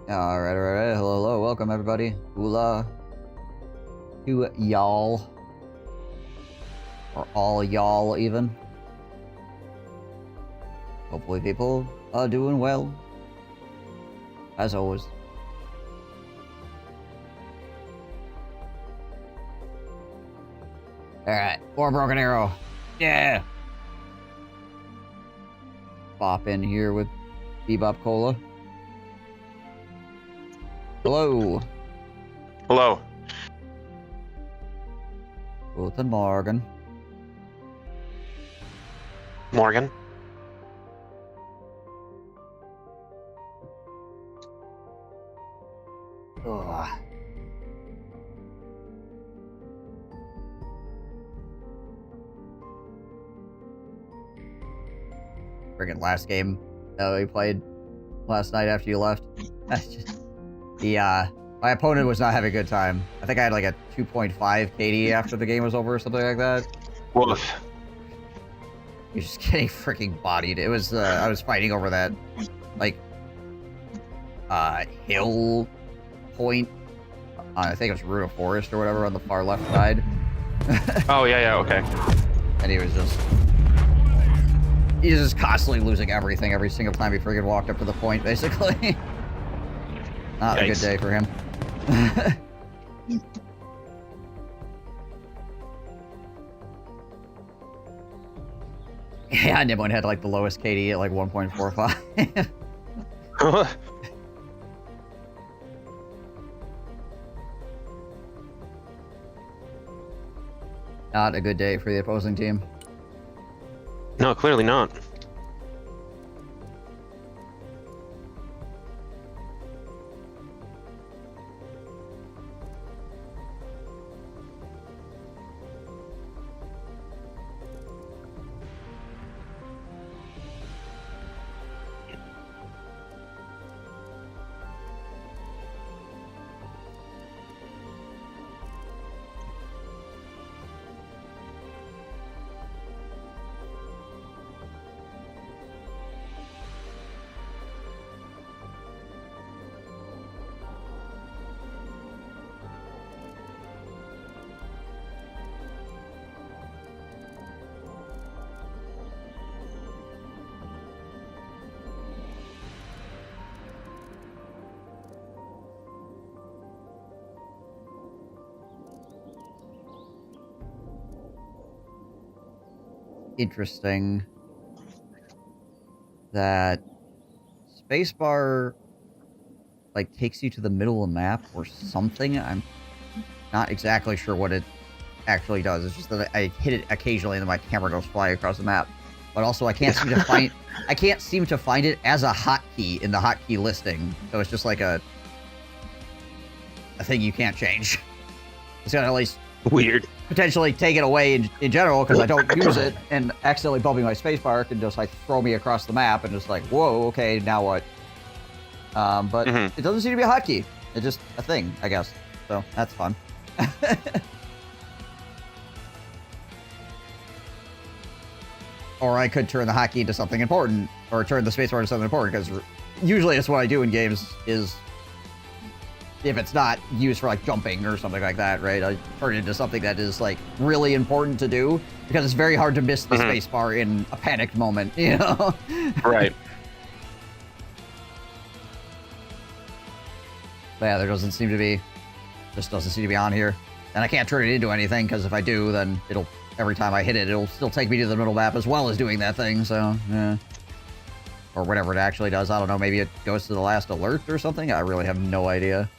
Alright. Hello. Welcome, everybody. Hola. To y'all. Or all y'all, even. Hopefully people are doing well. As always. Alright. More Broken Arrow. Yeah! Pop in here with Bebopcola. Hello. Hello. Guten Morgen. Morgan. Ugh. Friggin' last game we played last night after you left. My opponent was not having a good time. I think I had like a 2.5 KD after the game was over or something like that. Woof. You're just getting freaking bodied. It was, I was fighting over that, like, hill point. I think it was Runa Forest or whatever on the far left side. Oh, yeah, okay. And he was just constantly losing everything every single time he friggin' walked up to the point, basically. Not a good day for him. Yeah, Nimwen had like the lowest KD at like 1.45. Not a good day for the opposing team. No, clearly not. Interesting that spacebar like takes you to the middle of the map or something. I'm not exactly sure what it actually does. It's just that I hit it occasionally and then my camera goes flying across the map. But also I can't seem to find it as a hotkey in the hotkey listing. So it's just like a thing you can't change. It's gonna at least Weird. potentially take it away in general because I don't use it, and accidentally bumping my spacebar can just like throw me across the map and just like, whoa, okay, now what? But it doesn't seem to be a hotkey. It's just a thing, I guess. So that's fun. Or I could turn the hotkey into something important, or turn the spacebar into something important, because usually that's what I do in games is, if it's not used for like jumping or something like that, right? I turn it into something that is like really important to do, because it's very hard to miss the spacebar in a panicked moment, you know? Right. But yeah, there doesn't seem to be on here. And I can't turn it into anything, because if I do, then it'll, every time I hit it, it'll still take me to the middle map as well as doing that thing, so, yeah. Or whatever it actually does, I don't know, maybe it goes to the last alert or something? I really have no idea.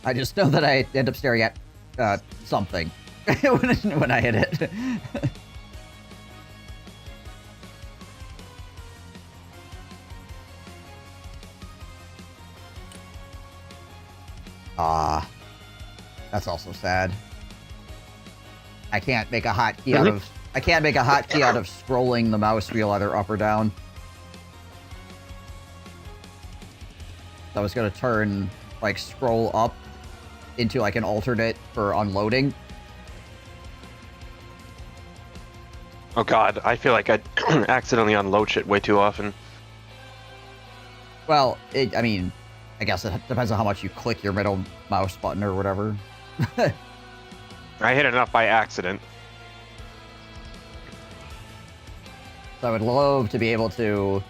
I just know that I end up staring at something when I hit it. That's also sad. I can't make a hotkey out of scrolling the mouse wheel either up or down. I was gonna turn like scroll up into like an alternate for unloading. Oh god, I feel like I accidentally unload shit way too often. Well, I mean, I guess it depends on how much you click your middle mouse button or whatever. I hit enough by accident. So I would love to be able to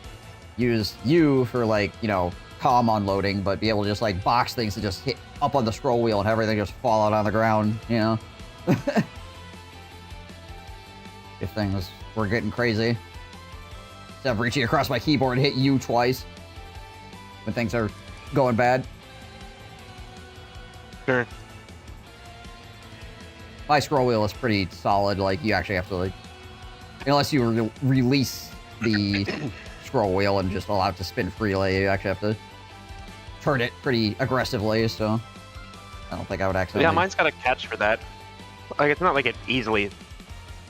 use you for, like, you know, calm unloading, but be able to just, like, box things and just hit up on the scroll wheel and have everything just fall out on the ground, you know? If things were getting crazy. Instead of reaching across my keyboard and hit you twice when things are going bad. Sure. My scroll wheel is pretty solid. Like, you actually have to, like, unless you release the scroll wheel and just allow it to spin freely, you actually have to turn it pretty aggressively, so I don't think I would accidentally... Yeah, mine's got a catch for that. Like, it's not like it easily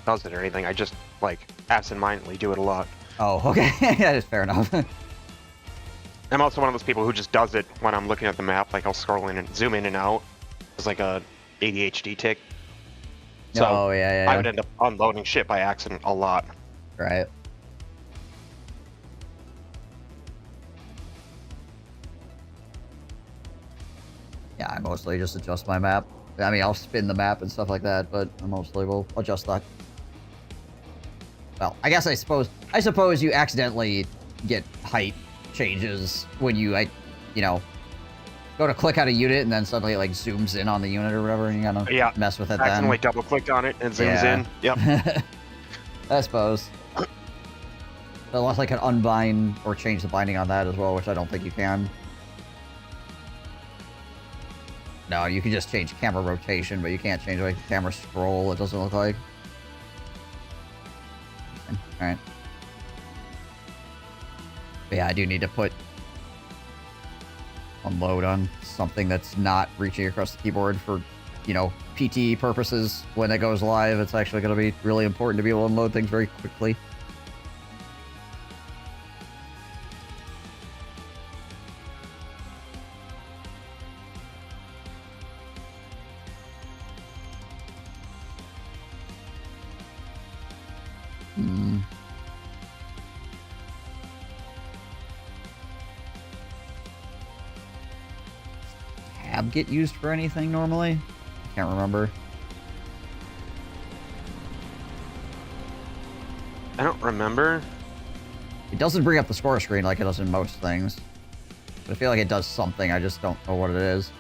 does it or anything. I just, like, absentmindedly do it a lot. Oh, okay. That is fair enough. I'm also one of those people who just does it when I'm looking at the map. Like, I'll scroll in and zoom in and out. It's like a ADHD tick. So oh, yeah. I would end up unloading shit by accident a lot. Right. Yeah, I mostly just adjust my map. I mean, I'll spin the map and stuff like that, but I mostly will adjust that. Well, I suppose you accidentally get height changes when you, like, you know, go to click on a unit and then suddenly it, like, zooms in on the unit or whatever, and you gotta mess with it then. Accidentally double-clicked on it and zooms in. Yep. I suppose. Unless I can unbind or change the binding on that as well, which I don't think you can. No, you can just change camera rotation, but you can't change, like, camera scroll, it doesn't look like. Alright. But yeah, I do need to put unload on something that's not reaching across the keyboard for, you know, PT purposes. When it goes live, it's actually going to be really important to be able to unload things very quickly. Tab get used for anything normally? Can't remember. I don't remember. It doesn't bring up the score screen like it does in most things. But I feel like it does something, I just don't know what it is.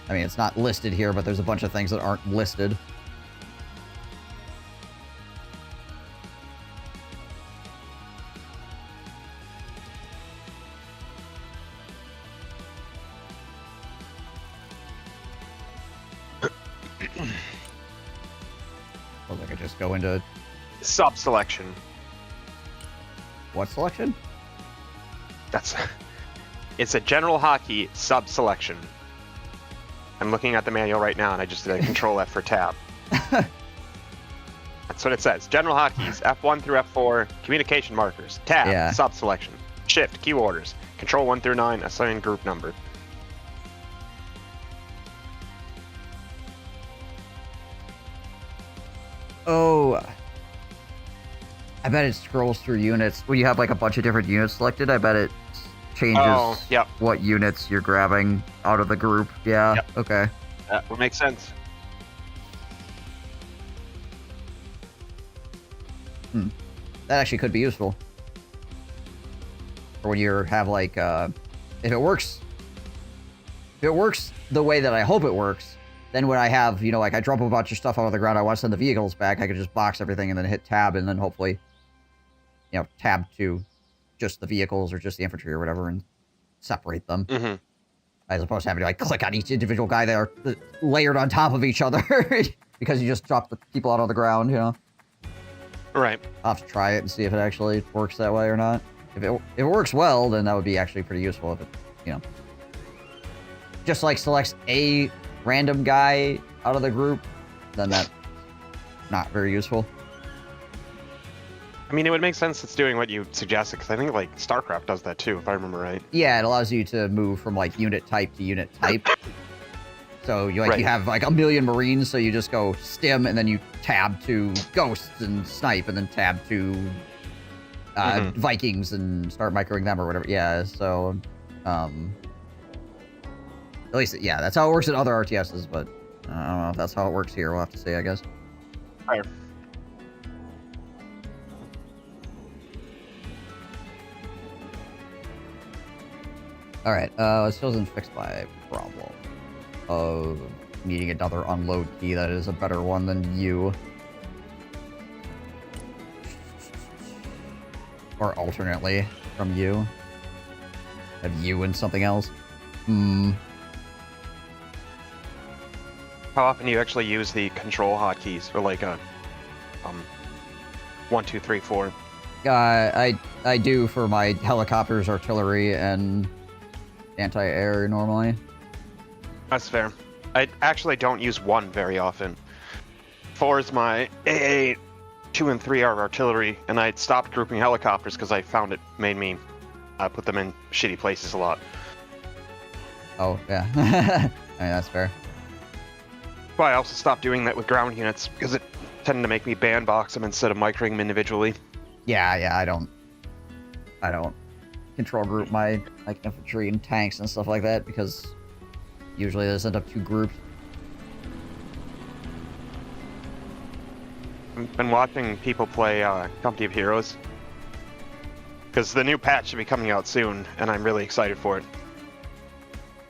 I mean, it's not listed here, but there's a bunch of things that aren't listed. Well, I could just go into... Sub-selection. What selection? It's a general hockey sub-selection. I'm looking at the manual right now, and I just did a Control F for tab. That's what it says. General hotkeys, F1 through F4, communication markers, tab, sub-selection, shift, key orders, control 1 through 9, assign group number. Oh, I bet it scrolls through units. When you have, like, a bunch of different units selected, I bet it changes what units you're grabbing out of the group. Yeah, okay. That would make sense. That actually could be useful. Or when you have, like, if it works the way that I hope it works, then when I have, you know, like, I drop a bunch of stuff out of the ground, I want to send the vehicles back, I could just box everything and then hit tab and then hopefully, you know, tab to just the vehicles or just the infantry or whatever and separate them. Mm-hmm. As opposed to having to, like, click on each individual guy that are layered on top of each other because you just dropped the people out on the ground, you know? Right. I'll have to try it and see if it actually works that way or not. If it works well, then that would be actually pretty useful if it, you know, just, like, selects a random guy out of the group, then that's not very useful. I mean, it would make sense it's doing what you suggested, because I think, like, StarCraft does that too, if I remember right. Yeah, it allows you to move from, like, unit type to unit type. So, you Right. you have, like, a million Marines, so you just go stim, and then you tab to Ghosts and Snipe, and then tab to Vikings and start microing them or whatever. Yeah, so, at least, yeah, that's how it works in other RTSs, but I don't know if that's how it works here. We'll have to see, I guess. Fire. Alright, this wasn't fixed by problem of needing another unload key that is a better one than you. Or alternately from you. Have you and something else? How often do you actually use the control hotkeys, or like a 1, 2, 3, 4? I do for my helicopters, artillery, and anti-air normally. That's fair. I actually don't use 1 very often. 4 is my AA, 2 and 3 are artillery, and I stopped grouping helicopters because I found it made me put them in shitty places a lot. Oh, yeah. I mean, that's fair. But I also stopped doing that with ground units because it tended to make me bandbox them instead of microing them individually. Yeah, I don't control group my, like, infantry and tanks and stuff like that, because usually those end up 2 groups. I've been watching people play Company of Heroes because the new patch should be coming out soon, and I'm really excited for it.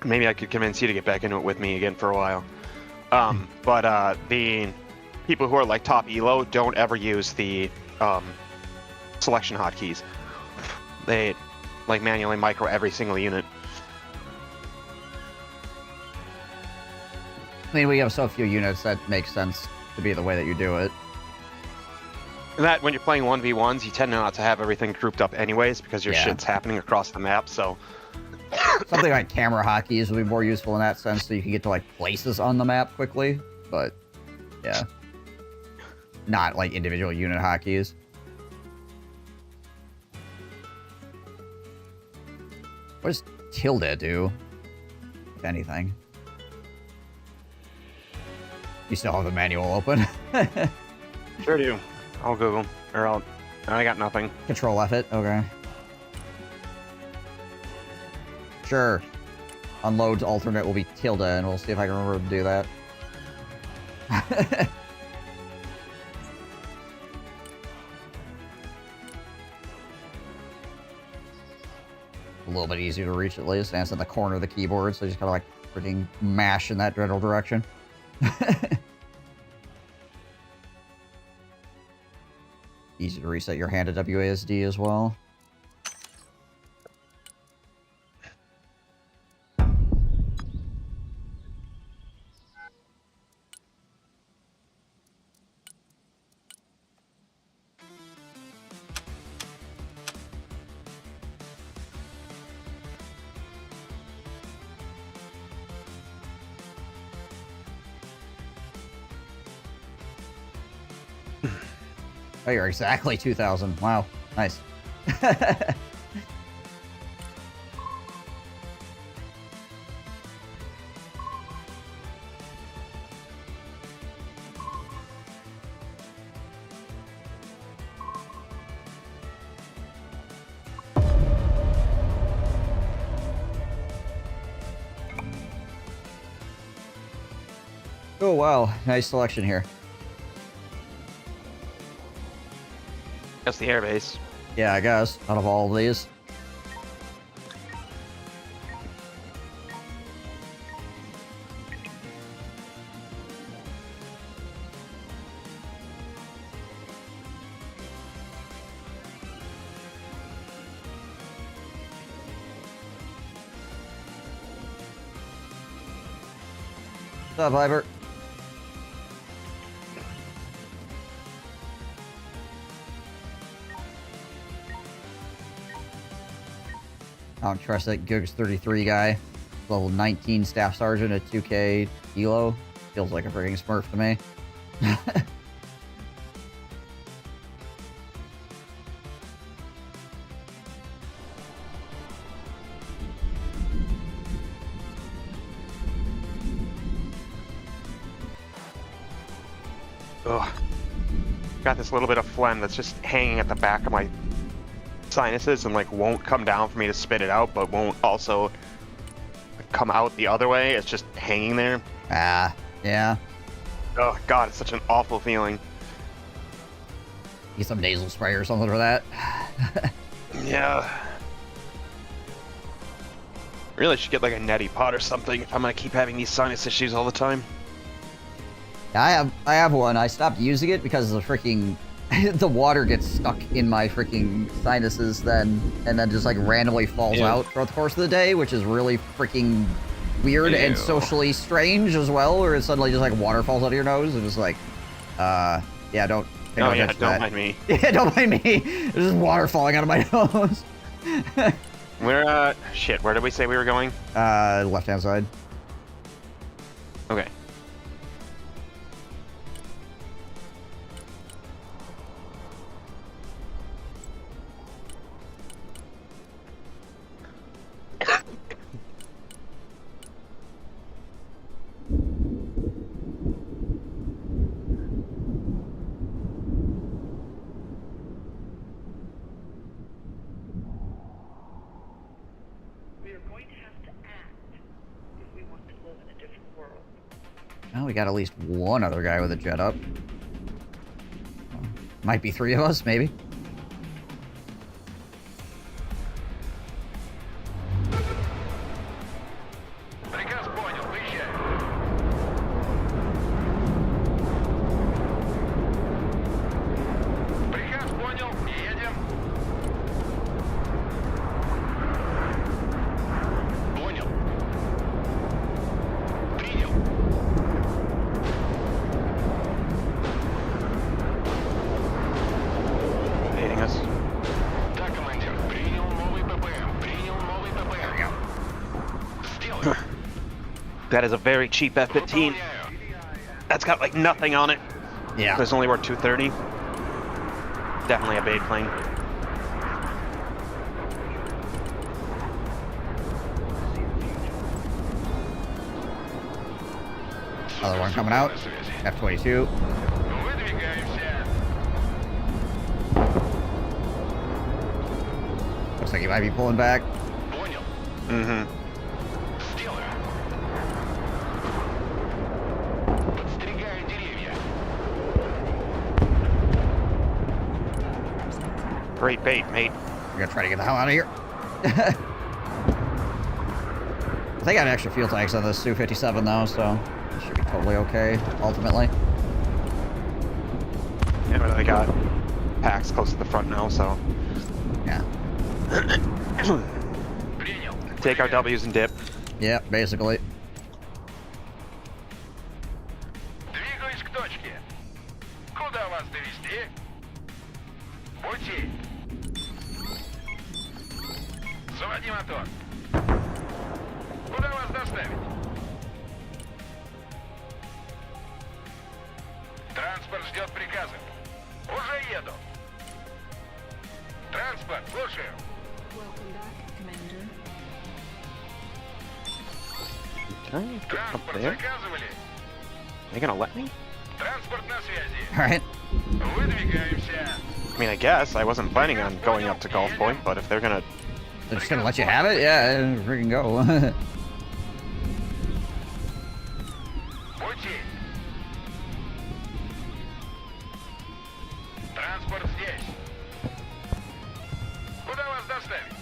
Maybe I could convince you to get back into it with me again for a while. But the people who are like top elo don't ever use the selection hotkeys. They like manually micro every single unit. I mean, we have so few units that makes sense to be the way that you do it. And that when you're playing 1v1s, you tend not to have everything grouped up anyways because your Yeah. shit's happening across the map. So Something like camera hotkeys would be more useful in that sense, so you can get to, like, places on the map quickly. But, yeah. Not, like, individual unit hotkeys. What does tilde do? If anything. You still have the manual open? sure do. I'll Google. Or I got nothing. Control F it? Okay. Sure. Unloads alternate will be tilde, and we'll see if I can remember to do that. A little bit easier to reach at least, and it's in the corner of the keyboard, so you just gotta, like, freaking mash in that general direction. Easy to reset your hand to WASD as well. Oh, you're exactly 2,000. Wow. Nice. Oh, wow. Nice selection here. That's the airbase. Yeah, I guess. Out of all of these. What's up, Viper? I don't trust that Googs 33 guy. Level 19 staff sergeant at 2k elo. Feels like a frigging smurf to me. Ugh. Got this little bit of phlegm that's just hanging at the back of my sinuses and like won't come down for me to spit it out, but won't also come out the other way. It's just hanging there. Ah, yeah. Oh god, it's such an awful feeling. Get some nasal spray or something for that. Yeah. Really should get like a neti pot or something if I'm gonna keep having these sinus issues all the time. I have one. I stopped using it because the freaking the water gets stuck in my freaking sinuses then, and then just like randomly falls out throughout the course of the day, which is really freaking weird and socially strange as well, where it suddenly just like water falls out of your nose and it's like, yeah, don't. Oh yeah, don't mind me. Yeah, don't mind me. There's just water falling out of my nose. Where shit, where did we say we were going? Left hand side. Okay. Well, we got at least one other guy with a jet up. Might be 3 of us, maybe. That is a very cheap F-15. That's got like nothing on it. Yeah. There's only worth 230. Definitely a bait plane. Another one coming out. F-22. Looks like he might be pulling back. Mm-hmm. Great bait, mate. We're gonna try to get the hell out of here. I think I have extra fuel tanks on this Su-57 though, so it should be totally okay, ultimately. Yeah, but I got packs close to the front now, so... Yeah. Take our W's and dip. Yeah, basically. Транспорт ждет приказа. Уже еду. Транспорт, слушаю. Can I get up Транспорт there? заказывали. Are they gonna let me? Транспорт на связи. Alright. Выдвигаемся. I mean, I guess. I wasn't planning on going up to Gulf Point, but if they're gonna... They're just gonna let you have it? Yeah, freaking go. Пути. Транспорт здесь. Куда вас доставить?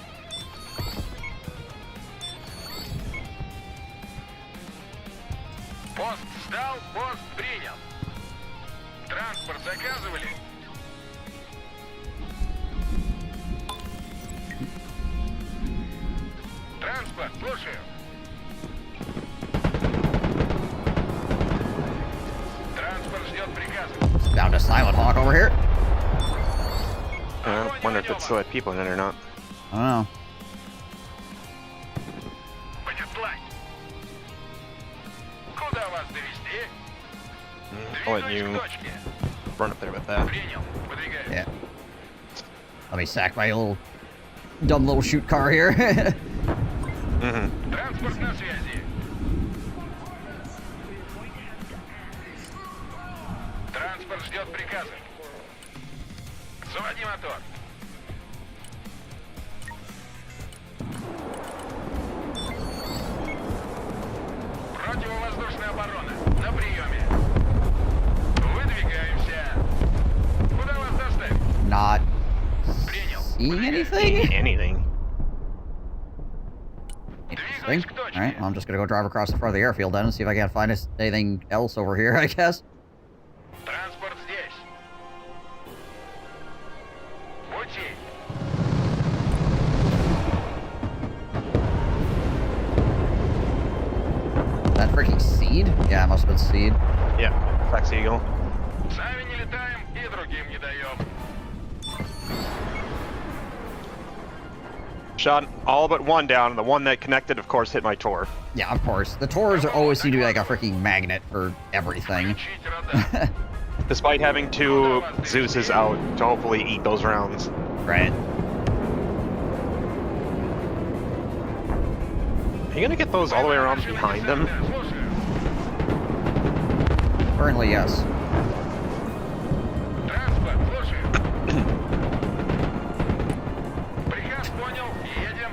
Пост сдал, пост принял. Транспорт заказывали. Транспорт, слушаю. Транспорт ждет приказа. Down to Silent Hawk over here. I wonder if it still had people in it or not. I don't know. Понеслась. Куда вас довести? I'll let you Двигаюсь к точке. run up there with that. Принял. Выдвигаюсь. Yeah. Let me sack my little dumb little shoot car here. Mm-hmm. Транспорт на связи. Транспорт ждет приказа. Заводи мотор. Противовоздушная оборона. На приеме. Выдвигаемся. Куда вас доставить? Not Принял. seeing anything? Anything. Interesting. Alright, well, I'm just gonna go drive across the front of the airfield then and see if I can't find anything else over here, I guess. Транспорт здесь. Пути. That freaking seed? Yeah, it must have been seed. Yeah, Flex Eagle. Сами не летаем и другим не даем. Shot all but one down, and the one that connected, of course, hit my Tor. Yeah, of course. The Taurs are always seem to be like a freaking magnet for everything. Включить радар. Despite having two Zeuses out to hopefully eat those rounds. Right. Are you gonna get those all the way around behind them? Слушаю. Currently, yes. Транспорт, слушаю. Приказ понял. Едем.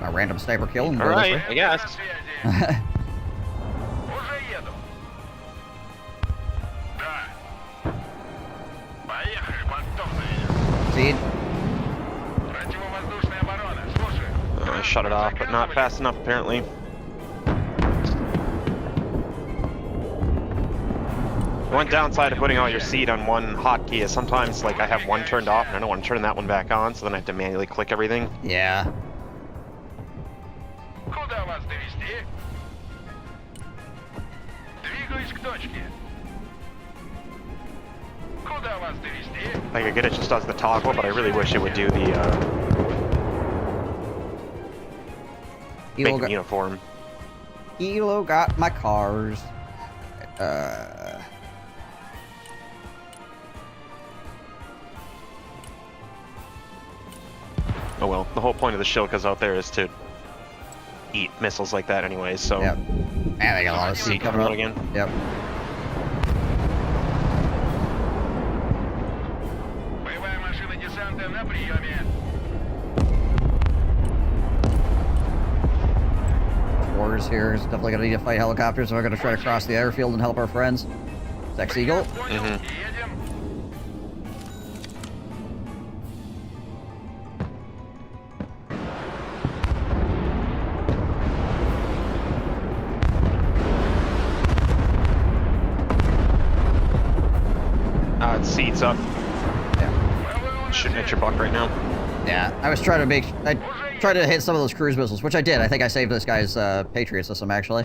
A random sniper kill and All go right, this I guess. На связи. Уже еду. Да. Поехали, понтовные. way. Seed. Противовоздушная оборона. Слушаю. I shut it off, but not fast enough, apparently. The one downside of putting all your seed on one hotkey is sometimes, like, I have one turned off, and I don't want to turn that one back on, so then I have to manually click everything. Yeah. Куда вас довести? Двигаюсь к точке. Куда вас довести? Like, I get it just does the toggle, but I really wish it would do the, Elo make got, the uniform. Elo got my cars. Oh well, the whole point of the Shilkas out there is to eat missiles like that anyway, so... Yep. And they got a lot of seed coming up. again. Yep. Боевая машина десанта на приеме. Wars here is definitely gonna need to fight helicopters, so we're gonna try to cross the airfield and help our friends. Sex Eagle. Понял. Едем. It's seeds up. Yeah. Shooting at your buck right now. Yeah. I was trying to tried to hit some of those cruise missiles, which I did. I think I saved this guy's Patriot system actually.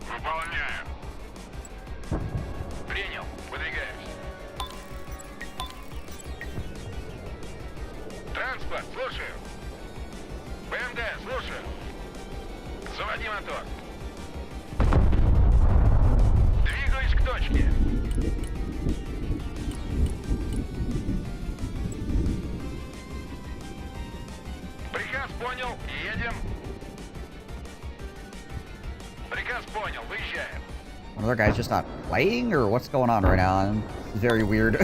Выполняю. Принял. Выдвигаюсь. Транспорт, слушаю. БМД, слушаю. Заводи мотор. Двигаюсь к точке. Приказ понял. Едем. Приказ понял. Выезжаем. One of their guys just not playing, or what's going on right now? It's very weird.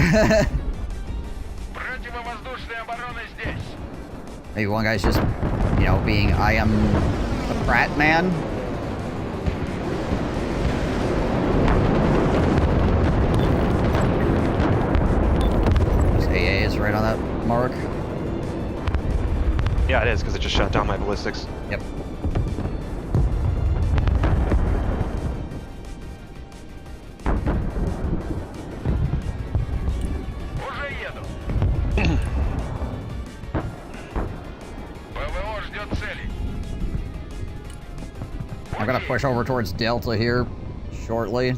Противовоздушная оборона здесь. Maybe one guy's just, you know, being I am the Pratt man. This AA is right on that mark. Yeah, it is, because it just shut down my ballistics. Yep. Уже еду. ПВО ждет целей. I'm gonna push over towards Delta here shortly.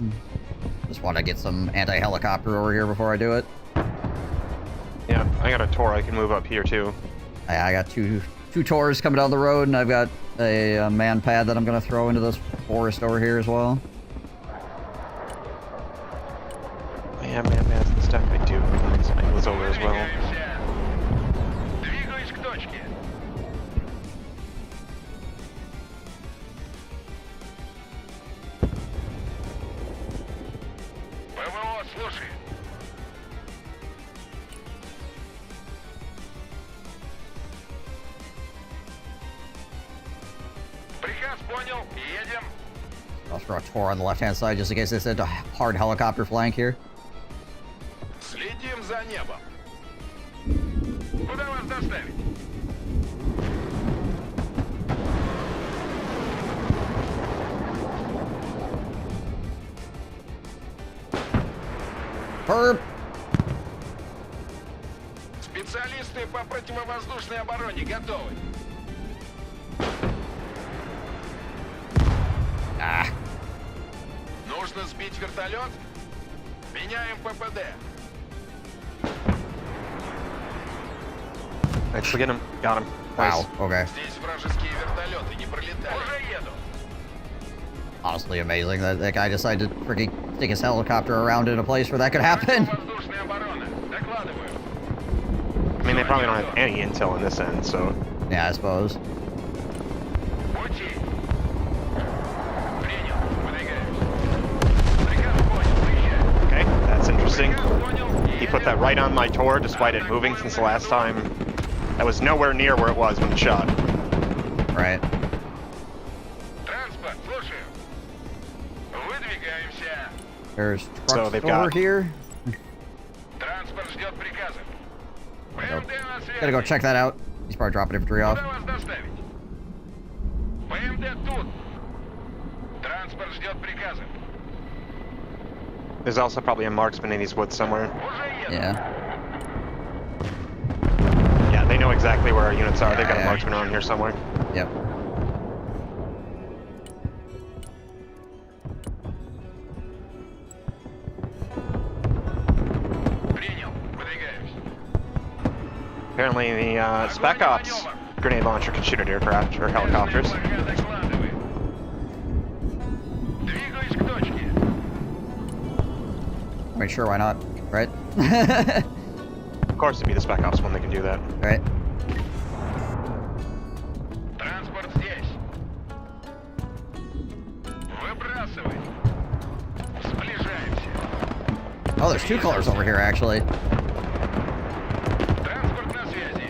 Just want to get some anti-helicopter over here before I do it. Yeah, I got a Tor I can move up here, too. I got two Taurs coming down the road, and I've got a man pad that I'm gonna throw into this forest over here as well. Yeah, man, and stuff I do. It was over as well. Выдвигаемся. Двигаюсь к точке. ПВО слушаю. Приказ понял. Едем. I'll throw a tour on the left-hand side just in case it's a hard helicopter flank here. Следим за небом. Куда вас доставить? Herb! Специалисты по противовоздушной обороне готовы. Ah. Нужно сбить вертолет. Меняем ППД. Thanks for getting him. Got him. Wow, Nice. okay. Здесь вражеские вертолеты не пролетали. Уже еду. Honestly amazing that that guy decided to freaking stick his helicopter around in a place where that could happen. Противовоздушная оборона. Докладываю. I mean, they probably don't have any intel in this end, so... Yeah, I suppose. Пути. Принял. Выдвигаемся. Приказ понял. Выезжай. Okay, that's interesting. Приказ понял. He put that right on my tour, despite it moving since the last time. That was nowhere near where it was when it shot. Right. Транспорт. Слушаю. Выдвигаемся. There's So trucks they've over got- here. Транспорт ждет приказа. Nope. ПМД на связи. Gotta go check that out. He's probably dropping infantry off. Куда вас доставить? ПМД тут. Транспорт ждет приказа. There's also probably a marksman in these woods somewhere. Уже еду. Yeah. Yeah, they know exactly where our units are. They've got a Yeah. marksman around here somewhere. Yep. Принял. Выдвигаемся. Apparently the Spec Ops grenade launcher can shoot at aircraft or helicopters. Пока докладывай. Двигаюсь к точке. I mean, sure, why not? Right? Of course it'd be the Spec Ops one that can do that. Right. Транспорт здесь. Выбрасывай. Сближаемся. Oh, there's two colors over here, actually. Транспорт на связи.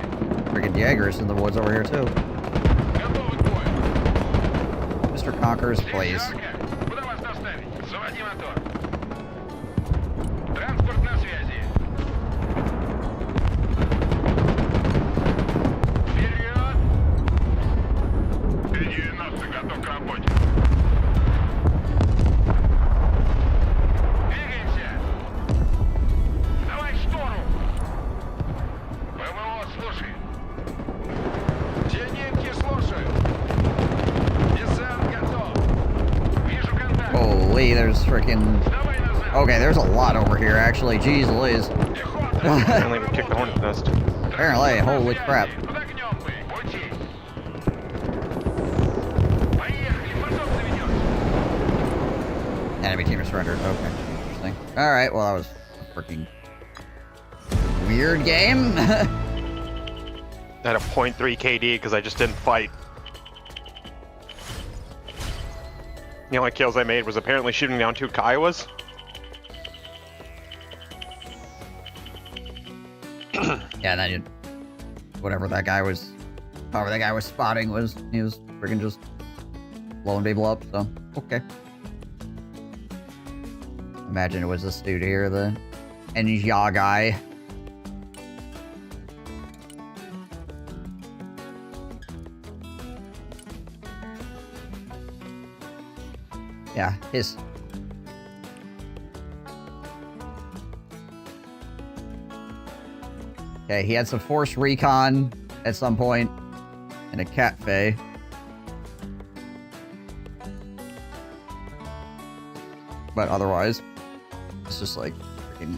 Freaking Jaegers in the woods over here, too. Готовы к бою. Mr. Conquers, Здесь please. жарко. Куда вас доставить? Заводи мотор. Транспорт на связи. Вперед! Т-90 готов к работе. Двигаемся. Давай штору. ПВО слушай. Зенитки слушаю. Десант готов. Вижу контакт. Holy, there's freaking... Давай назад. Okay, there's a lot over here, actually. Jeez Liz. Пехота. Apparently we kicked the hornet's nest. Apparently, holy crap. Под огнем мы. Пути. Поехали, мотор заведешь. Enemy team is surrendered. Okay, interesting. Alright, well, that was a freaking... weird game. At a .3 KD because I just didn't fight. The only kills I made was apparently shooting down 2 Kiowas. Yeah, and then you... whatever that guy was... however that guy was spotting was... he was freaking just... blowing people up, so... okay. Imagine it was this dude here, the... Enja guy. Yeah, his... Okay, he had some force recon at some point, and a cat fey. But otherwise, it's just like freaking...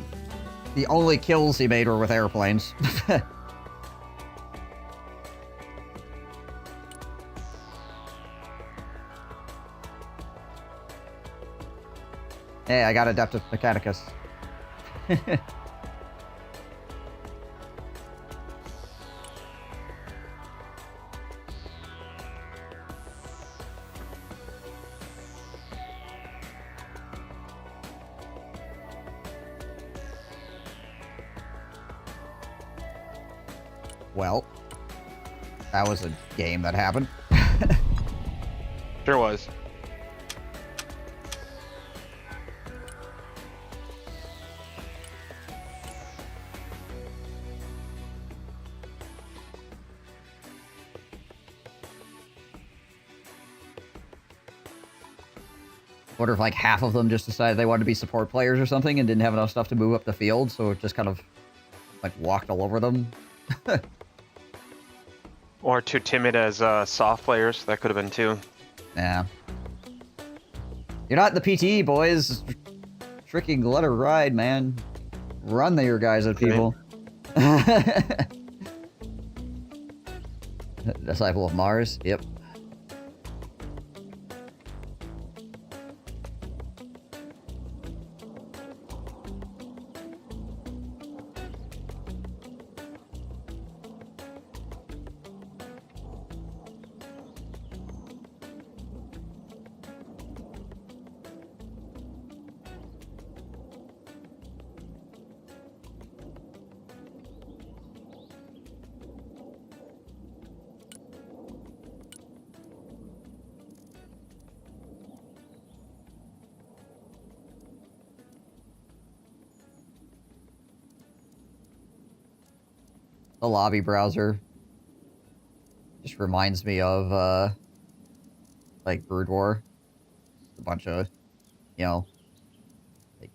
the only kills he made were with airplanes. Hey, I got Adeptus Mechanicus. Well, that was a game that happened. Sure was. Wonder if like half of them just decided they wanted to be support players or something and didn't have enough stuff to move up the field, so it just kind of like walked all over them. Or too timid as soft players. That could have been too. Yeah. You're not in the PTE, boys. Freaking let her ride, man. Run there, guys, at people. Disciple of Mars. Yep. The lobby browser just reminds me of, like, Brood War. A bunch of, you know, like,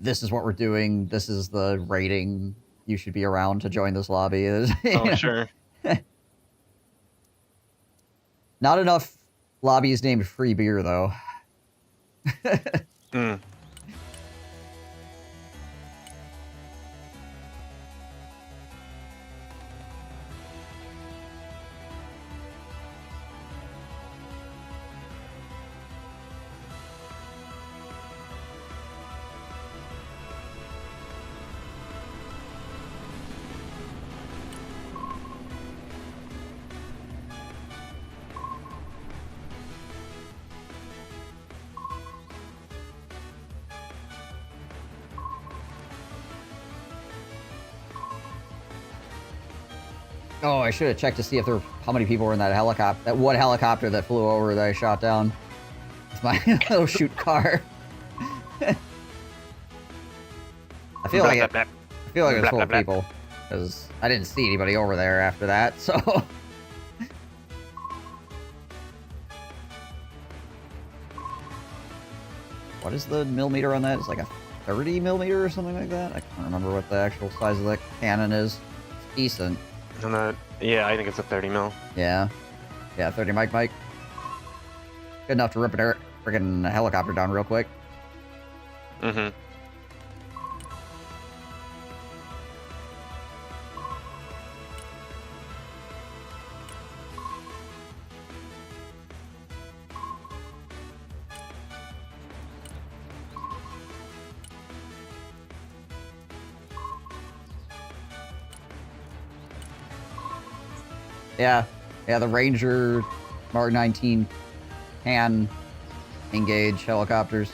this is what we're doing, this is the rating, you should be around to join this lobby. Oh, sure. Not enough lobbies named Free Beer, though. Mm. Oh, I should have checked to see if there were, how many people were in that helicopter. That one helicopter that flew over that I shot down. It's my little shoot car. I feel like it, was full of people. Because I didn't see anybody over there after that, so... What is the millimeter on that? It's like a 30 millimeter or something like that? I can't remember what the actual size of that cannon is. It's decent. And yeah, I think it's a 30 mil. Yeah. Yeah, 30 Mike. Good enough to rip a friggin' helicopter down real quick. Mm-hmm. Yeah, the Ranger Mark 19 can engage helicopters.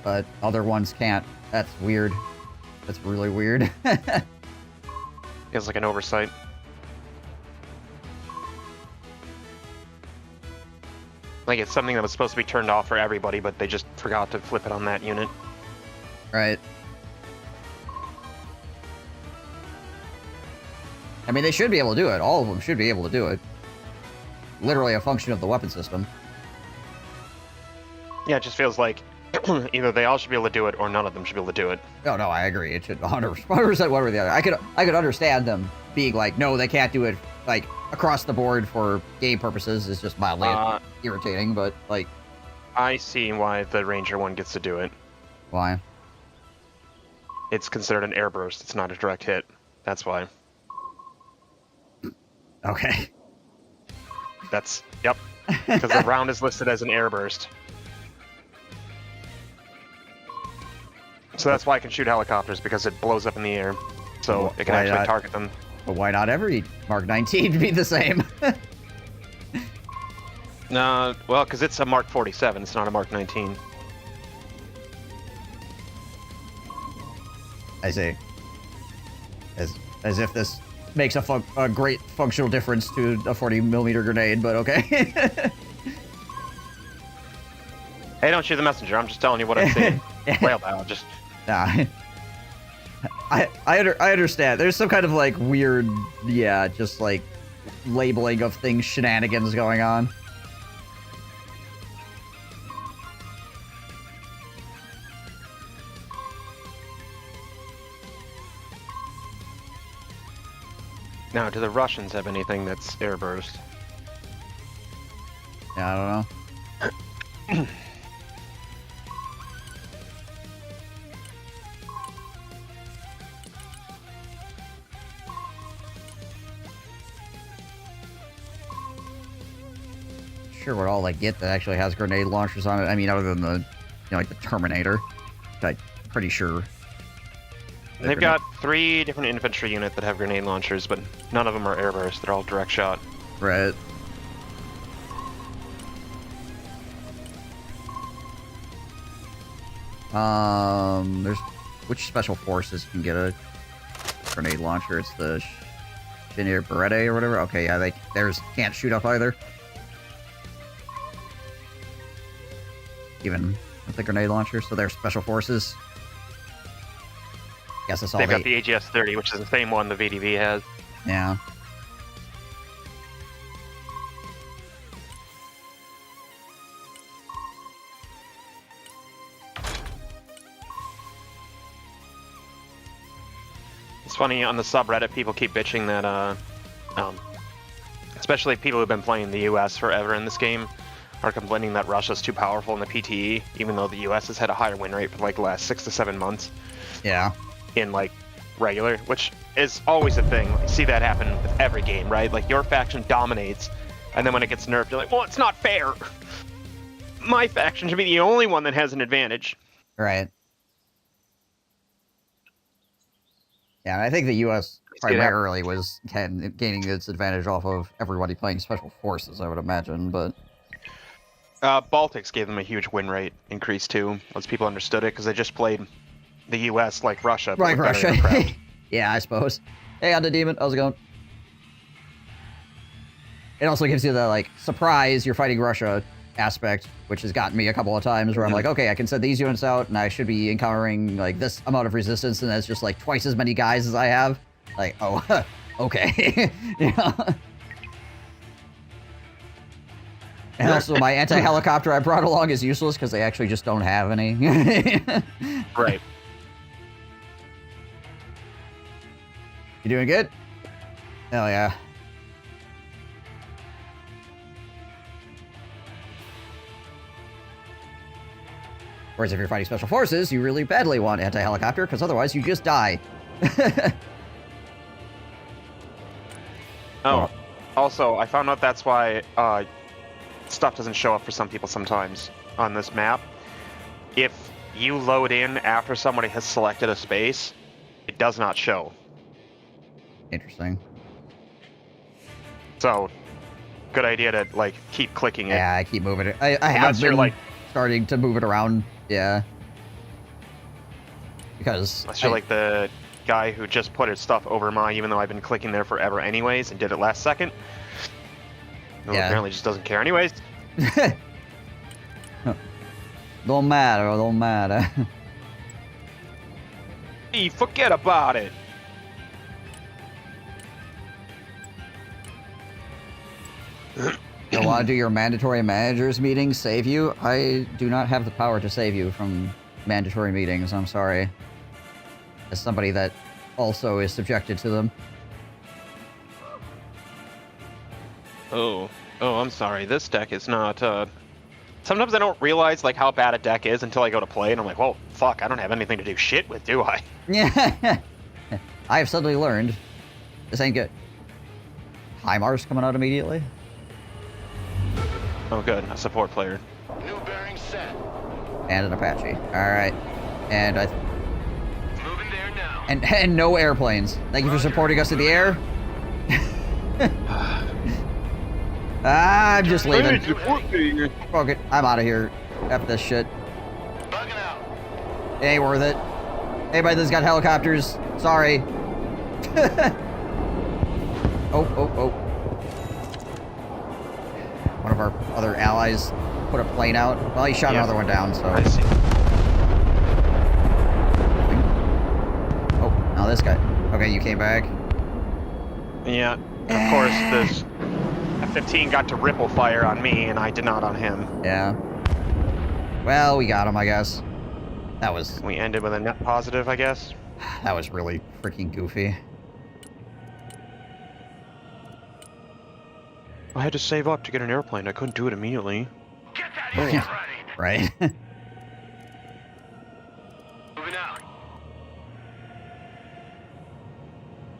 But other ones can't. That's weird. That's really weird. Feels like an oversight. Like it's something that was supposed to be turned off for everybody, but they just forgot to flip it on that unit. Right. I mean, they should be able to do it. All of them should be able to do it. Literally a function of the weapon system. Yeah, it just feels like either they all should be able to do it or none of them should be able to do it. No, I agree. It should 100% one or the other. I could understand them being like, no, they can't do it, like, across the board for game purposes. It's just mildly irritating, but, like... I see why the Ranger one gets to do it. Why? It's considered an airburst. It's not a direct hit. That's why. Okay. Yep. Because the round is listed as an airburst. So that's why I can shoot helicopters, because it blows up in the air. So Well, it can actually target them. But why not every Mark 19 be the same? No, well, because it's a Mark 47. It's not a Mark 19. I see. As if this makes a great functional difference to a 40mm grenade, but okay. Hey, don't shoot the messenger. I'm just telling you what I've seen. Whale battle, just... Nah. I understand. There's some kind of, like, weird, yeah, just, like, labeling of things, shenanigans going on. Now, do the Russians have anything that's airburst? Yeah, I don't know. Sure what all I get that actually has grenade launchers on it. I mean, other than the, you know, like the Terminator. I'm pretty sure. They've got 3 different infantry units that have grenade launchers, but none of them are airburst. They're all direct shot. Right. There's which special forces can get a grenade launcher? It's the Chenier Berette or whatever. Okay, yeah, theirs can't shoot up either. Even with the grenade launcher, so they're special forces. Guess that's all They've got the AGS-30, which is the same one the VDV has. Yeah. It's funny, on the subreddit, people keep bitching that, especially people who've been playing the US forever in this game, are complaining that Russia's too powerful in the PTE, even though the US has had a higher win rate for like the last 6 to 7 months. Yeah. In like regular, which is always a thing. You see that happen with every game, right? Like your faction dominates, and then when it gets nerfed, you're like, well, it's not fair. My faction should be the only one that has an advantage. Right. Yeah, and I think the U.S. primarily was gaining its advantage off of everybody playing special forces, I would imagine, but... Baltics gave them a huge win rate increase too, once people understood it, because they just played the U.S. like Russia. Like Russia. Yeah, I suppose. Hey, I'm the Demon. How's it going? It also gives you the, like, surprise you're fighting Russia aspect, which has gotten me a couple of times where I'm like, okay, I can send these units out and I should be encountering, like, this amount of resistance, and that's just, like, twice as many guys as I have. Like, oh, okay. Yeah. And also, my anti-helicopter I brought along is useless because they actually just don't have any. Right. You doing good? Hell yeah. Whereas if you're fighting special forces, you really badly want anti-helicopter, because otherwise you just die. Oh, also, I found out that's why stuff doesn't show up for some people sometimes on this map. If you load in after somebody has selected a space, it does not show. Interesting. So, good idea to, like, keep clicking it. Yeah, I keep moving it. I have been, like, starting to move it around, yeah. Because... Unless you're like the guy who just put his stuff over mine, even though I've been clicking there forever anyways, and did it last second. Who apparently just doesn't care anyways. Don't matter. Hey, forget about it. You want to do your mandatory managers meetings save you? I do not have the power to save you from mandatory meetings, I'm sorry. As somebody that also is subjected to them. Oh, I'm sorry. This deck is not, Sometimes I don't realize, like, how bad a deck is until I go to play, and I'm like, well, fuck, I don't have anything to do shit with, do I? Yeah. I have suddenly learned this ain't good. HIMARS coming out immediately. Oh, good. A support player. New bearing set. And an Apache. Alright. And Moving there now. And no airplanes. Thank you for supporting us in the air. I'm just leaving. Fuck it. I'm out of here. F this shit. Bugging out. It ain't worth it. Anybody that's got helicopters, sorry. Oh, oh, oh. One of our other allies put a plane out. Well, he shot another one down, so... I see. Oh, now this guy. Okay, you came back. Yeah, of course, this F-15 got to ripple fire on me, and I did not on him. Yeah. Well, we got him, I guess. That was... We ended with a net positive, I guess. That was really freaking goofy. I had to save up to get an airplane. I couldn't do it immediately. Get that engine ready. Right? Moving out.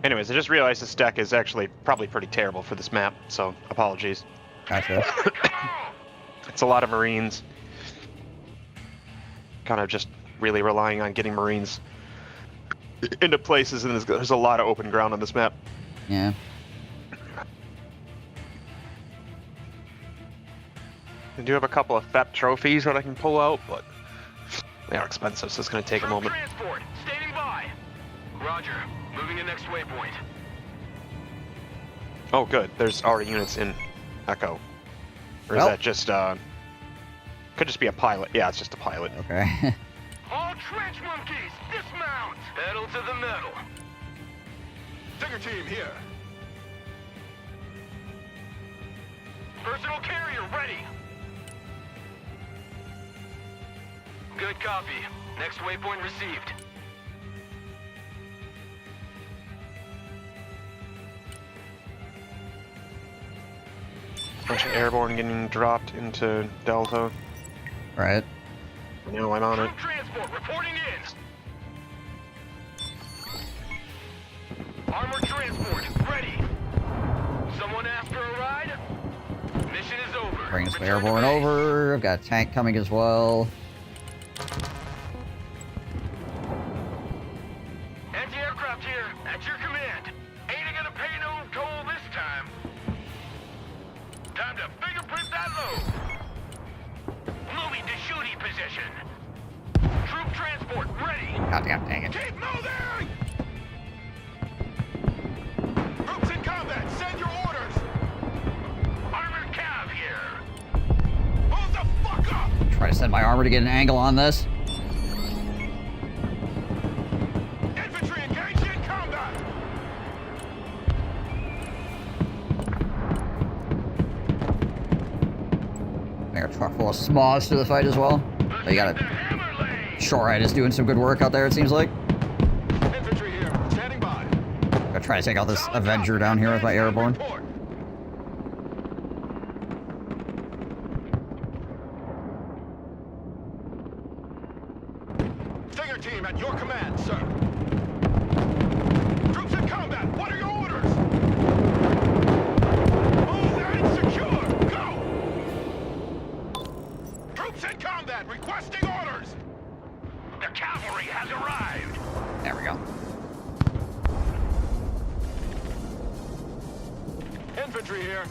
Anyways, I just realized this deck is actually probably pretty terrible for this map, so apologies. Gotcha. It's a lot of Marines. Kind of just really relying on getting Marines into places, and there's a lot of open ground on this map. Yeah. I do have a couple of FEP trophies that I can pull out, but they are expensive, so it's going to take a moment. Transport, standing by. Roger. Moving to next waypoint. Oh, good. There's already units in Echo. Or is Well. that just, could just be a pilot. Yeah, it's just a pilot. Okay. All trench monkeys, dismount. Pedal to the metal. Stinger team here. Personal carrier ready. Good copy. Next waypoint received. Bunch of airborne getting dropped into Delta. Right. No, I'm on it. Troop transport reporting in. Armored transport ready. Someone asked for a ride? Mission is over. Bring some Return to airborne base. over. I've got a tank coming as well. Anti-aircraft here, at your command. Ain't gonna pay no toll this time. Time to fingerprint that load. Moving to shooting position. Troop transport ready. God dang it. Keep moving! Troops in combat, send your orders. Armored cav here. Hold the fuck up! Try to send my armor to get an angle on this. Infantry engaged in combat. I got a truck full of smalls to the fight as well. They got The a hammer lane. Shorehide is doing some good work out there, it seems like. Infantry here, standing by. Gotta try to take out this Avenger down here with my airborne. Report. Stinger team at your command, sir. Troops in combat, what are your orders? Move and secure, go! Troops in combat, requesting orders! The cavalry has arrived! There we go. Infantry here.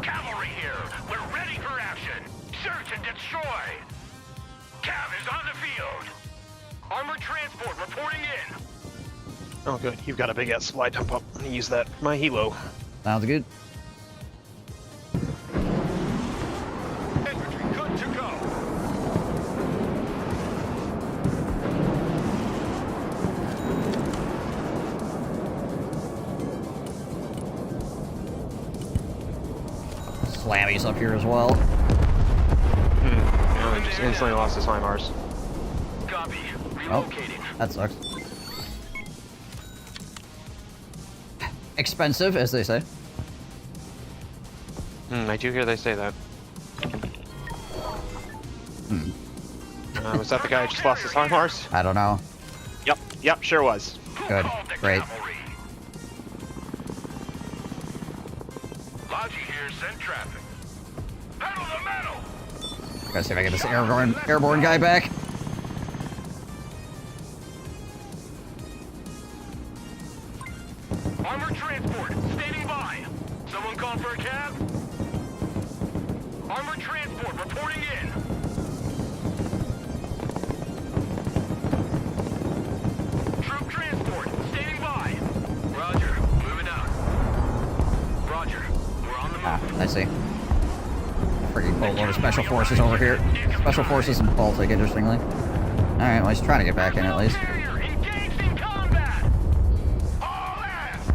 Cavalry here. We're ready for action. Search and destroy. Cav is on the field. Armored transport reporting in. Oh, good. You've got a big ass supply dump up. I'm gonna use that for my helo. Sounds good. Infantry good to go. Slammy's up here as well. Yeah, I just instantly lost his HIMARS. Copy. Oh, Relocating. that sucks. Expensive, as they say. I do hear they say that. Was that the guy who just lost his HIMARS? I don't know. Yep, sure was. Who Good. called the Great. cavalry? Logi here, send traffic. Pedal the metal! Gotta see if I get this airborne guy back. Armored transport, standing by. Someone call for a cab? Armored transport reporting in. I see. Freaking boatload of special forces over here. Special forces and Baltic, interestingly. Alright, well, he's trying to get back in at least. Engaged in combat. All hands.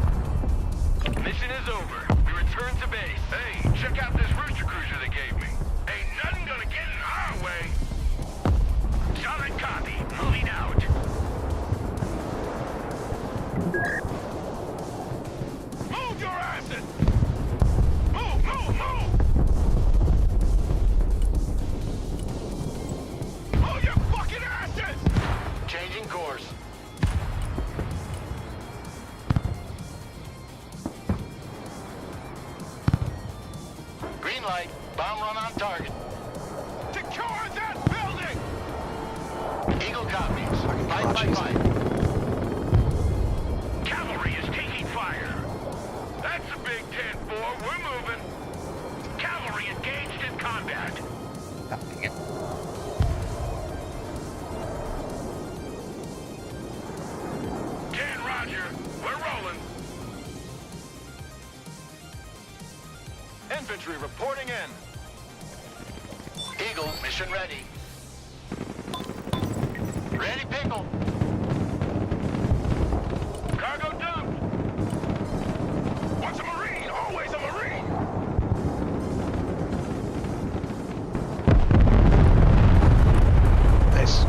Mission is over. We return to base. Hey, check out this rooster cruiser they gave me. Ain't nothing gonna get in our way. Solid copy. Moving out. Move your asses. Move, move, move. Move your fucking asses. Changing course. Green light. Bomb run on target. Secure that building! Eagle copies. Fight, fight, fight. Cavalry is taking fire. That's a big 10-4. We're moving. Cavalry engaged in combat. God dang it. 10, Roger. We're rolling. Infantry reporting in. Eagle, mission ready. Ready, pickle. Cargo dumped. What's a Marine? Always a Marine. Nice.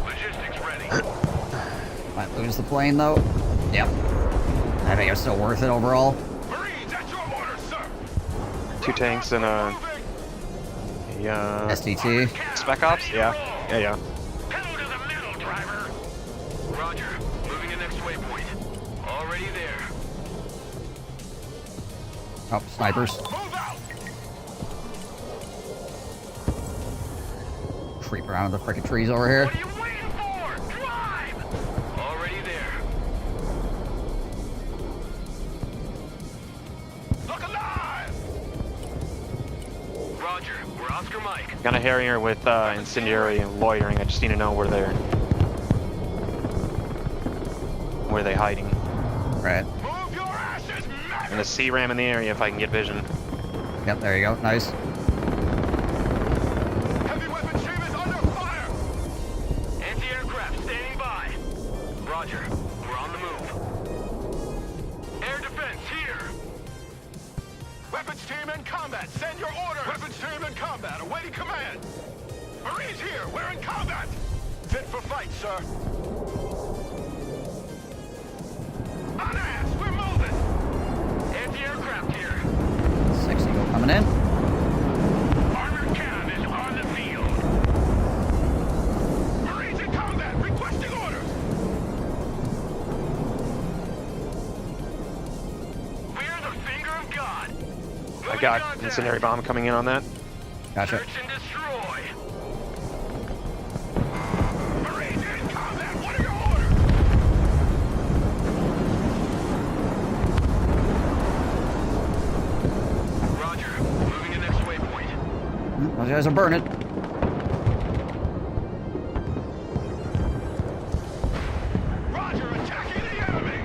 Logistics ready. Might lose the plane, though. Yep. I think it's still worth it overall. Marines, at your orders, sir. 2 tanks and a STT. Spec Ops? Yeah. Yeah. Pedal to the metal, driver. Roger. Moving to next waypoint. Already there. Oh, snipers. Move out. Creep around the freaking trees over here. What are you waiting for? Drive. Already there. Look alive. Roger. We're Oscar Mike. Got a Harrier with incendiary and loitering. I just need to know where they're... Where they hiding. Right. Move your asses, Mac. And a C-ram in the area if I can get vision. Yep, there you go. Nice. Heavy weapon stream is under fire. Anti-aircraft standing by. Roger. We're on the move. Air defense here. Weapons team in combat. Send your orders. Weapons team in combat. Awaiting command. Marines here. We're in combat. Fit for fight, sir. On ass. We're moving. Anti-aircraft here. 60 go coming in. Armored cab is on the field. Marines in combat. Requesting orders. We're the finger of God. I got incendiary bomb coming in on that. Gotcha. Search and destroy. Marines in combat. What are your orders? Roger. Moving to next waypoint. Those guys are burning. Roger. Attacking the enemy.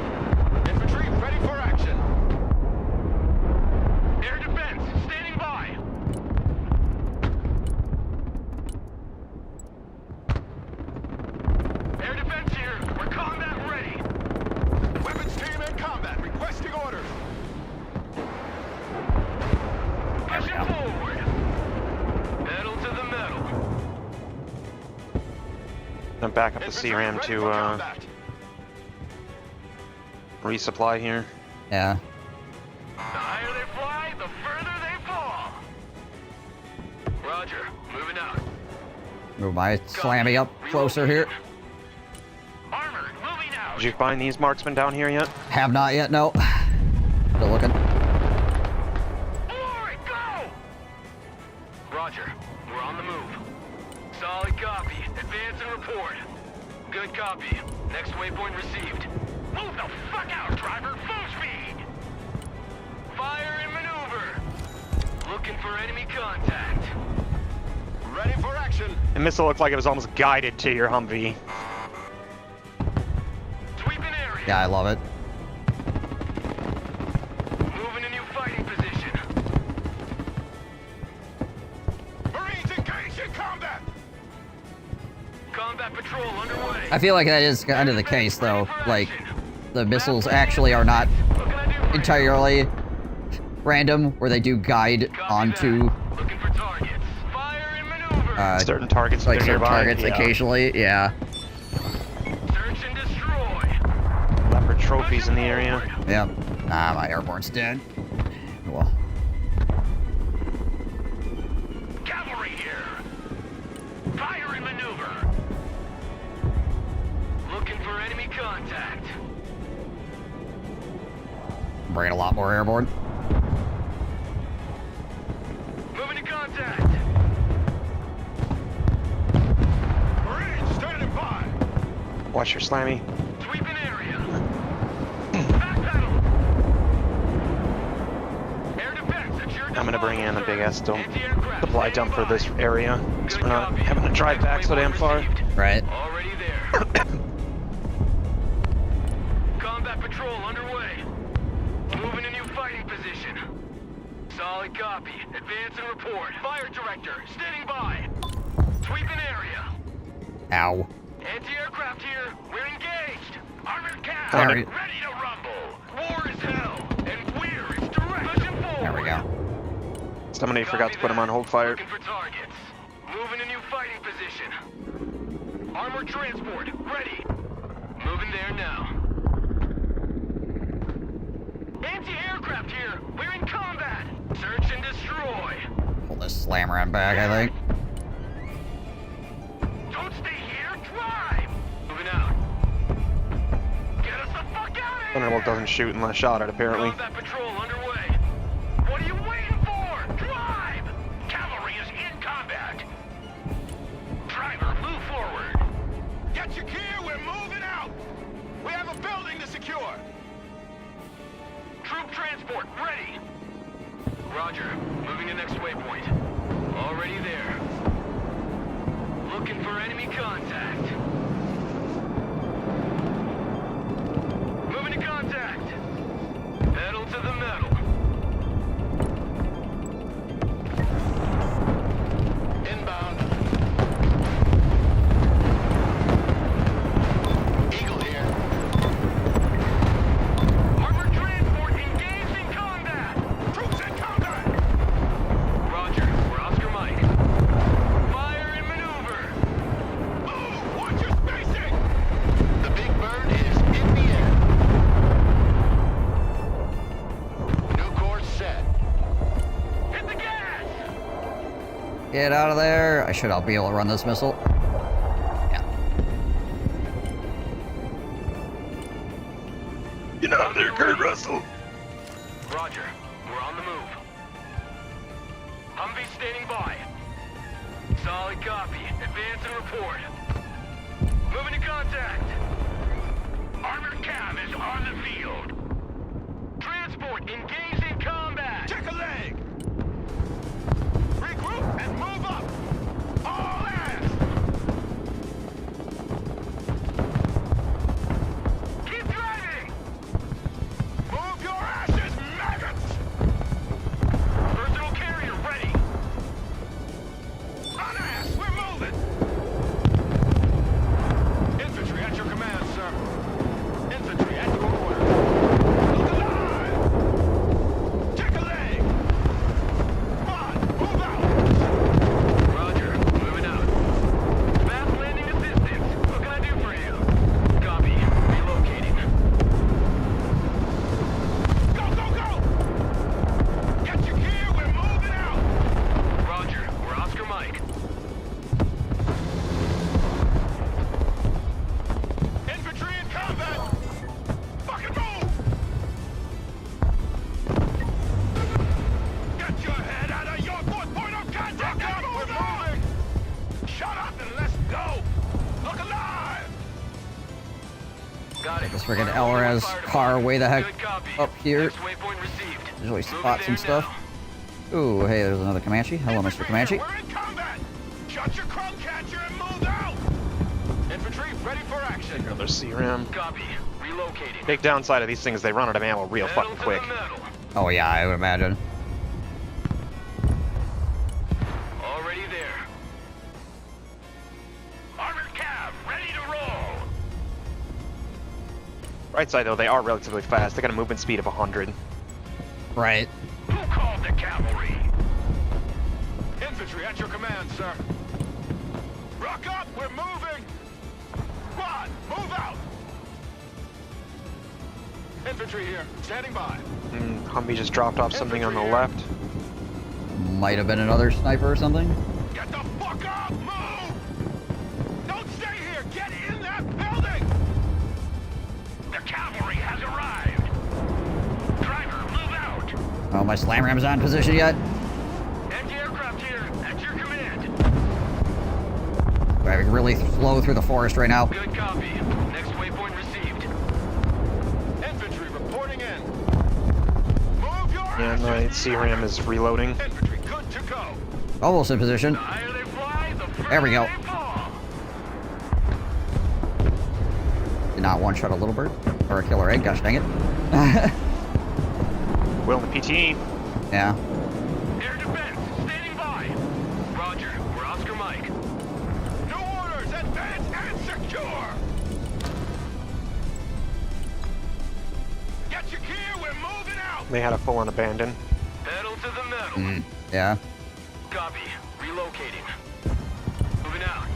Infantry ready for action. Air defense standing by. Air defense here. We're combat ready. Weapons team in combat. Requesting orders. Pushing forward. Pedal to the metal. I'm back up the Infantry C-ram ready to for combat. resupply here. Yeah. The higher they fly, the further they fall. Roger. Moving out. Move my slammy up closer here. Armored. Moving out. Did you find these marksmen down here yet? Have not yet, no. Still looking. Glory, go! Roger. We're on the move. Solid copy. Advance and report. Good copy. Next waypoint received. Move the fuck out, driver! Full speed! Fire and maneuver! Looking for enemy contact. Ready for action! The missile looked like it was almost guided to your Humvee. Sweeping area! Yeah, I love it. Moving a new fighting position. patrol underway. I feel like that is kind of the case, though. Like, the missiles actually are not What can I do for you? entirely random, where they do guide Copy onto that. Looking for targets. Fire and maneuver. Certain targets like that are certain nearby, targets yeah. occasionally. Yeah. Search and destroy. Leopard trophies in the area. Yeah. Nah, my airborne's dead. Well, Cavalry here. Fire and maneuver. Looking for enemy contact. bringing a lot more airborne. Moving to contact. Marine standing by. Watch your slammy. Sweeping area. Back pedal. Air defense at your I'm gonna bring in a big ass Anti-aircraft supply dump for this standing by. area, because Good we're not copy. having to drive back so damn far. Received. Right. Already there. Combat patrol underway. Moving to new fighting position. Solid copy. Advance and report. Fire director, standing by. Sweeping area. Ow. Anti-aircraft here. We're engaged. Armored cab. There Ready we- to rumble. War is hell. And we're its direct. Pushing forward. There we go. Somebody forgot to put him on hold fire. Looking for targets. Moving to new fighting position. Armored transport. Ready. Moving there now. Anti-aircraft here. We're in combat. Search and destroy. Pull this slammer on back, I think. Don't stay here. Drive. Moving out. Get us the fuck out of here. Thunderbolt doesn't shoot unless shot at, apparently. Combat patrol underway. What are you waiting for? Drive. Cavalry is in combat. Driver, move forward. Get your gear. We're moving out. We have a building to secure. Troop transport ready. Roger. Moving to next waypoint. Already there. Looking for enemy contact. Moving to contact. Pedal to the metal. Inbound. Eagle here. Armored transport engaged in combat. Troops in combat. Roger. We're Oscar Mike. Fire and maneuver. Move. Watch your spacing. The big bird is in the air. New course set. Hit the gas. Get out of there. I should be able to run this missile. Yeah. Get out of there, Kurt Russell. Roger. We're on the move. Humvee standing by. Solid copy. Advance and report. Moving to contact. Armored cab is on the field. Transport engaged in combat. Check a leg. Regroup and move up. All hands. Keep driving. Move your asses, maggots. Personal carrier ready. On ass, we're moving. Infantry at your command, sir. Infantry at your order. Look alive. Check a leg. Come on, move out. Roger, moving out. Fast landing assistance. What can I do for you? Copy. Relocating. Go, go, go! Get your gear, we're moving out! Roger, we're Oscar Mike. Infantry in combat! Fucking move! Get your head out of your fourth point of contact! We're moving! Shut up and let's go! Look alive! Got it. This friggin' LRS car way the heck Good copy. up here. Next waypoint received. Usually Moving spot there some stuff. now. Ooh, hey, there's another Comanche. Hello, Mr. Infantry Comanche. here, we're in combat! Shut your crow catcher and move out! Infantry ready for action. Another CRM. Copy. Relocating. Big downside of these things, they run out of ammo real Pedal fucking to quick. the metal. Oh, yeah, I would imagine. Already there. Armored cab ready Right side, though, they are relatively fast. They got a movement speed of 100. Right. Who called the cavalry? Infantry at your command, sir. Rock up, we're moving! Squad, move out! Infantry here, standing by. Humvee just dropped off something on the left. Might have been another sniper or something. Get the fuck up! Move! Don't stay here! Get in that building! The cavalry has arrived. Driver, move out. Oh, my slam ram's not in position yet. Anti-aircraft here, at your command. Driving really slow through the forest right now. Good copy. Next waypoint received. Infantry reporting in. Move your Yeah, my CRAM is reloading. Infantry good to go. Almost in position. The higher they fly, the further There we go. they fall. Did not one-shot a little bird. Or a killer egg, gosh dang it. Will in the PTE. Yeah. Air defense, standing by. Roger, we're Oscar Mike. New orders, advance and secure! Get your gear, we're moving out! They had a full-on abandon. Pedal to the metal. Yeah. Copy. Relocating. Moving out.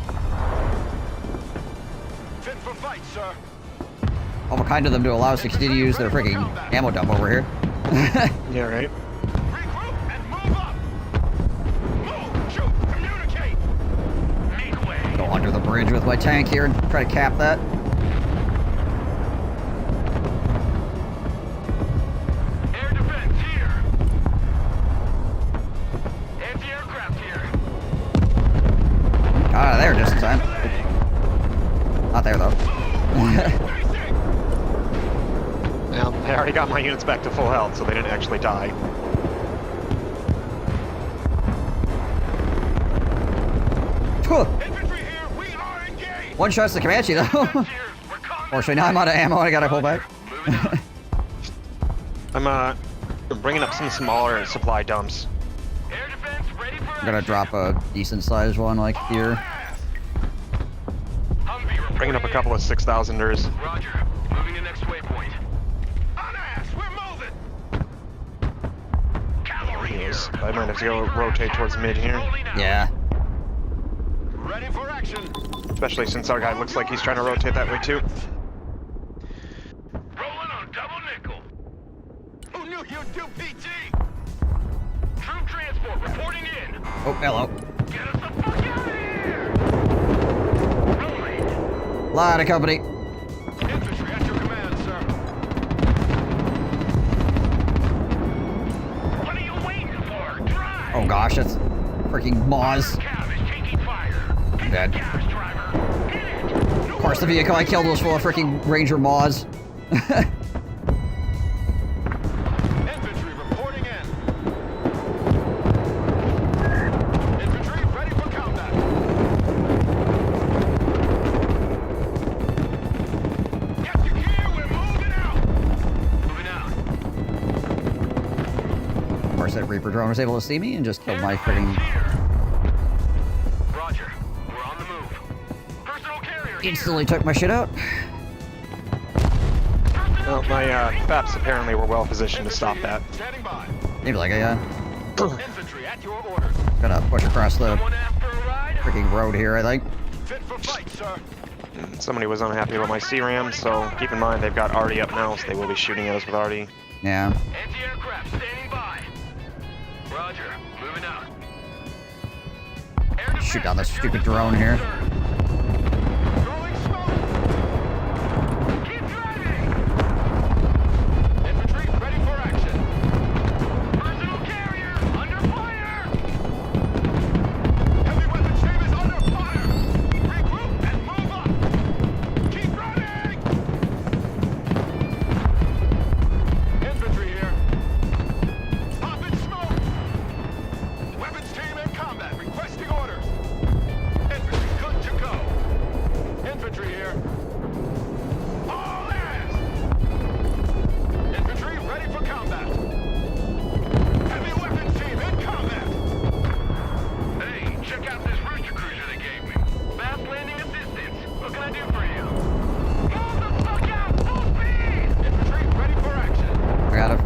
Fit for fight, sir. All kind of them to allow us to continue to use their freaking ammo dump over here. Yeah, right. Regroup and move up! Move! Shoot! Communicate! Make way. Go under the bridge with my tank here and try to cap that. Air defense here. Anti-aircraft here. Got out of there just in time. Not there though. Well, I already got my units back to full health, so they didn't actually die. Infantry here, we are engaged! One shot's the Comanche though. Here, we're combat. Fortunately, now I'm out of ammo and I gotta pull back. Moving out. I'm bringing up some smaller supply dumps. Air defense ready for I'm gonna action. drop a decent sized one like here. Humvee reporting Bringing up a in. couple of 6,000ers. Roger. Moving to next waypoint. On ass, we're moving! Cavalry here. Yes, I might have to go rotate towards mid here. Rolling out. Yeah. Ready for action! Especially since our guy looks like he's trying to rotate that way too. Rolling on double nickel. Who knew you'd do PT? Troop transport reporting in. Oh, hello. Get us the fuck out of here! Rolling. Lot of company. Infantry at your command, sir. What are you waiting for? Drive! Oh gosh, that's freaking Moz. Cav is taking fire. Hit Dead. the gas, driver. Hit it! Of course, the vehicle I killed was full of freaking Ranger Moz. Infantry reporting in. Infantry ready for combat. Get your gear, we're moving out! Moving out. Of course, that Reaper drone was able to see me and just killed my freaking Roger. We're on the move. Personal carrier here. instantly took my shit out. Well, my FAPs apparently were well positioned to stop that. Standing by. Maybe like I Infantry at your orders. gonna push across the Someone asked for a ride? freaking road here, I think. Fit for fight, sir. Somebody was unhappy about my CRAM, so keep in mind they've got Artie up now, so they will be shooting at us with Artie. Yeah. Anti-aircraft standing by. Roger. Moving out. Air Shoot defense down this secure stupid the drone zone, here. sir. Throwing smoke. Keep driving. Infantry ready for action. Personal carrier under fire. Heavy weapon chambers under fire. Regroup and move up. Keep running. Infantry here. Popping smoke. Weapons team in combat. Requesting orders. Infantry good to go.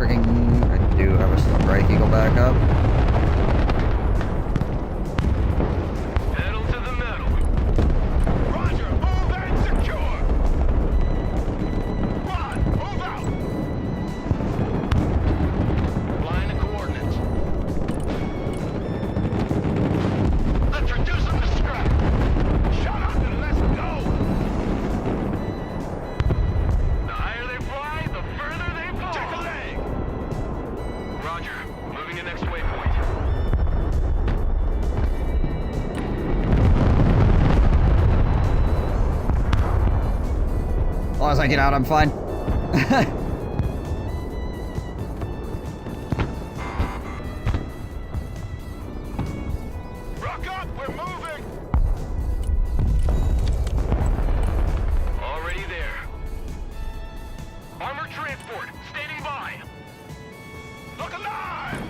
freaking... I do have a strike eagle back up. Pedal to the metal. Roger, move and secure. One, move out. Line of coordinates. Let's reduce them to scrap. Shut up and let's go. The higher they fly, the further they fall. Check a leg. Roger. Moving to next waypoint. As long as I get out, I'm fine. Rock up, we're moving. Already there. Armored transport, standing by. Look alive.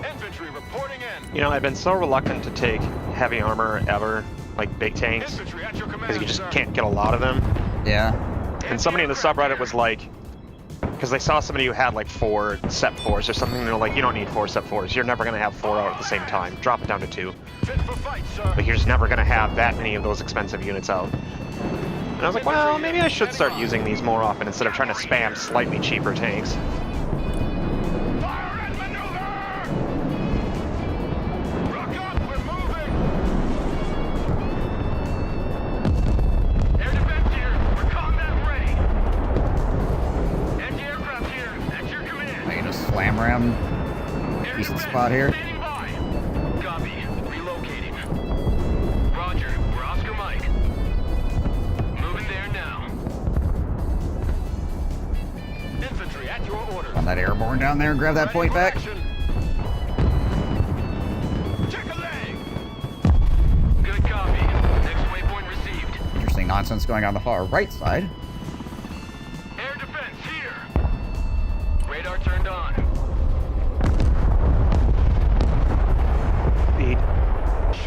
Infantry reporting in. You know, I've been so reluctant to take heavy armor ever, like big tanks, Infantry at your command, because you just sir. can't get a lot of them. Yeah. And somebody in the subreddit was like, because they saw somebody who had like 4 SEP 4s or something, and they're like, you don't need 4 SEP 4s. You're never going to have 4 out at the same time. Drop it down to 2. Fit for fight, sir. Like, you're just never going to have that many of those expensive units out. And I was like, well, maybe I should start using these more often instead of trying to spam slightly cheaper tanks. Fire and maneuver. Rock up, we're moving. Air defense here. We're combat ready. Anti-aircraft here. At your command. I get a slam ram. Air Decent defense, spot here. Standing by. Copy. Relocating. Roger. We're Oscar Mike. Moving there now. Infantry at your orders. On that airborne down there and grab that Ready point for back. action. Check a leg. Good copy. Next waypoint received. Interesting nonsense going on the far right side. Air defense here. Radar turned on.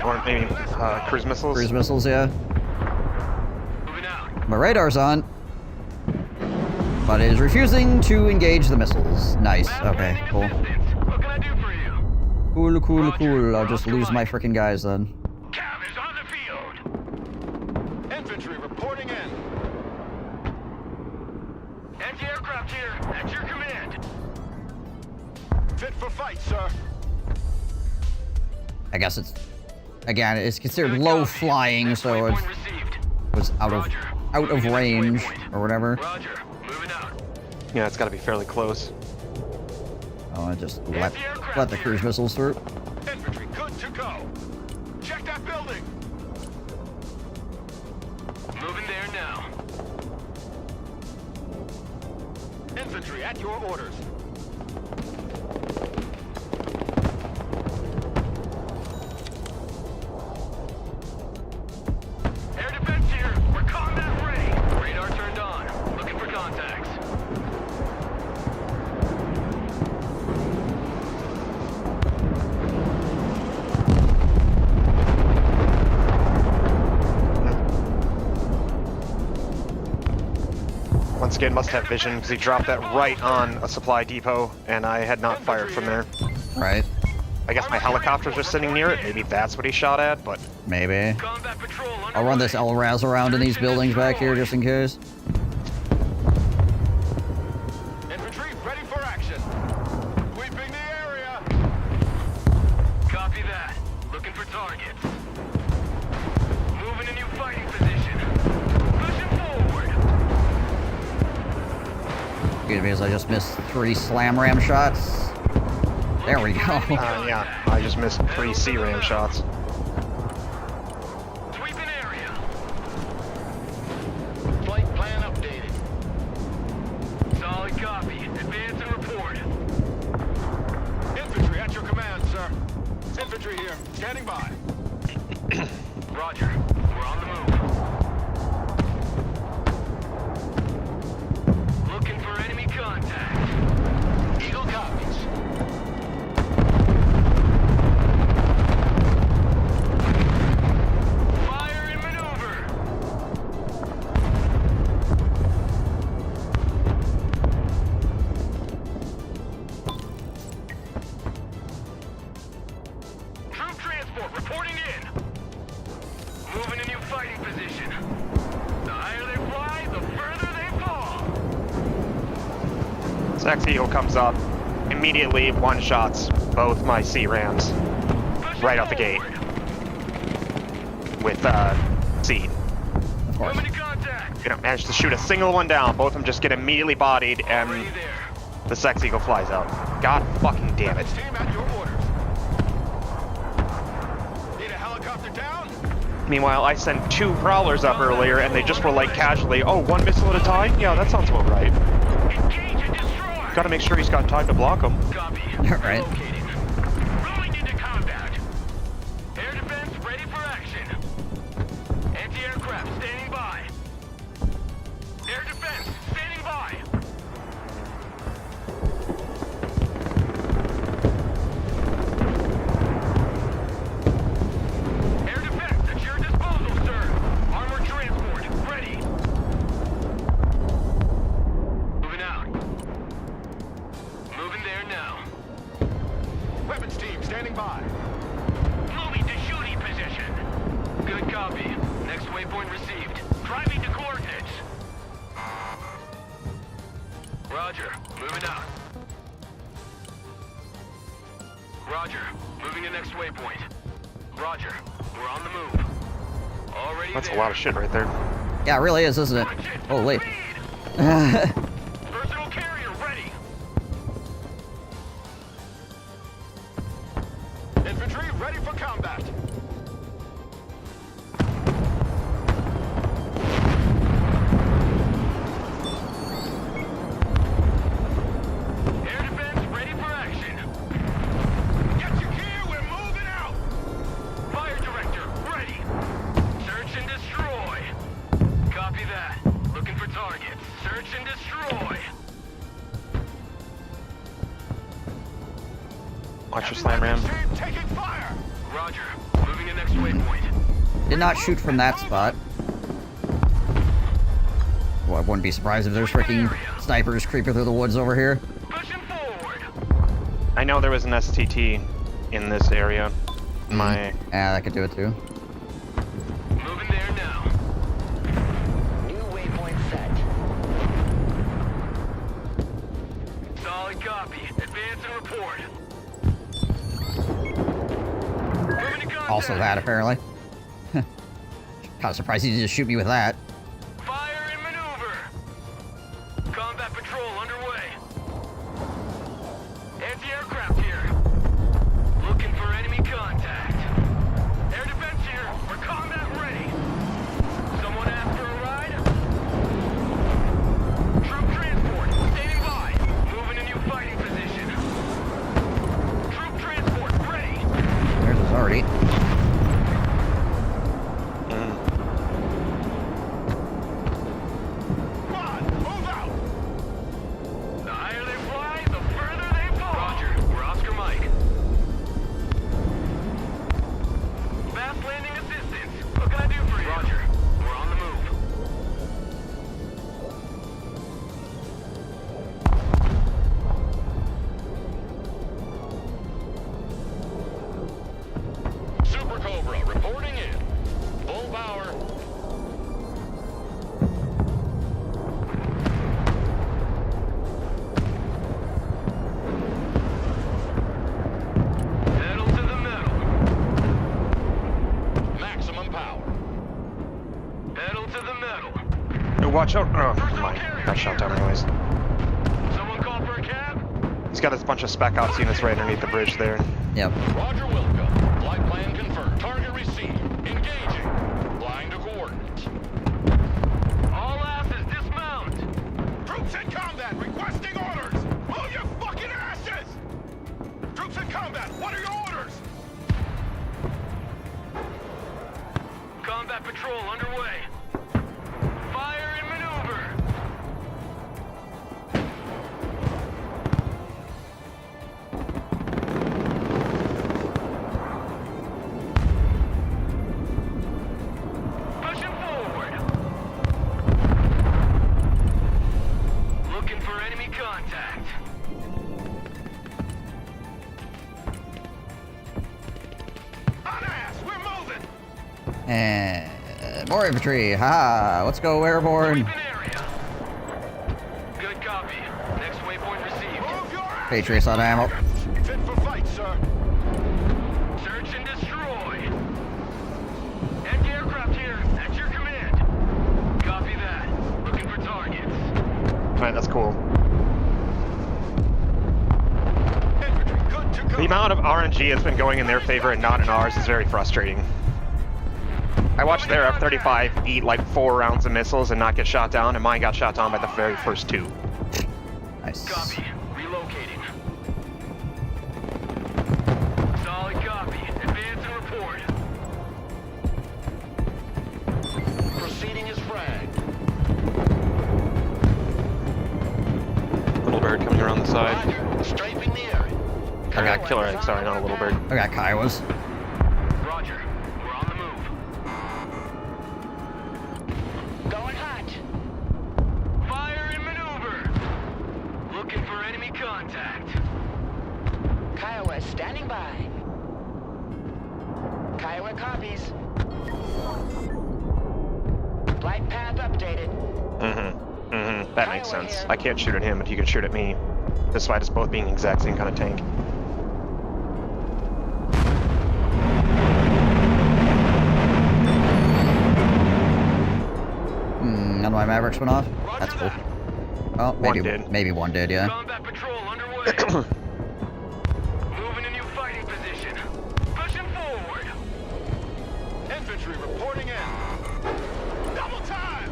Or maybe cruise missiles. Cruise missiles, yeah. Moving out. My radar's on. But it is refusing to engage the missiles. Nice. Okay, Mass cool. landing assistance. What can I do for you? Cool, cool, cool. I'll just lose my freaking guys then. Cav is on the field. Infantry reporting in. Anti-aircraft here. At your command. Fit for fight, sir. I guess it's... Again, it's considered Good low copy. flying, Next so it's... waypoint received. was out of Roger. out of Moving to next range waypoint. or whatever. Roger. Moving out. Yeah, it's got to be fairly close. Oh, I just let the cruise missiles through. Infantry good to go. Check that building. Moving there now. Infantry at your orders. Air defense here. We're combat ready. Radar turned on. Looking for contacts. Once again, must have vision because he dropped that right on a supply depot, and I had not fired from there. Right. I guess my helicopters are sitting near it. Maybe that's what he shot at, but Maybe. Combat patrol underway. I'll run this LRAS around in these buildings back here just in case. Infantry ready for action. Sweeping the area. Copy that. Looking for targets. Moving a new fighting position. Pushing forward. Excuse me as I just missed 3 slam ram shots. There we go. yeah, I just missed 3 C-ram shots. Sweeping area. Flight plan updated. Solid copy. Advance and report. Infantry at your command, sir. Infantry here, standing by. Roger. We're on the move. Looking for enemy contact. Eagle copies. Fire and maneuver. Sex Eagle comes up, immediately one-shots both my C-Rams right out the gate with seed. Of course. Coming to contact. You know, managed to shoot a single one down. Both of them just get immediately bodied, and Already there. the Sex Eagle flies out. God fucking damn it. Team at your orders. Need a helicopter down? Meanwhile, I sent 2 prowlers up earlier, and they just were like casually, oh, 1 missile at a time? Yeah, that sounds about right. Engage and destroy. Gotta make sure he's got time to block them. Copy. Right. Locating. Rolling into combat. Air defense ready for action. Anti-aircraft standing by. Air defense standing by. Air defense at your disposal, sir. Armored transport ready. Moving out. Moving there now. Weapons team standing by. Moving to shooting position. Good copy. Next waypoint received. Driving to coordinates. Roger. Moving out. Roger. Moving to next waypoint. Roger. We're on the move. Already That's a there. lot of shit right there. Yeah, it really is, isn't it? Watch it. Oh, wait. Lead. Personal carrier ready. Infantry ready for combat. Air defense ready for action. Get your gear, we're moving out. Fire director ready. Search and destroy. Copy that. Looking for targets. Search and destroy. Watch your slam ram. Weapons team taking fire. Roger. Moving to next waypoint. Did not shoot from that spot. Well, I wouldn't be surprised if there's freaking snipers creeping through the woods over here. Pushing forward. I know there was an STT in this area. My Yeah, that could do it too. Moving there now. New waypoint set. Solid copy. Advance and report. Moving to contact. Also that, apparently. Kind of surprised he didn't just shoot me with that. Fire and maneuver. Combat patrol underway. Anti-aircraft here. Looking for enemy contact. Air defense here. We're combat ready. Someone asked for a ride? Troop transport standing by. Moving a new fighting position. Troop transport ready. There's his already. Come on, move out. The higher they fly, the further they fall. Roger. We're Oscar Mike. Fast landing assistance. What can I do for you? Roger. We're on the move. Super Cobra reporting in. Full power. Pedal to the metal. Maximum power. Pedal to the metal. oh, watch out. Oh, never mind. Got shot down anyways. Someone call for a cab? He's got a bunch of spec ops units right underneath the bridge there. Yep. Roger Wilco. Flight plan confirmed. Target received. Engaging. Flying to coordinates. All asses dismount. Troops in combat requesting orders. Move your fucking asses. Troops in combat. What are your orders? Combat patrol underway. Fire and maneuver. Pushing forward. Looking for enemy contact. On ass. We're moving. And more infantry. Ha! Let's go airborne. Sweeping area. Good copy. Next waypoint received. Move your ass! Patriots on ammo. Fit for fight, sir. Search and destroy. Anti-aircraft here. At your command. Copy that. Looking for targets. Alright, that's cool. Infantry, good to go. The amount of RNG has been going in their favor and not in ours is very frustrating. I watched their F-35 eat like 4 rounds of missiles and not get shot down, and mine got shot down by the very first 2. Nice. Copy. Relocating. Solid copy. Advance and report. Proceeding is fragged. Little bird coming around the side. Roger. Strafing the area. I got killer egg, sorry, not a little bird. I got Kiowas. Roger. We're on the move. Going hot. Fire and maneuver. Looking for enemy contact. Kiowa standing by. Kiowa copies. Flight path updated. That makes sense. I can't shoot at him, but he can shoot at me. Despite us both being the exact same kind of tank. None of my Mavericks went off. That's cool. Oh, maybe One did. maybe one did, yeah. Combat patrol underway. Moving a new fighting position. Pushing forward. Infantry reporting in. Double time!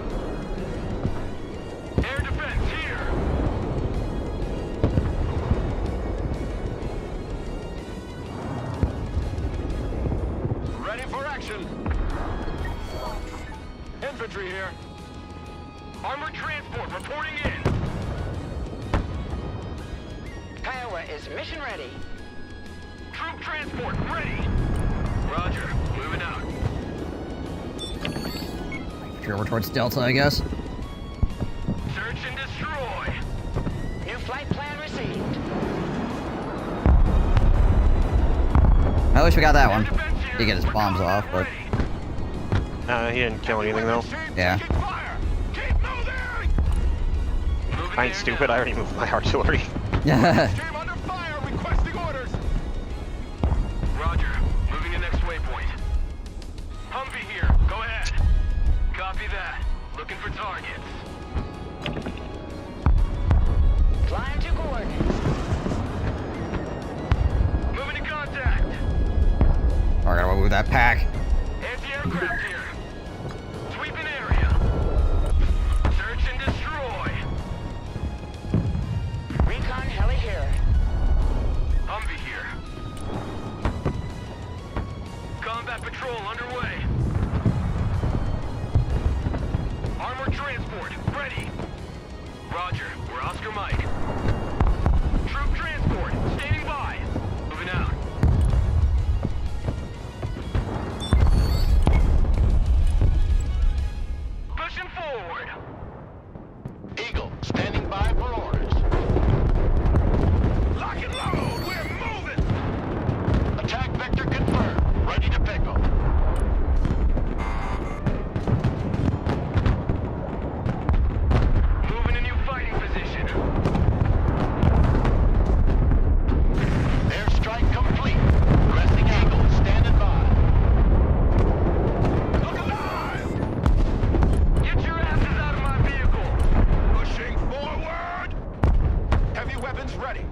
Air defense here. Ready for action. Infantry here. Armored transport reporting in. Kiowa is mission ready. Troop transport ready. Roger. Moving out. Sure, we're towards Delta, I guess. Search and destroy. New flight plan received. At least we got that one. Air defense here. He get his bombs We're off, but ready. He didn't kill anything though. Yeah. Keep fire! Keep moving! Moving I ain't there stupid, now. I already moved my artillery. yeah. Team under fire, requesting orders! Roger. Moving to next waypoint. Humvee here. Go ahead. Copy that. Looking for targets. Flying to coordinates. Moving to contact. We're gonna move that pack. Anti-aircraft here. Sweeping area. Search and destroy. Recon heli here. Humvee here. Combat patrol underway. Armored transport ready. Roger. We're Oscar Mike. Troop transport standing by. Moving out. Pushing forward. Eagle, standing by for orders. Lock and load, we're moving! Attack vector confirmed, ready to pick 'em. Moving a new fighting position. Airstrike complete. Resting Eagle, standing by. Look alive! Get your asses out of my vehicle. Pushing forward! Heavy weapons ready.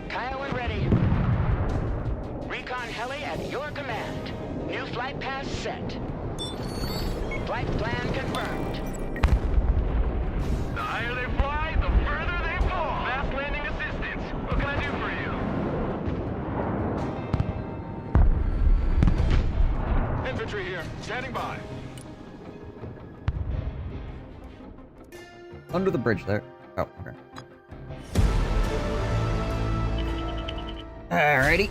Kiowa ready. Recon heli at your command. New flight path set. Flight plan confirmed. The higher they fly, the further they fall. Fast landing assistance. What can I do for you? Infantry here, standing by. Under the bridge there. Oh, okay. Alrighty.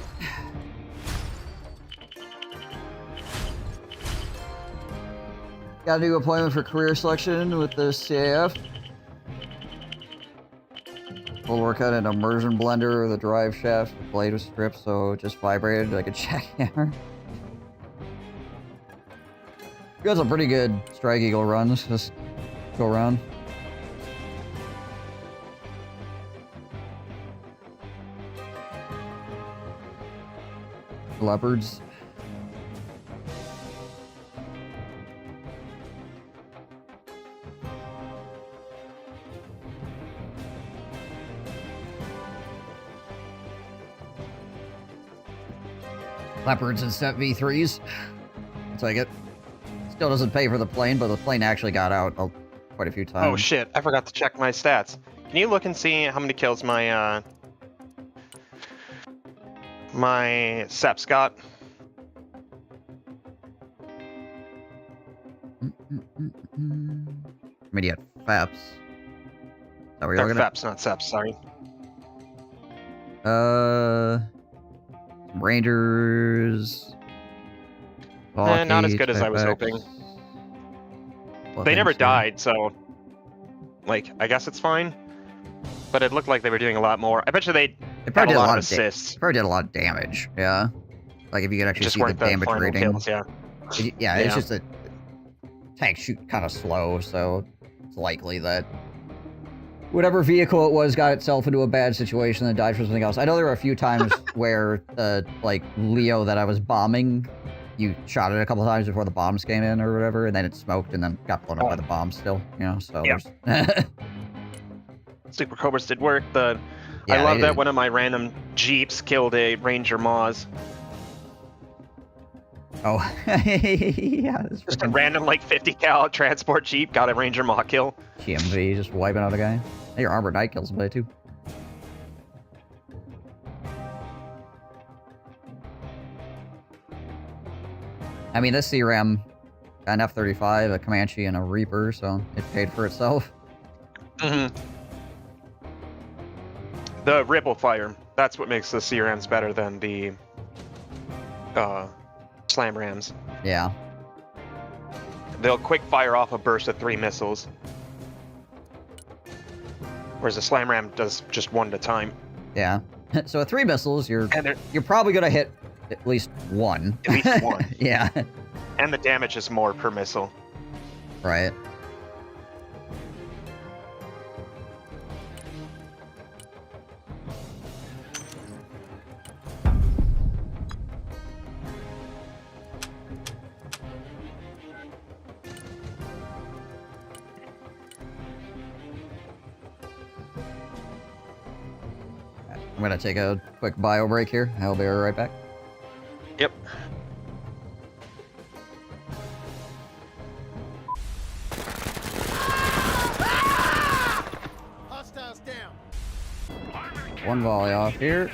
Got a new appointment for career selection with the CAF. Full workout and immersion blender with a drive shaft. The blade was stripped, so it just vibrated like a jackhammer. You got some pretty good Strike Eagle runs. Just go around. Leopards. Leopards and Step V3s. I'll take it. Still doesn't pay for the plane, but the plane actually got out quite a few times. Oh shit, I forgot to check my stats. Can you look and see how many kills my my Seps got? Immediate Faps. Is that what you're looking at? Feps, not Seps, sorry. Rangers. Not as good as I was hoping. They never died, so like I guess it's fine. But it looked like they were doing a lot more. I bet you they had a lot of assists. Probably did a lot of damage. Yeah, like if you could actually Just see the weren't damage final rating. kills, yeah. Yeah, it's just that tanks shoot kind of slow, so it's likely that whatever vehicle it was got itself into a bad situation and died for something else. I know there were a few times where like Leo that I was bombing, you shot it a couple times before the bombs came in or whatever, and then it smoked and then got blown up by the bombs still, you know, so... Yeah. Super Cobras did work. I love that one of my random Jeeps killed a Ranger Moz. Oh, yeah. Just a random, like, 50 cal transport Jeep got a Ranger Maw kill. GMV just wiping out a guy. Hey, your Armored Knight kills somebody too. I mean, this CRAM, an F-35, a Comanche, and a Reaper, so it paid for itself. Mm-hmm. The Ripple Fire, that's what makes the CRMs better than the Slam Rams. Yeah. They'll quick fire off a burst of 3 missiles. Whereas the Slam Ram does just 1 at a time. Yeah. So at 3 missiles, you're probably gonna hit at least 1. At least 1. Yeah. And the damage is more per missile. Right. I'm gonna take a quick bio break here. I'll be right back. Yep. Hostiles down. One volley off here.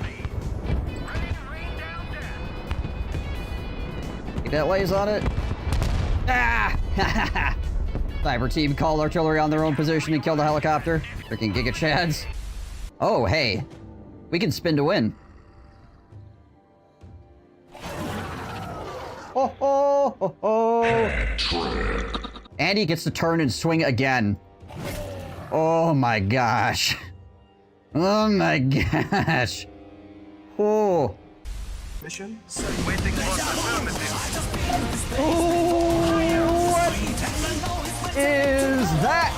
Get that lays on it. Ah! Cyber team called artillery on their own position and killed the helicopter. Freaking Giga Chads. Oh, hey. We can spin to win. Oh, oh, oh, oh. Andy gets to turn and swing again. Oh my gosh. Oh my gosh. Oh. Mission Waiting for affirmative. Oh, what is that?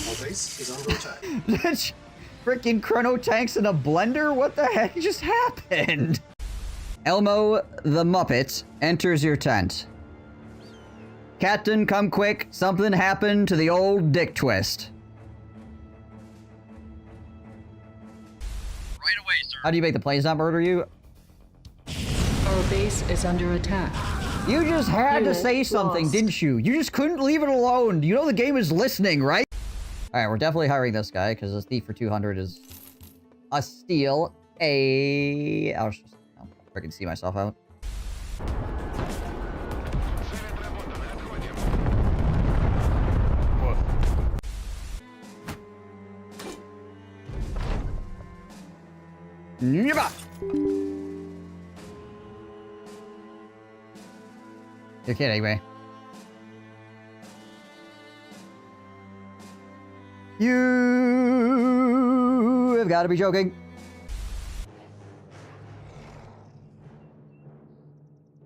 Our base is under attack. That's freaking chrono tanks in a blender? What the heck just happened? Elmo the Muppet enters your tent. Captain, come quick. Something happened to the old dick twist. Right away, sir. How do you make the planes not murder you? Our base is under attack. You just had to say something, Lost. didn't you? You just couldn't leave it alone. You know the game is listening, right? Alright, we're definitely hiring this guy, because a thief for 200 is a steal. I'll freaking see myself out. Yabba! You're kidding me. You have got to be joking.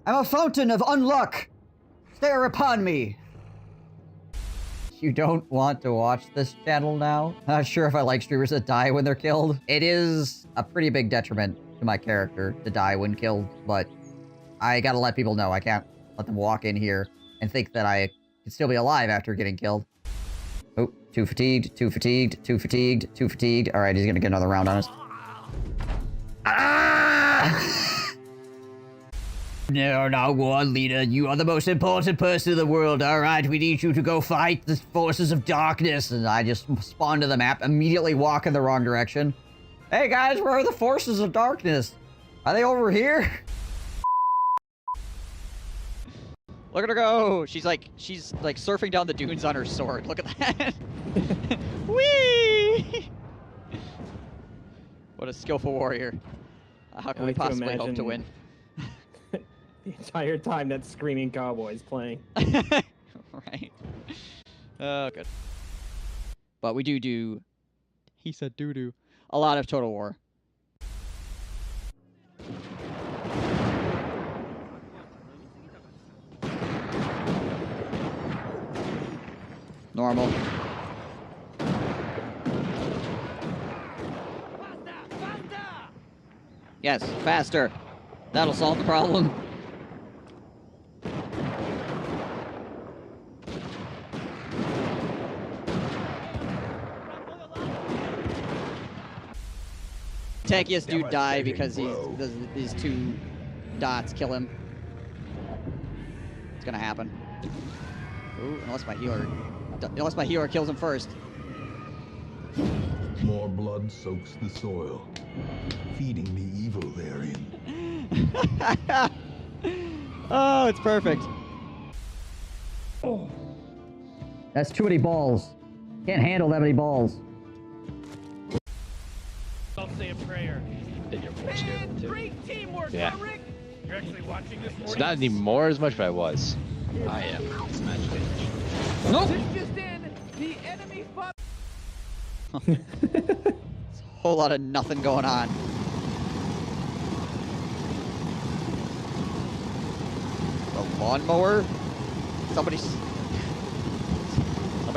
I'm a fountain of unluck. Stare upon me. You don't want to watch this channel now? Not sure if I like streamers that die when they're killed. It is a pretty big detriment to my character to die when killed, but I gotta let people know. I can't let them walk in here and think that I can still be alive after getting killed. Oh, too fatigued, too fatigued, too fatigued, too fatigued. Alright, he's gonna get another round on us. Ah! No, not one, leader. You are the most important person in the world. Alright, we need you to go fight the forces of darkness. And I just spawn to the map, immediately walk in the wrong direction. Hey guys, where are the forces of darkness? Are they over here? Look at her go! She's like surfing down the dunes on her sword. Look at that! Whee! What a skillful warrior. How can we possibly hope to win? The entire time that screaming cowboy's playing. Right. Oh, good. But we do... He said doo-doo. A lot of Total War. Normal. Yes, faster. That'll solve the problem. Tankiest dude die because these two dots kill him. It's gonna happen. Ooh, unless my healer kills him first. More blood soaks the soil, feeding the evil therein. Oh, it's perfect. Oh. That's too many balls. Can't handle that many balls. I'll say a prayer. Did your voice here, too. Great teamwork, Yeah. Rick. You're actually watching this So not anymore as much, but I was. I am. Nope. Just in, the enemy It's a whole lot of nothing going on. The lawnmower? Somebody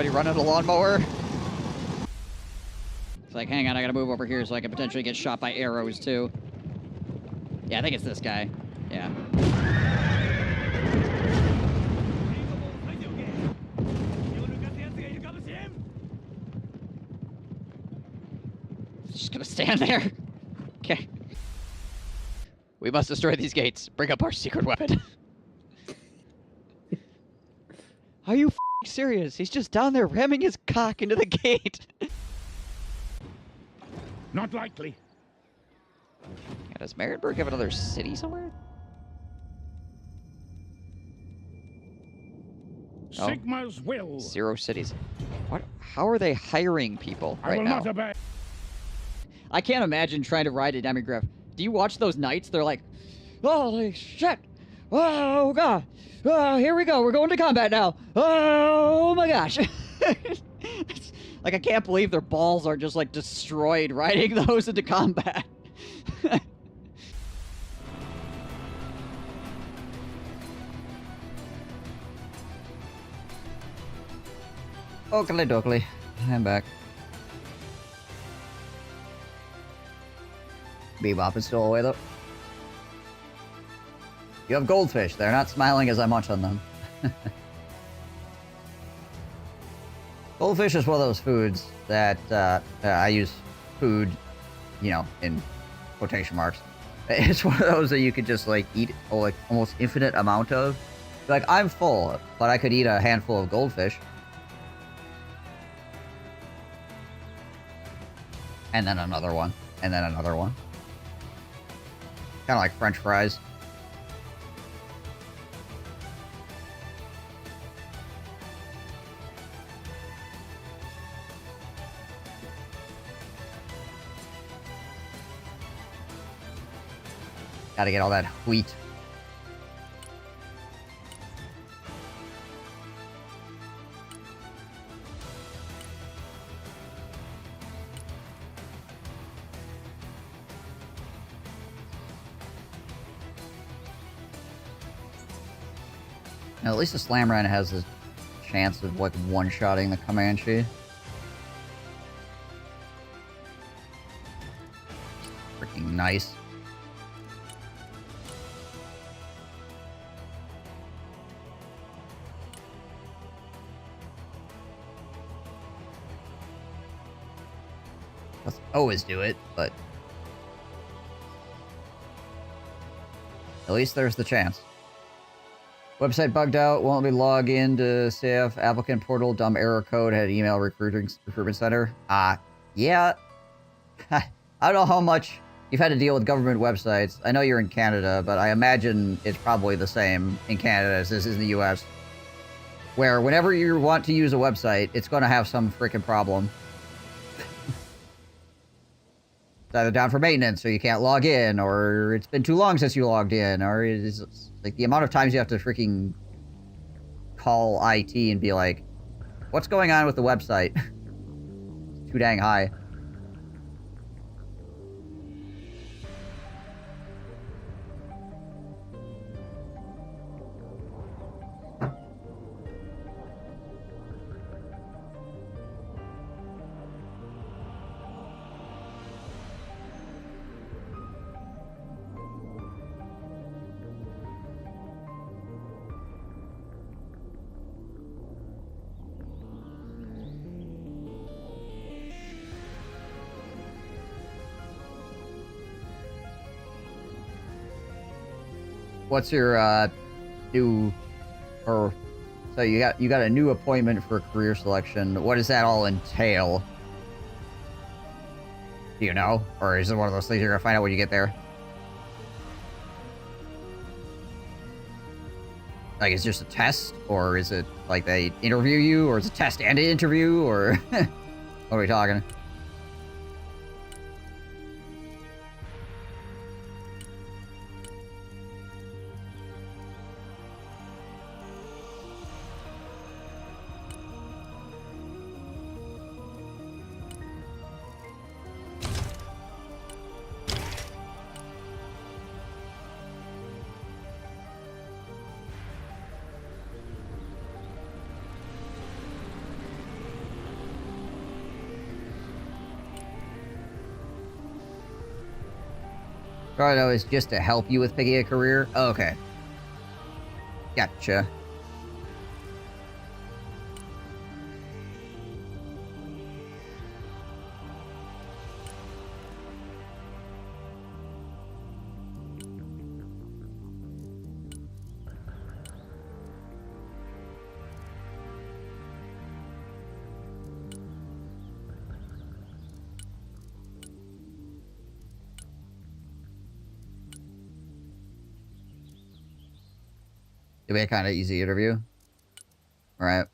running a lawnmower? It's like, hang on, I gotta move over here so I can potentially get shot by arrows, too. Yeah, I think it's this guy. Yeah. Just gonna stand there. Okay. We must destroy these gates. Bring up our secret weapon. Are you f***ing serious? He's just down there ramming his cock into the gate. Not likely. Yeah, does Marienburg have another city somewhere? No. Sigma's will. 0 cities. What? How are they hiring people right now? obey. I can't imagine trying to ride a demigriff. Do you watch those nights? They're like, holy shit! Oh god! Here we go. We're going to combat now. Oh my gosh! It's, like, I can't believe their balls are just like destroyed riding those into combat. Oakley dokley. I'm back. Bebop is still away though. You have goldfish. They're not smiling as I munch on them. Goldfish is one of those foods that I use food, you know, in quotation marks. It's one of those that you could just like eat like almost infinite amount of. Like, I'm full, but I could eat a handful of goldfish. And then another one. And then another one. Kind of like French fries. Gotta get all that wheat. Now, at least the Slamran has a chance of, like, one-shotting the Comanche. Freaking nice. always do it, but at least there's the chance. Website bugged out, won't let me log in to CF applicant portal, dumb error code, had email recruitment center. Yeah. I don't know how much you've had to deal with government websites. I know you're in Canada, but I imagine it's probably the same in Canada as this is in the US. Where whenever you want to use a website, it's going to have some freaking problem. It's either down for maintenance, or you can't log in, or it's been too long since you logged in, or it's like the amount of times you have to freaking call IT and be like, what's going on with the website? It's too dang high. What's your new, or so you got a new appointment for career selection. What does that all entail? Do you know, or is it one of those things you're gonna find out when you get there? Like, is it just a test, or is it like they interview you, or is it a test and an interview, or what are we talking? All I know is just to help you with picking a career. Oh, okay. Gotcha. It'll be a kind of easy interview. All right.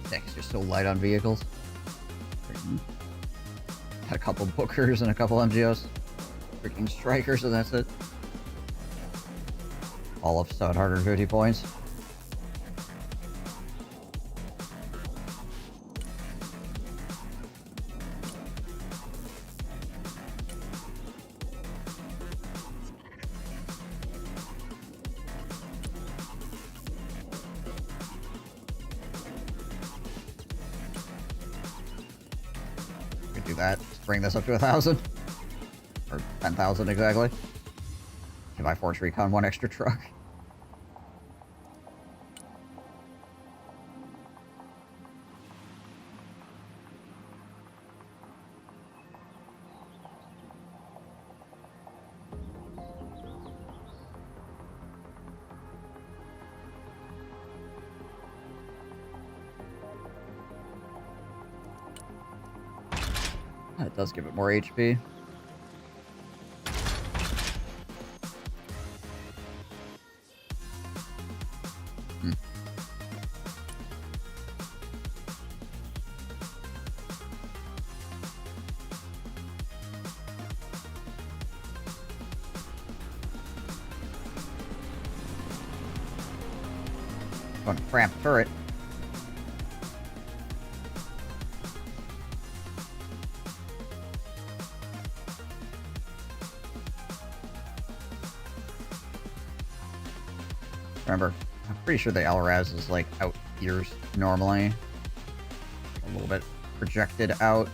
Because you're so light on vehicles. Had a couple Bookers and a couple MGOs. Freaking Strikers, and that's it. All of 750 points. do that. Just bring this up to 1,000. Or 10,000 exactly. Can buy Force Recon 1 extra truck. It does give it more HP. Fun cramped turret. Remember, I'm pretty sure the LRAS is like out here normally. A little bit projected out.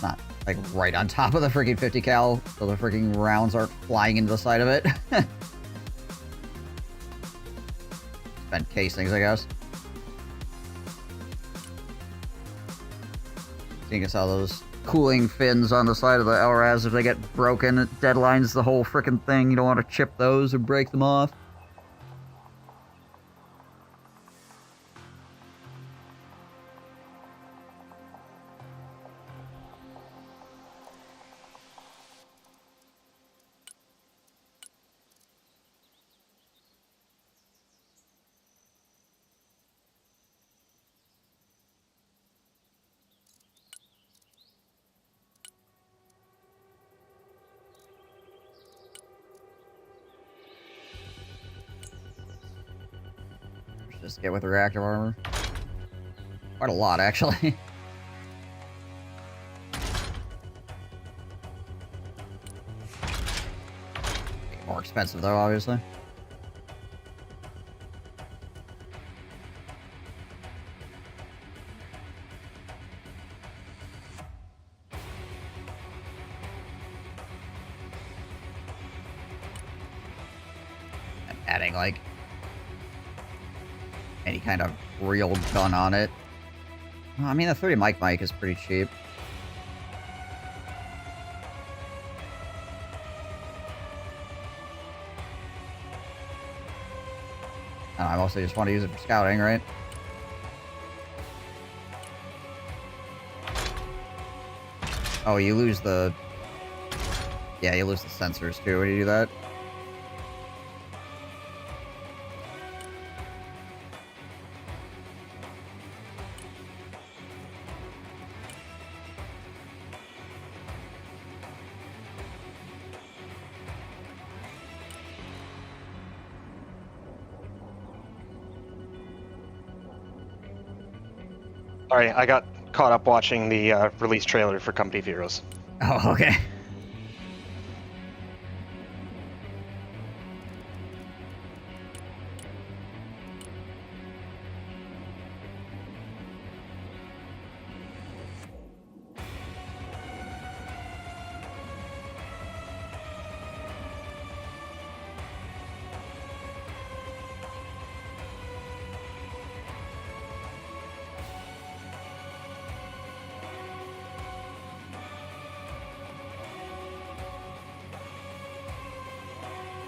Not like right on top of the freaking 50 cal, so the freaking rounds aren't flying into the side of it. Spent casings, I guess. Seeing as how those cooling fins on the side of the LRAS, if they get broken, it deadlines the whole frickin' thing. You don't want to chip those or break them off. Just get with the reactive armor. Quite a lot, actually. More expensive, though, obviously. And adding, like, any kind of real gun on it. Well, I mean, the 30 mic is pretty cheap. I mostly just want to use it for scouting, right? Oh, you lose the... Yeah, you lose the sensors, too, when you do that. Sorry, I got caught up watching the release trailer for Company of Heroes. Oh, okay.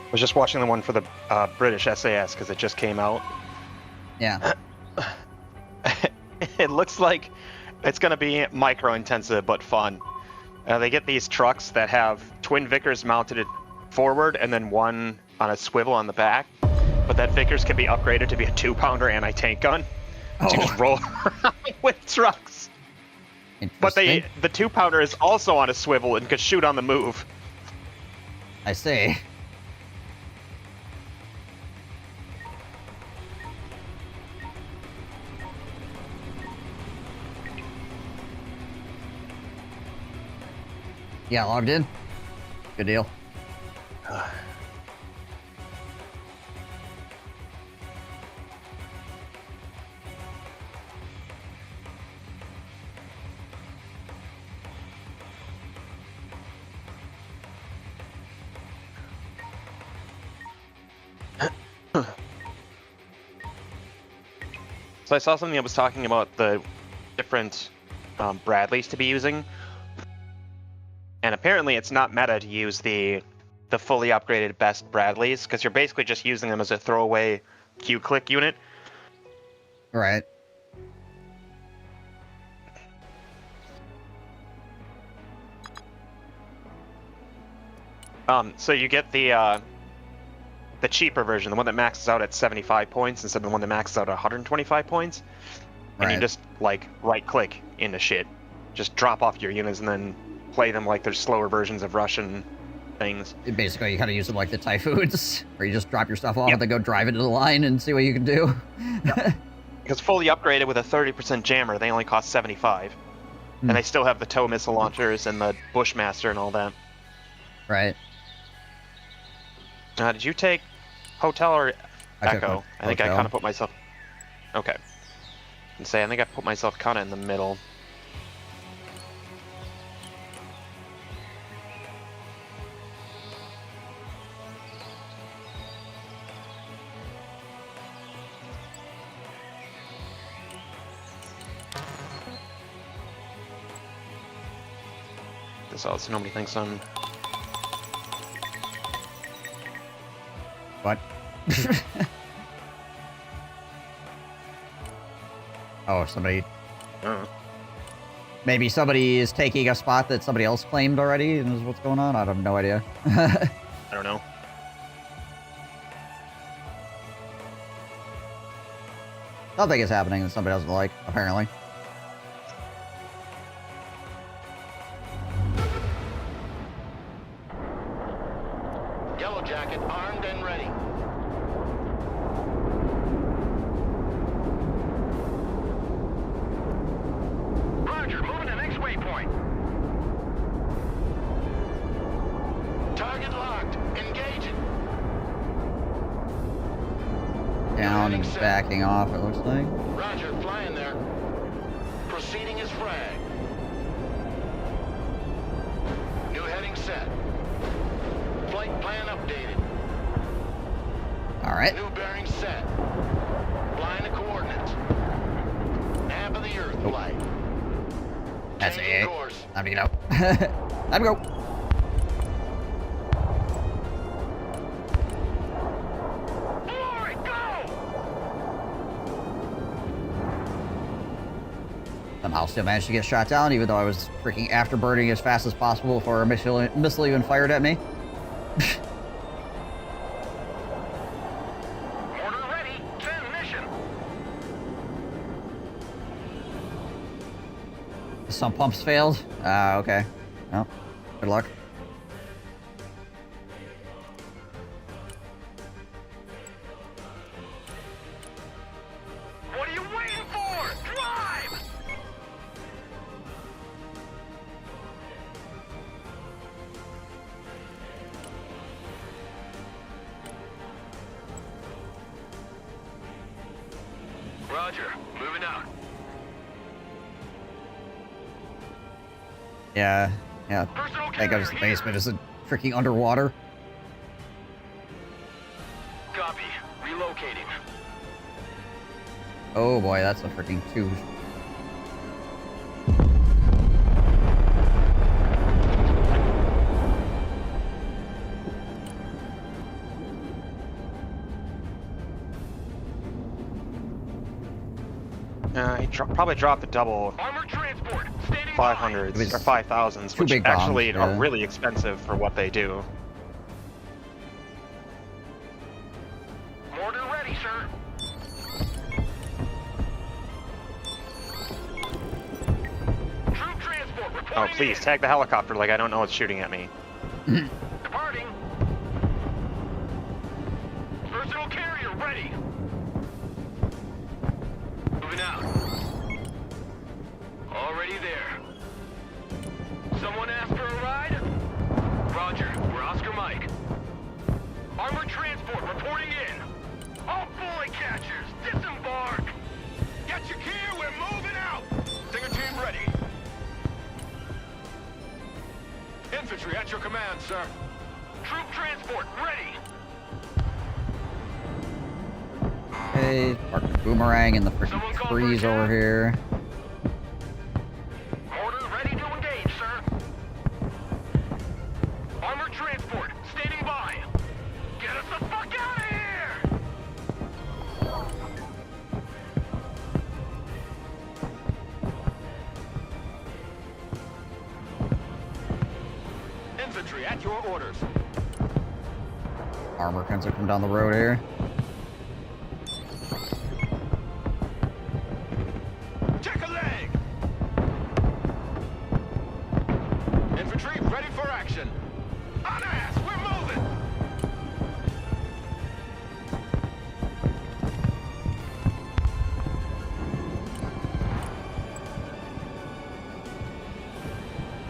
I was just watching the one for the British SAS because it just came out. Yeah. It looks like it's going to be micro-intensive but fun. They get these trucks that have twin Vickers mounted forward and then one on a swivel on the back. But that Vickers can be upgraded to be a 2-pounder anti-tank gun. So you just roll around with trucks. But the 2-pounder is also on a swivel and could shoot on the move. I see. Yeah, logged in. Good deal. So I saw something that was talking about the different Bradleys to be using, and apparently it's not meta to use the fully upgraded best Bradleys, because you're basically just using them as a throwaway Q-click unit. Right. So you get the cheaper version, the one that maxes out at 75 points instead of the one that maxes out at 125 points. And you just, like, right-click into shit. Just drop off your units and then play them like they're slower versions of Russian things. Basically, you kind of use them like the Typhoons, where you just drop your stuff off and then go drive into the line and see what you can do. Because fully upgraded with a 30% jammer, they only cost 75. And they still have the tow missile launchers and the Bushmaster and all that. Right. Did you take Hotel or I Echo? I think I kind of put myself... Okay. And say, I think I put myself kind of in the middle. This out so nobody thinks I'm... What? Oh, somebody... Maybe somebody is taking a spot that somebody else claimed already, and is what's going on? I have no idea. I don't know. Something is happening that somebody doesn't like, apparently. Yellow Jacket armed and ready. Roger, moving to next waypoint. Target locked. Engage it. Down and backing off, it looks like. Roger, flying there. Proceeding as frag. New heading set. Flight plan updated. Alright. New bearing set. Flying the coordinates. Half of the Earth flight. That's Changing it. course. Time to get out. Time to go. Glory, go! Somehow still managed to get shot down, even though I was freaking afterburning as fast as possible before a missile even fired at me. Order ready. Transmission. Some pumps failed. Okay. Well, good luck. What are you waiting for? Drive! Roger. Moving out. Yeah. Personal That goes to the carrier here. basement. Is it freaking underwater? Copy. Relocating. Oh boy, that's a freaking two. He probably dropped the double Armored transport. Standing 500s It was or 5,000s, two which big bombs, actually yeah. are really expensive for what they do. by. Mortar ready, sir. Troop transport Oh, reporting please, in. tag the helicopter like I don't know it's shooting at me. Departing. Personal carrier ready. Moving out. Already there. Someone asked for a ride? Roger, we're Oscar Mike. Armored transport reporting in. All bullet catchers, disembark. Get your gear, we're moving out! Stinger team ready. Infantry at your command, sir. Troop transport ready. Okay, park the boomerang in the freaking Someone call for a trees cab? over here. Order ready to engage, sir. Armored transport, standing by. Get us the fuck out of here! Infantry at your orders. Armor comes from down the road here. Check a leg. Infantry ready for action. On ass, we're moving.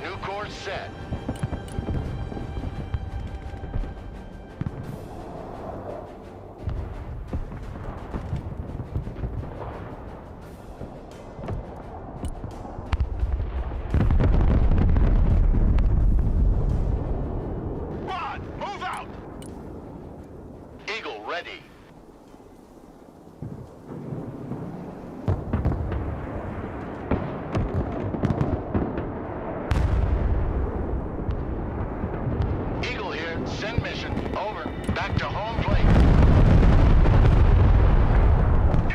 New course set. Rod, move out. Eagle ready. Eagle here, send mission. Over. Back to home plate.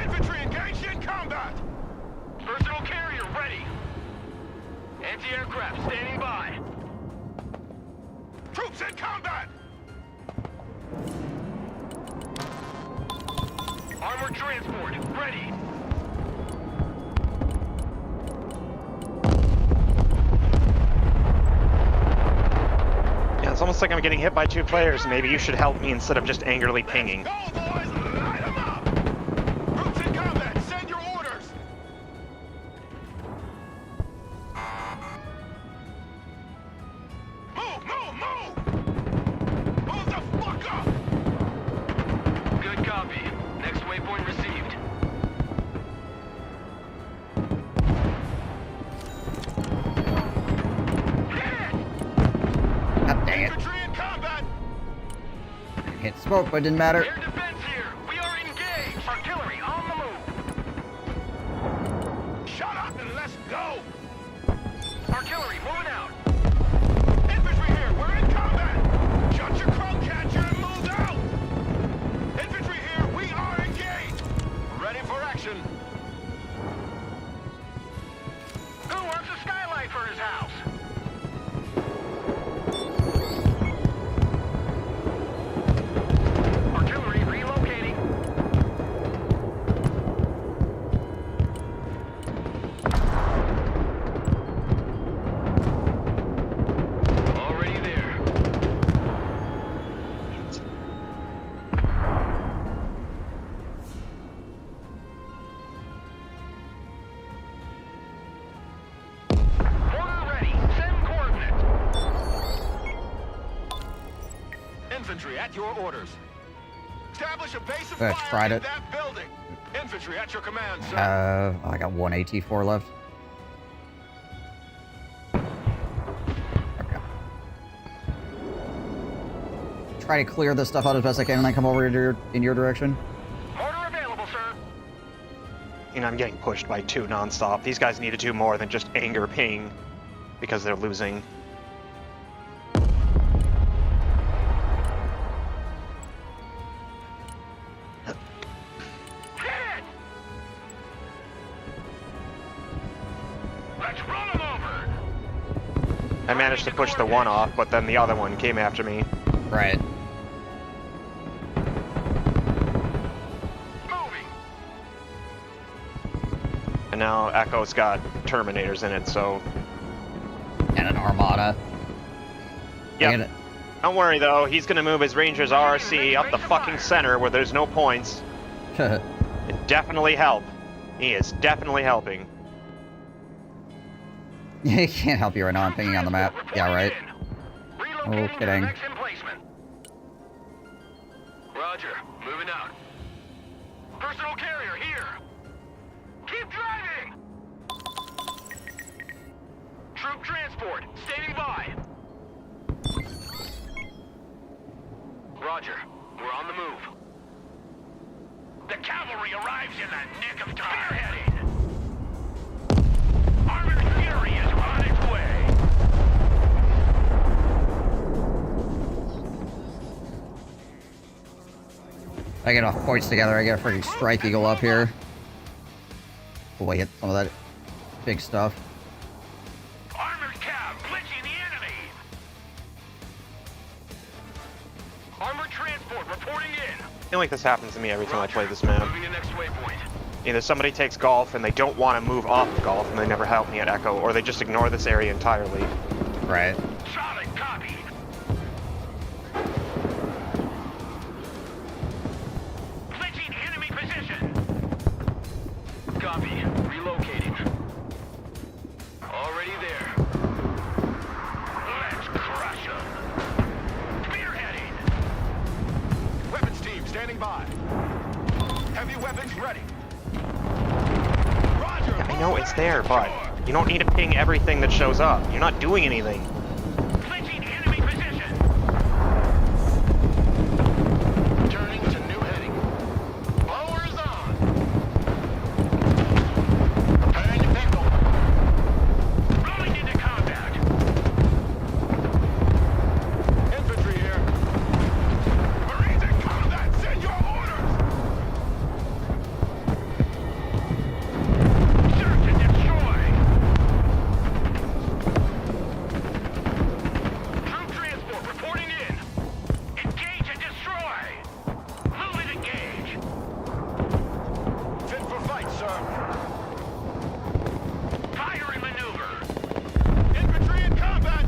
Infantry engaged in combat. Personal carrier ready. Anti-aircraft standing by. Troops in combat. Armored transport ready. Yeah, it's almost like I'm getting hit by two players. Maybe you should help me instead of just angrily pinging. Go, boys, light 'em up. Troops in combat, send your orders. Move, move, move. Move the fuck up. Good copy. Next waypoint received. God dang it. Infantry in combat. Hit smoke, but it didn't matter. Air defense here. We are engaged. Artillery on the move. Shut up and let's go. Artillery moving out. Infantry here, we're in combat. Shut your crow catcher and move out. Infantry here, we are engaged. Ready for action. Who wants a skylight for his house? Artillery relocating. Already there. Order ready. Send coordinates. Infantry at your orders. Establish a base of I fire tried in it. that building. Infantry at your command, sir. I got one AT4 left. Okay. Try to clear this stuff out as best I can and then come over in your direction. Order available, sir. And I'm getting pushed by two nonstop. These guys need to do more than just anger ping because they're losing. Hit it! Let's run him over. I managed to push the one off, but then the other one came after me. Right. Moving. And now Echo's got Terminators in it, so... And an Armada. Yeah. Don't worry though, he's gonna move his Ranger's RC up the fucking center where there's no points. It definitely help. He is definitely helping. He can't help you right now. I'm pinging on the map. Yeah, right. Relocating to the kidding. next emplacement. Roger. Moving out. Personal carrier here. Keep driving. Troop transport standing by. Roger. We're on the move. The cavalry arrives in the nick of time. Spearheading. Armored Fury is on its way. I get enough points together, I get a freaking Strike Eagle up here. Hopefully hit some of that big stuff. Armored Cav glitching the enemy. Armored transport reporting in. I feel like this happens to me every time I play this map. Moving to next waypoint. Either somebody takes golf and they don't want to move off of golf and they never help me at Echo, or they just ignore this area entirely. Right. Solid copy. Glitching enemy position. Copy. Relocating. Already there. Let's crush them. Spearheading. Weapons team standing by. Heavy weapons ready. Roger. I know it's there, but you don't need to ping everything that shows up. You're not doing anything. Glitching enemy position. Turning to new heading. Blowers on. Preparing to pickle. Rolling into combat. Infantry here. Marines in combat. Send your orders. Search and destroy. Troop transport reporting in. Engage and destroy. Move and engage. Fit for fight, sir. Fire and maneuver. Infantry in combat.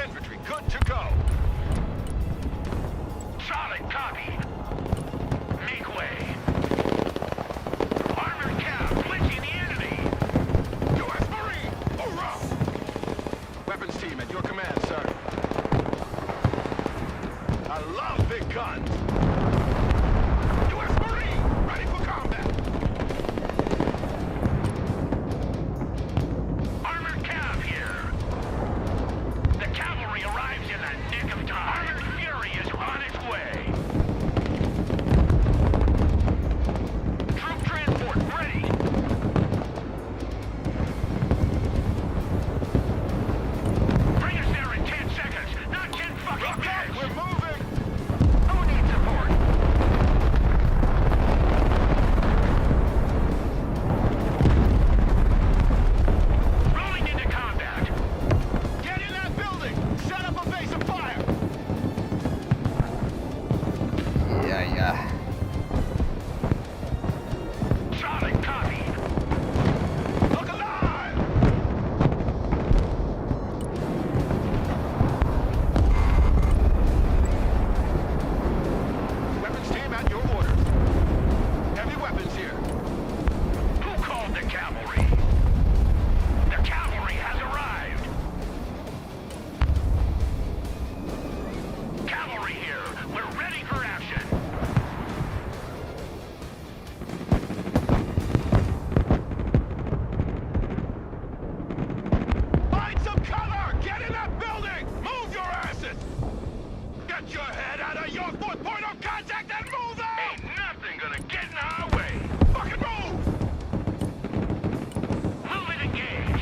Infantry good to go. Solid copy. Make way. Armored Cav glitching the enemy. U.S. Marine, hoorah! Weapons team at your command, sir. I love big guns. U.S. Marine, ready for combat. Armored Cav here. The cavalry arrives in the nick of time. Armored Fury is on its way. Troop transport ready. Bring us there in 10 seconds, not 10 fucking Rock up, minutes. we're moving. Who needs support? Rolling into combat. Get in that building. Set up a base of fire. Yeah. Solid copy. Look alive. Weapons team at your orders. Heavy weapons here. Who called the cavalry? The cavalry has arrived. Cavalry here. We're ready for action. Find some cover. Get in that building. Move your asses. Get your head out of your fourth point of contact and move out. Ain't nothing gonna get in our way. Fucking move. Move and engage.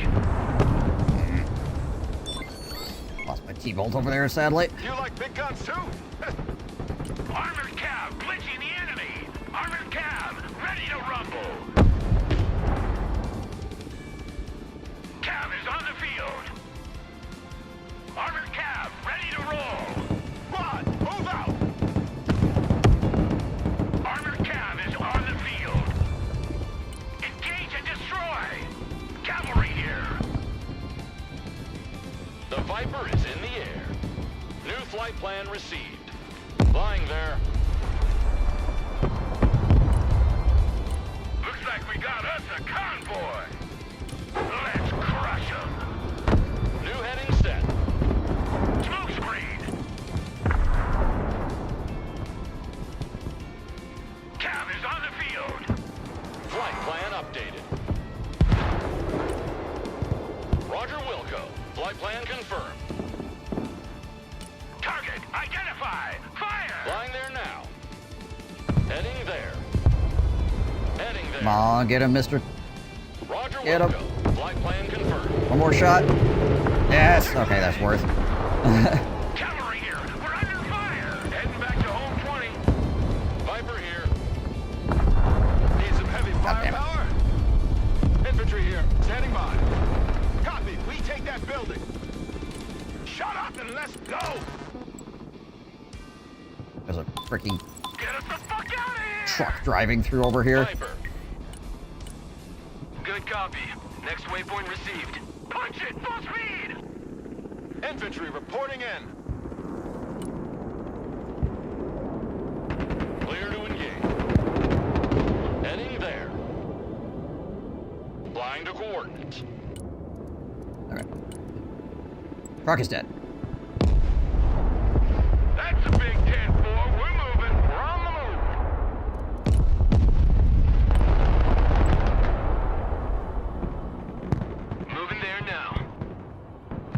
Lost my T-bolt over there, sadly. You like big guns too? Armored Cav glitching the enemy. Armored Cav ready to rumble. Cav is on the field. Armored Cav ready to roll. Squad, move out. Armored Cav is on the field. Engage and destroy. Cavalry here. The Viper is in the air. New flight plan received. Flying there. Looks like we got us a convoy. Let's crush them. New heading set. Smoke screen. Cav is on the field. Flight plan updated. Roger Wilco. Flight plan confirmed. Target identified. Fire. Flying there now. Come on, get him, mister. Roger, Get him. Wilco. Flight plan confirmed. One more shot. Yes. Okay, that's worth. Cavalry here. We're under fire. Heading back to home 20. Viper here. Need some heavy damn it. firepower? Infantry here, standing by. Copy, we take that building. Shut up and let's go! There's a freaking Get us the fuck out of here! truck driving through over here. Viper. Good copy. Next waypoint received. Punch it! Full speed! Infantry reporting in. Clear to engage. Heading there. Flying to coordinates. Alright. Truck is dead. That's a big 10-4. We're moving. We're on the move. Moving there now.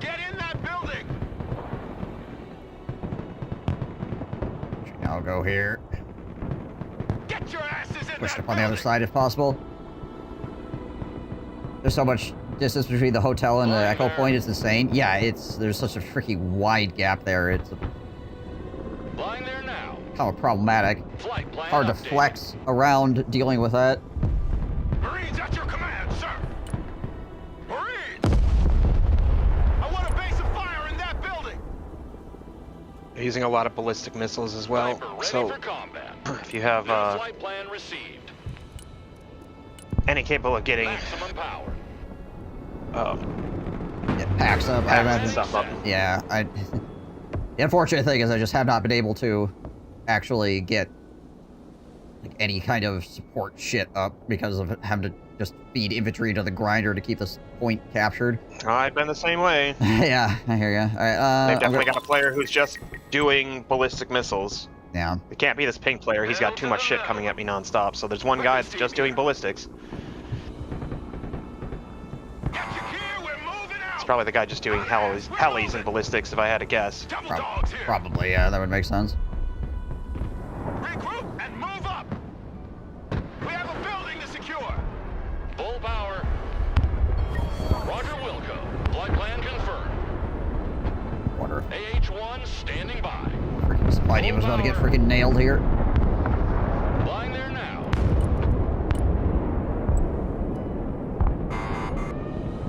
Get in that building! I'll go here. Get your asses in Push that up on the other building! side if possible. There's so much distance between the hotel and the Echo Point, it's insane. Yeah, there's such a freaking wide gap there. It's Flying there now. kind of problematic. Flight plan Hard to updated. flex around dealing with that. Marines at your command, sir! Marines! I want a base of fire in that building! They're using a lot of ballistic missiles as well. Viper ready So for combat. if you have New flight plan received. any capable of getting Maximum power. It packs up, I imagine. stuff up. Yeah, the unfortunate thing is I just have not been able to actually get like any kind of support shit up because of having to just feed infantry to the grinder to keep this point captured. I've been the same way. Yeah, I hear ya. Alright, They've definitely got a player who's just doing ballistic missiles. Yeah. It can't be this pink player. He's got too much shit coming at me nonstop. So there's one guy that's just doing ballistics. It's probably the guy just doing helis and ballistics, if I had to guess. Double dogs here! Probably, yeah, that would make sense. Regroup and move up! We have a building to secure! Full power. Roger, Wilco. Flight plan confirmed. Wonder AH-1 standing by. if Spidey was about to get freaking nailed here. Flying there now.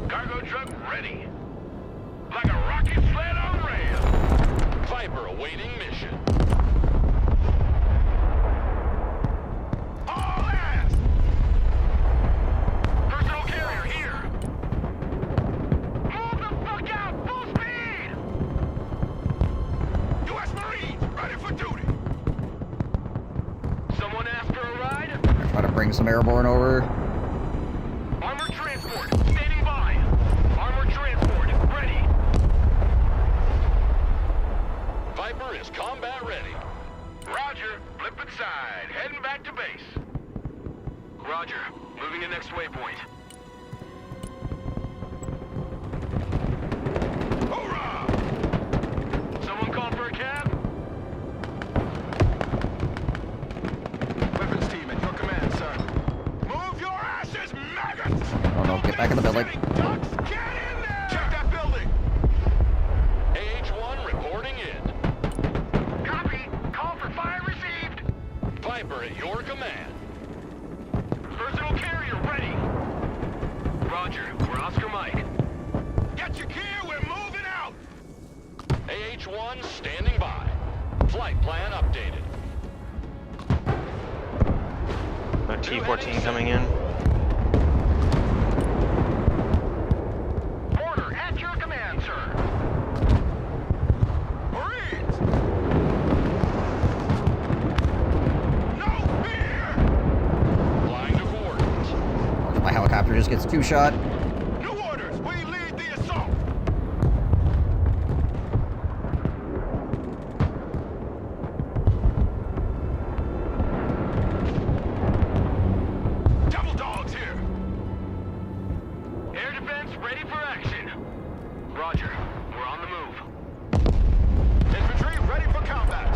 Cargo truck ready. Like a rocket sled on rail. Viper awaiting mission. All hands! Personal carrier here. Move the fuck out! Full speed! U.S. Marines, ready for duty! Someone asked for a ride? Try to bring some airborne over. Armored transport, standing by. Armored transport, ready. Viper is combat ready. Roger, flip inside. Heading back to base. Roger, moving to next waypoint. Hoorah! Someone called for a cab? Weapons team at your command, sir. Move your asses, maggots! Oh no, get back in the building. Ducks, get in there! Check that building! AH-1 reporting in. Copy. Call for fire received. Viper at your command. Personal carrier ready. Roger, we're Oscar Mike. Get your gear, we're moving out! AH-1 standing by. Flight plan updated. T-14 coming in. Order at your command, sir. Marines! No fear! Flying to coordinates. My helicopter just gets two shot. New orders, we lead the assault! Double dogs here! Air defense ready for action. Roger, we're on the move. Infantry ready for combat!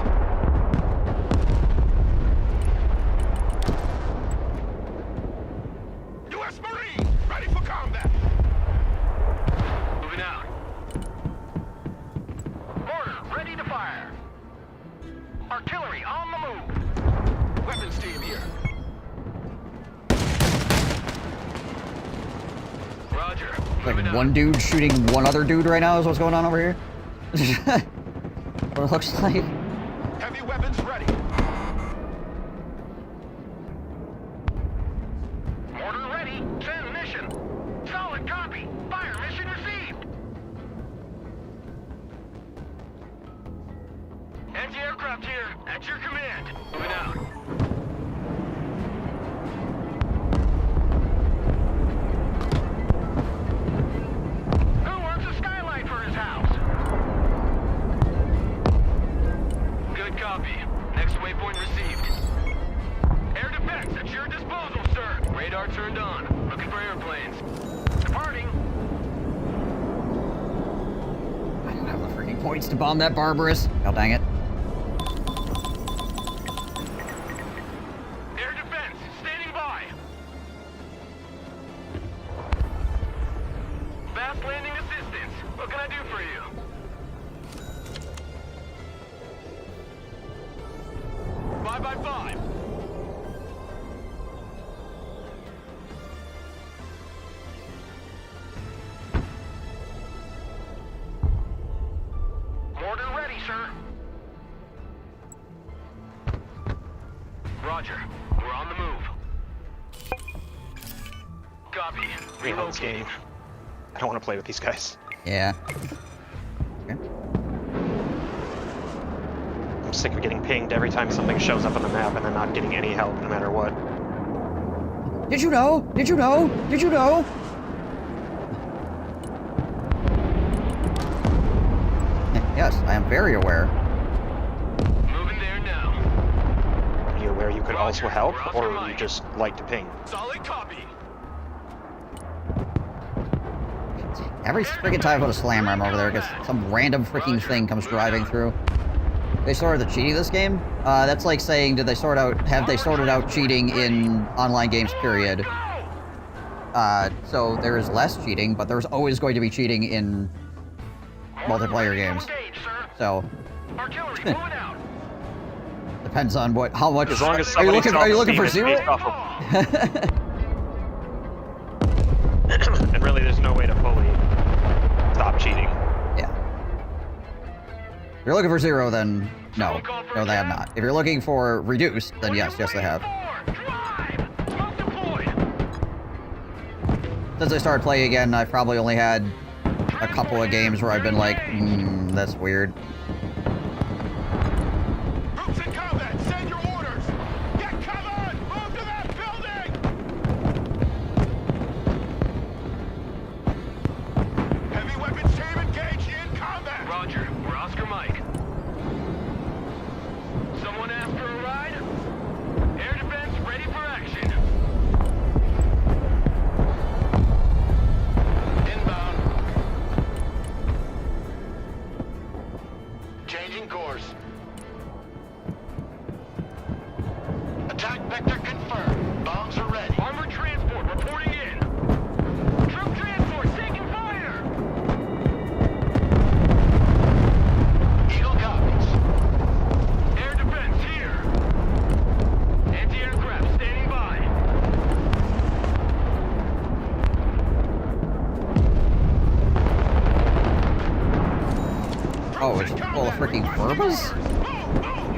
Like one dude shooting one other dude right now is what's going on over here. What it looks like. Heavy weapons ready. Mortar ready. Send mission. Solid copy. Fire mission received. Anti-aircraft here. At your command. Moving out. Who wants a skylight for his house? Good copy. Next waypoint received. Air defense at your disposal, sir. Radar turned on. Looking for airplanes. Departing. I don't have the freaking points to bomb that Barbarous. God dang it. Air defense, standing by. Fast landing assistance. What can I do for you? Five by five. Mortar ready, sir. Roger. We're on the move. Copy. Reload this Relocating. game. I don't want to play with these guys. Yeah. Okay. I'm sick of getting pinged every time something shows up on the map and then not getting any help no matter what. Did you know? Did you know? Did you know? Yes, I am very aware. Moving there now. Are you aware you could also Roger, help, we're off or your you mic. just like to ping? Solid copy. Every freaking time I put a slam ram over there, because some random freaking thing comes driving through. They sorted the cheating this game. That's like saying, have they sorted out cheating in online games, period. So there is less cheating, but there's always going to be cheating in multiplayer games. So, Artillery moving out. depends on how much. As long as are you somebody's looking for self-esteem is zero? based off of- And really, there's no way to fully stop cheating. Yeah. If you're looking for zero, then no. No, they have not. If you're looking for reduced, then yes, they have. Since I started playing again, I've probably only had a couple of games where I've been like, that's weird. Groups in combat, send your orders. Get covered. Move to that building. Heavy weapons team engaged in combat. Roger. We're Oscar Mike. Someone asked for a ride? Air defense ready for action. Inbound. Changing course. Attack vector confirmed. Bombs are ready. Armored transport reporting in. Troop transport taking fire. Eagle copies. Air defense here. Anti-aircraft standing by. Oh, it's full of freaking Furbas?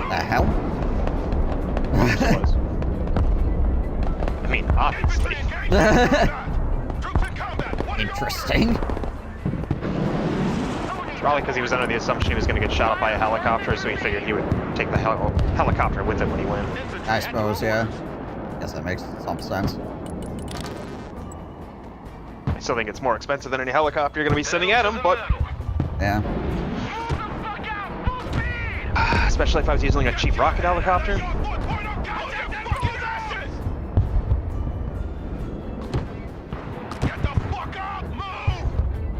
The hell? I mean, obviously. Interesting. Probably because he was under the assumption he was going to get shot up by a helicopter, so he figured he would take the helicopter with him when he went. I suppose, yeah. Guess that makes some sense. I still think it's more expensive than any helicopter you're going to be sending at him, but Yeah. especially if I was using a cheap rocket helicopter.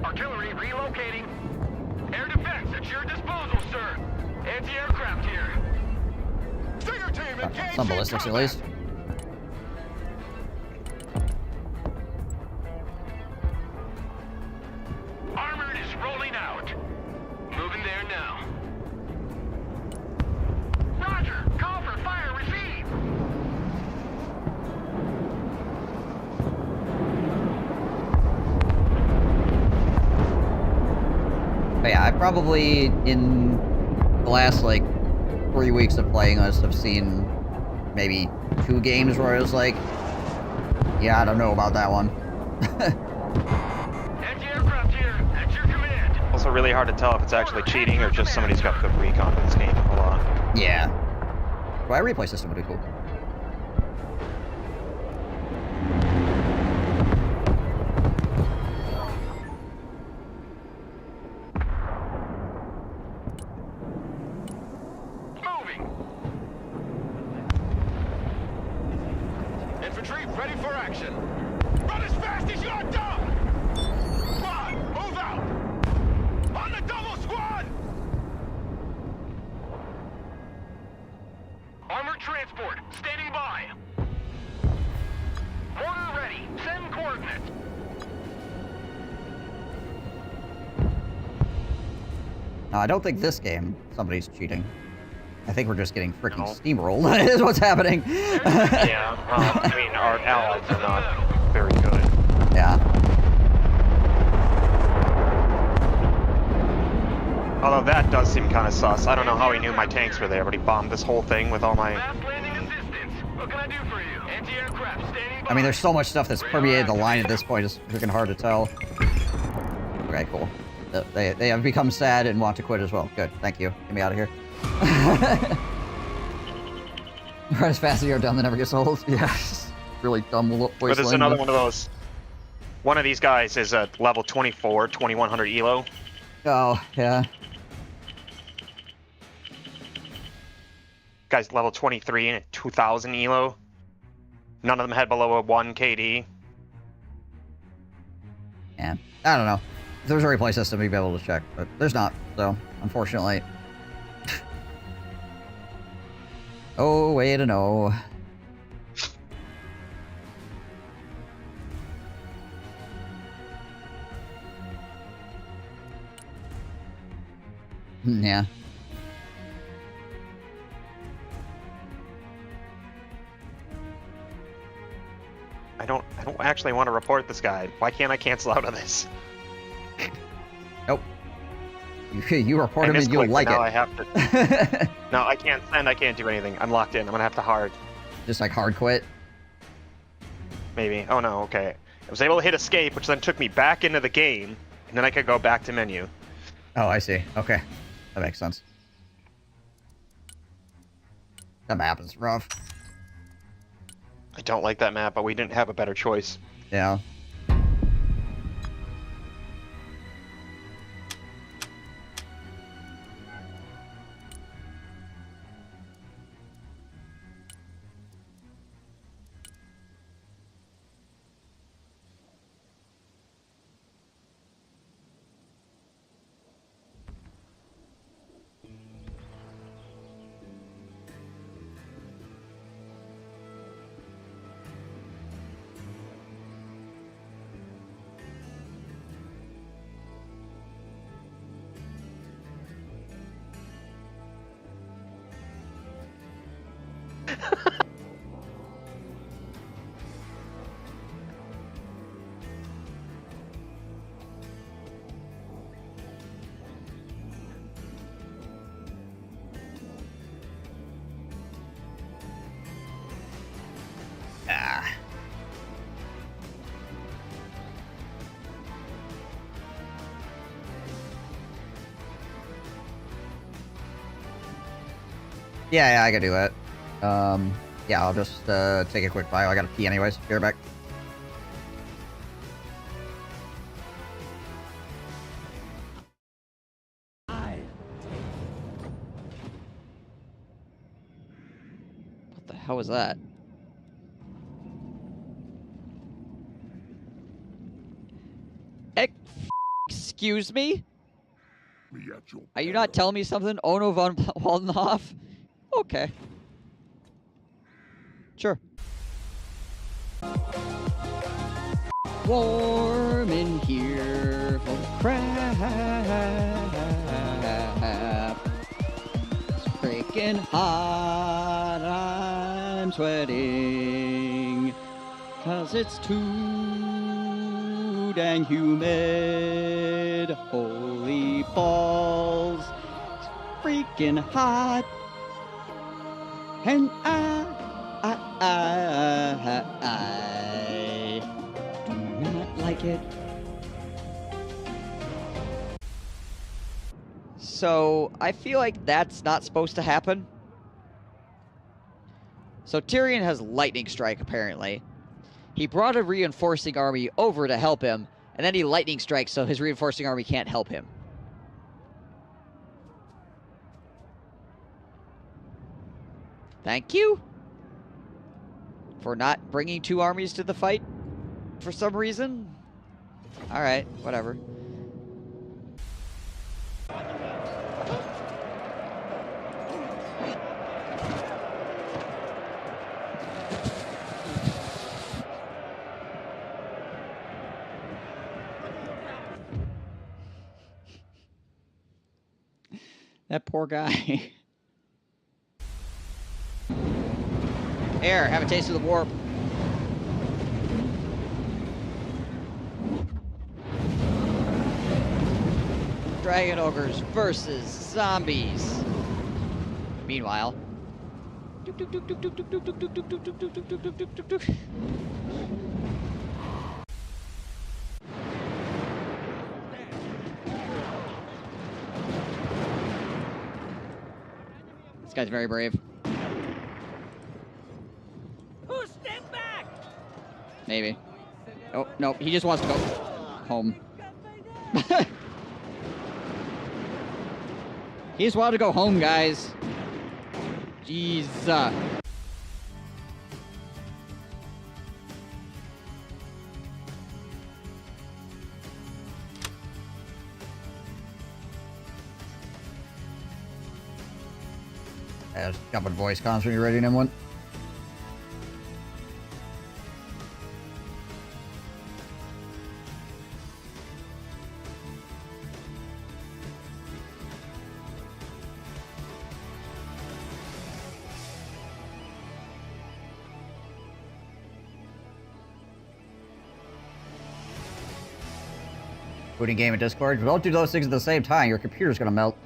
Artillery relocating. Air defense at your disposal, sir. Anti-aircraft here. Stinger team engaged Some ballistics, at least. Armored is rolling out. Moving there now. Roger. Call for fire received. probably in the last, like, 3 weeks of playing this, have seen maybe 2 games where I was like, yeah, I don't know about that one. Anti-aircraft here. At your command. Also really hard to tell if it's actually cheating or just somebody's got good recon in this game a lot. Yeah. Well, a replay system would be cool. Moving. Infantry, ready for action. Run as fast as you're done! Squad, move out! On the double, squad! Armored transport, standing by. Mortar ready. Send coordinates. No, I don't think this game somebody's cheating. I think we're just getting freaking steamrolled, is what's happening. Yeah, I mean, our allies are not very good. Yeah. Although that does seem kind of sus. I don't know how he knew my tanks were there, but he bombed this whole thing with all my... Fast landing assistance. What can I do for you? Anti-aircraft, standing by. I mean, there's so much stuff that's permeated the line at this point, it's freaking hard to tell. Okay, cool. They have become sad and want to quit as well. Good, thank you. Get me out of here. Run as fast as you're done, that never gets old. Yeah, really dumb voice. But there's another one of those. One of these guys is at level 24, 2100 elo. Oh, yeah. Guy's level 23 and at 2000 elo. None of them had below a 1 KD. Yeah, I don't know. If there was a replay system, we'd be able to check, but there's not, so unfortunately. Oh, way to know. Yeah. I don't actually want to report this guy. Why can't I cancel out of this? Nope. You report him and you'll like now it. I have to. No, I can't send. I can't do anything. I'm locked in. I'm gonna have to hard. Just like hard quit. Maybe. Oh no. Okay. I was able to hit escape, which then took me back into the game, and then I could go back to menu. Oh, I see. Okay, that makes sense. That map is rough. I don't like that map, but we didn't have a better choice. Yeah. Yeah, I can do that. Yeah, I'll just take a quick bio. I gotta pee anyways. Be right back. What the hell was that? Excuse me? Are you not telling me something? Ono von Waldenhoff? Okay. Sure. Warm in here for the crap. It's freaking hot. I'm sweating. 'Cause it's too too dang humid. Holy balls. It's freaking hot. And I do not like it. So, I feel like that's not supposed to happen. So Tyrion has lightning strike, apparently. He brought a reinforcing army over to help him, and then he lightning strikes, so his reinforcing army can't help him. Thank you for not bringing 2 armies to the fight for some reason. Alright, whatever. That poor guy. Here, have a taste of the warp. Dragon ogres versus zombies. Meanwhile. This guy's very brave. Who's step back? Maybe. Oh, no, he just wants to go home. He just wanted to go home, guys. Jeez. Just jumping voice comms when you're ready, Nimwen. Booting game and Discord. Don't do those things at the same time. Your computer's gonna melt.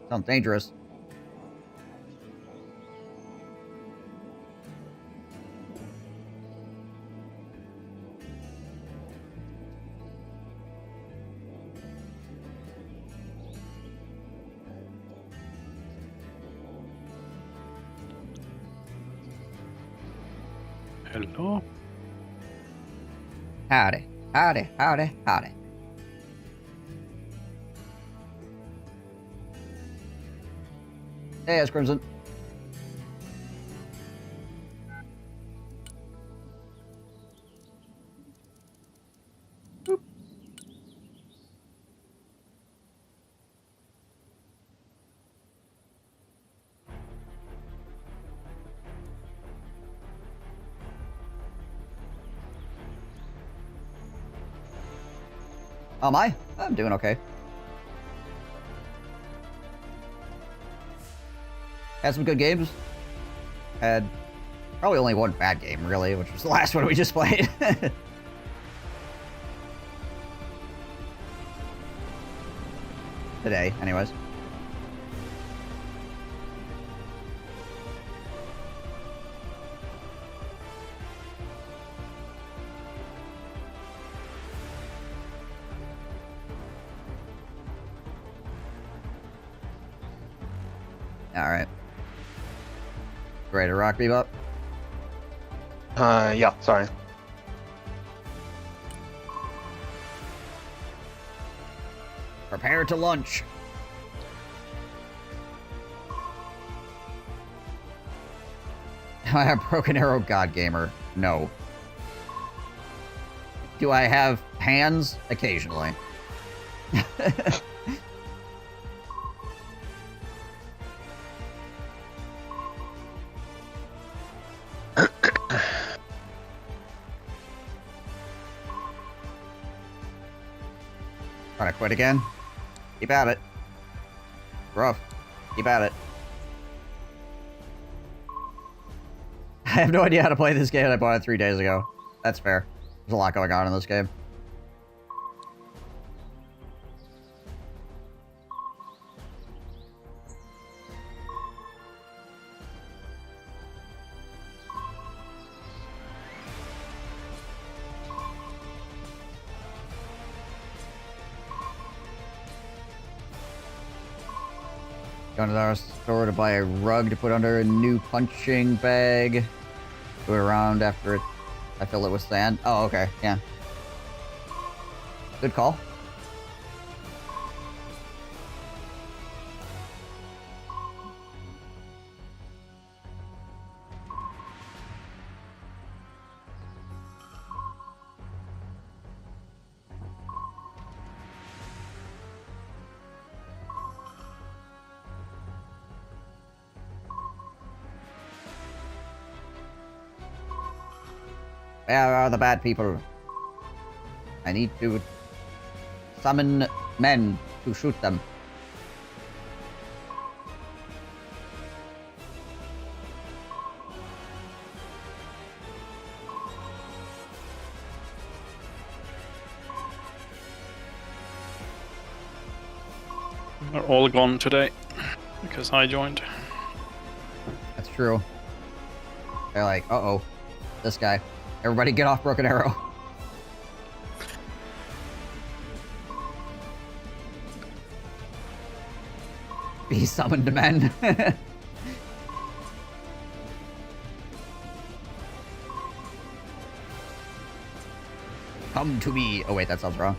Sounds dangerous. Hello? Howdy, howdy, howdy, howdy. Hey, it's Crimson. Boop. Oh, am I? I'm doing okay. Had some good games. Had probably only one bad game, really, which was the last one we just played. Today, anyways. Alright. Ready to rock, Bebop? Yeah, sorry. Prepare to lunch. I have Broken Arrow God Gamer. No. Do I have hands? Occasionally. Trying to quit again? Keep at it. Rough. Keep at it. I have no idea how to play this game. I bought it 3 days ago. That's fair. There's a lot going on in this game. Going to our store to buy a rug to put under a new punching bag. Go around after I fill it with sand. Oh, okay. Yeah. Good call. Where are the bad people? I need to summon men to shoot them. They're all gone today because I joined. That's true. They're like, uh-oh, this guy. Everybody get off Broken Arrow. Be summoned men. Come to me. Oh wait, that sounds wrong.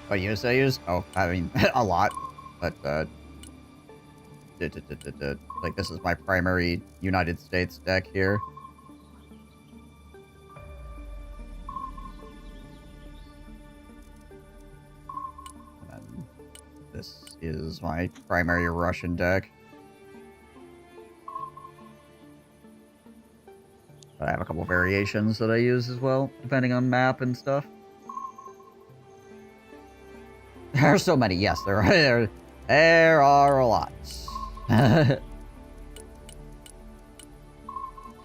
What units did I use? Oh, I mean, a lot. But, like, this is my primary United States deck here. And then this is my primary Russian deck. But I have a couple variations that I use as well, depending on map and stuff. There are so many. Yes, there are a lot.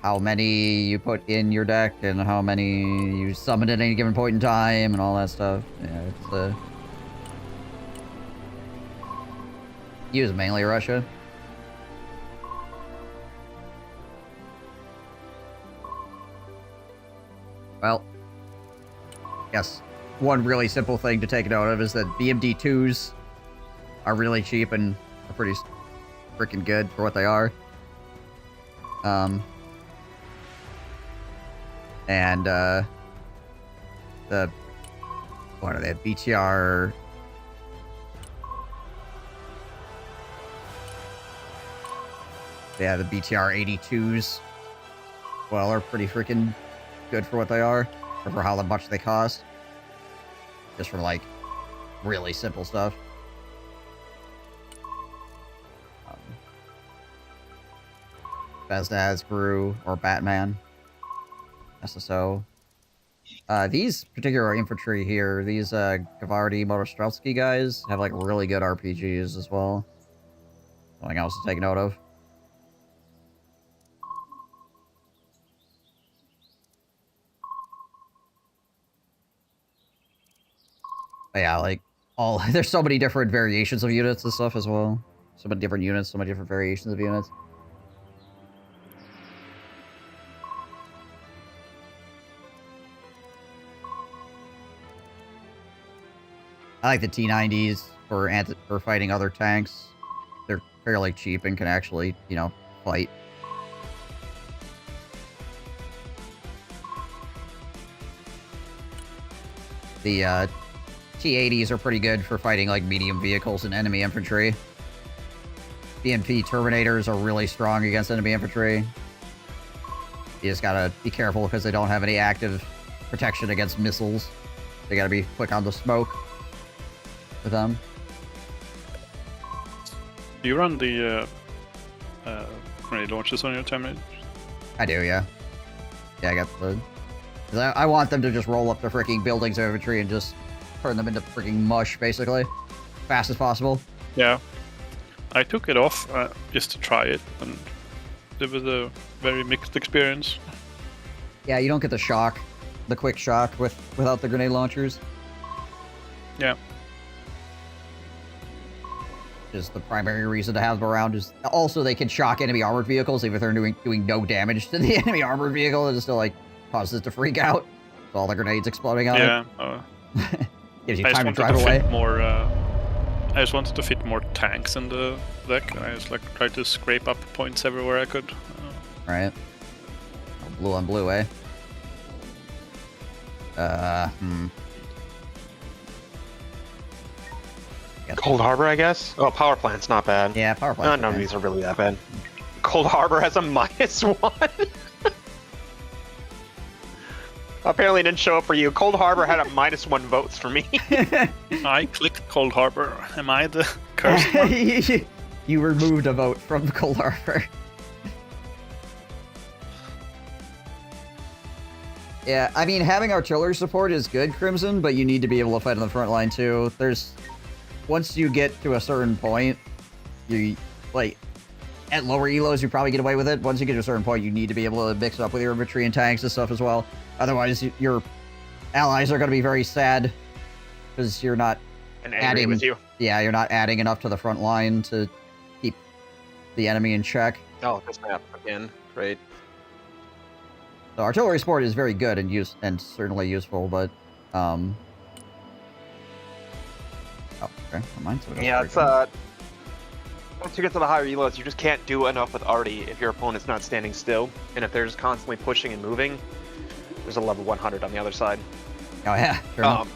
How many you put in your deck and how many you summon at any given point in time and all that stuff. Yeah, it's use mainly Russia. Well, yes. One really simple thing to take note of is that BMD2s are really cheap and are pretty freaking good for what they are. And the what are they? BTR. Yeah, the BTR 82s. Well, are pretty freaking good for what they are, or for how much they cost. Just for, like, really simple stuff. Bezdaz, Gru, or Batman. SSO. These particular infantry here, these Gavardi Motostrelsky guys, have, like, really good RPGs as well. Something else to take note of. Yeah, like, there's so many different variations of units and stuff as well. So many different units, so many different variations of units. I like the T-90s for fighting other tanks. They're fairly cheap and can actually, you know, fight. The, T-80s are pretty good for fighting, like, medium vehicles and enemy infantry. BMP Terminators are really strong against enemy infantry. You just gotta be careful because they don't have any active protection against missiles. They gotta be quick on the smoke with them. Do you run the grenade launchers on your Terminator? I do, yeah. Yeah, I got the... I want them to just roll up the freaking buildings of infantry and just turn them into freaking mush, basically. Fast as possible. Yeah. I took it off just to try it, and it was a very mixed experience. Yeah, you don't get the shock, the quick shock without the grenade launchers. Yeah. Just the primary reason to have them around is also they can shock enemy armored vehicles even if they're doing no damage to the enemy armored vehicle. It still like causes it to freak out. With all the grenades exploding on it. Gives you time to drive away. I just wanted to fit more tanks in the deck. I just like tried to scrape up points everywhere I could. Right. Oh, blue on blue, eh? Cold Harbor, I guess? Oh, power plant's not bad. Yeah, power plant. None of these are really that bad. Cold Harbor has a -1. Apparently it didn't show up for you. Cold Harbor had a -1 votes for me. I clicked Cold Harbor. Am I the cursed one? You removed a vote from Cold Harbor. Yeah, I mean, having artillery support is good, Crimson, but you need to be able to fight on the front line, too. Once you get to a certain point, like, at lower elos, you probably get away with it. Once you get to a certain point, you need to be able to mix it up with your infantry and tanks and stuff as well. Otherwise, your allies are going to be very sad because you're not adding with you. Yeah, you're not adding enough to the front line to keep the enemy in check. Oh, this map again. Great. So artillery support is very good and certainly useful, but oh, okay, never mind. So yeah, it's once you get to the higher elos, you just can't do enough with arty if your opponent's not standing still, and if they're just constantly pushing and moving, there's a level 100 on the other side. Oh yeah, sure enough.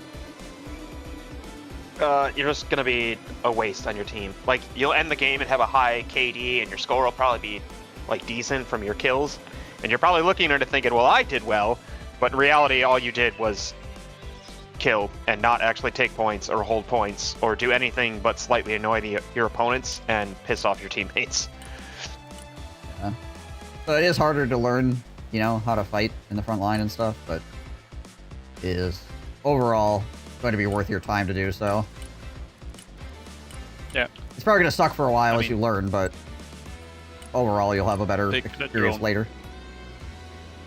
You're just gonna be a waste on your team. Like, you'll end the game and have a high KD, and your score will probably be like decent from your kills, and you're probably looking at it thinking, well, I did well, but in reality, all you did was kill and not actually take points or hold points or do anything but slightly annoy your opponents and piss off your teammates. Yeah. So it is harder to learn, you know, how to fight in the front line and stuff, but it is overall going to be worth your time to do so. Yeah. It's probably going to suck for a while as you learn, but overall you'll have a better experience later.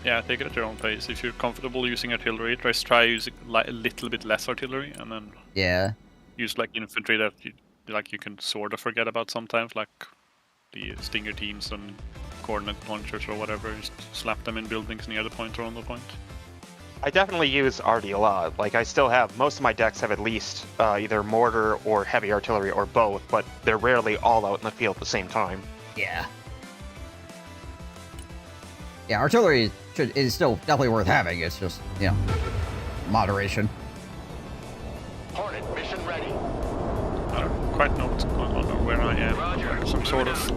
Yeah, take it at your own pace. If you're comfortable using artillery, just try using a little bit less artillery, and then use like infantry that you can sort of forget about sometimes, like the Stinger teams and coordinate launchers or whatever. Just slap them in buildings near the point or on the point. I definitely use arty a lot. Like, I still have, most of my decks have at least either mortar or heavy artillery or both, but they're rarely all out in the field at the same time. Yeah. Yeah, artillery is still definitely worth having. It's just, you know, moderation. Hornet, mission ready. I don't quite know what's going on or where I am. Roger. Some sort of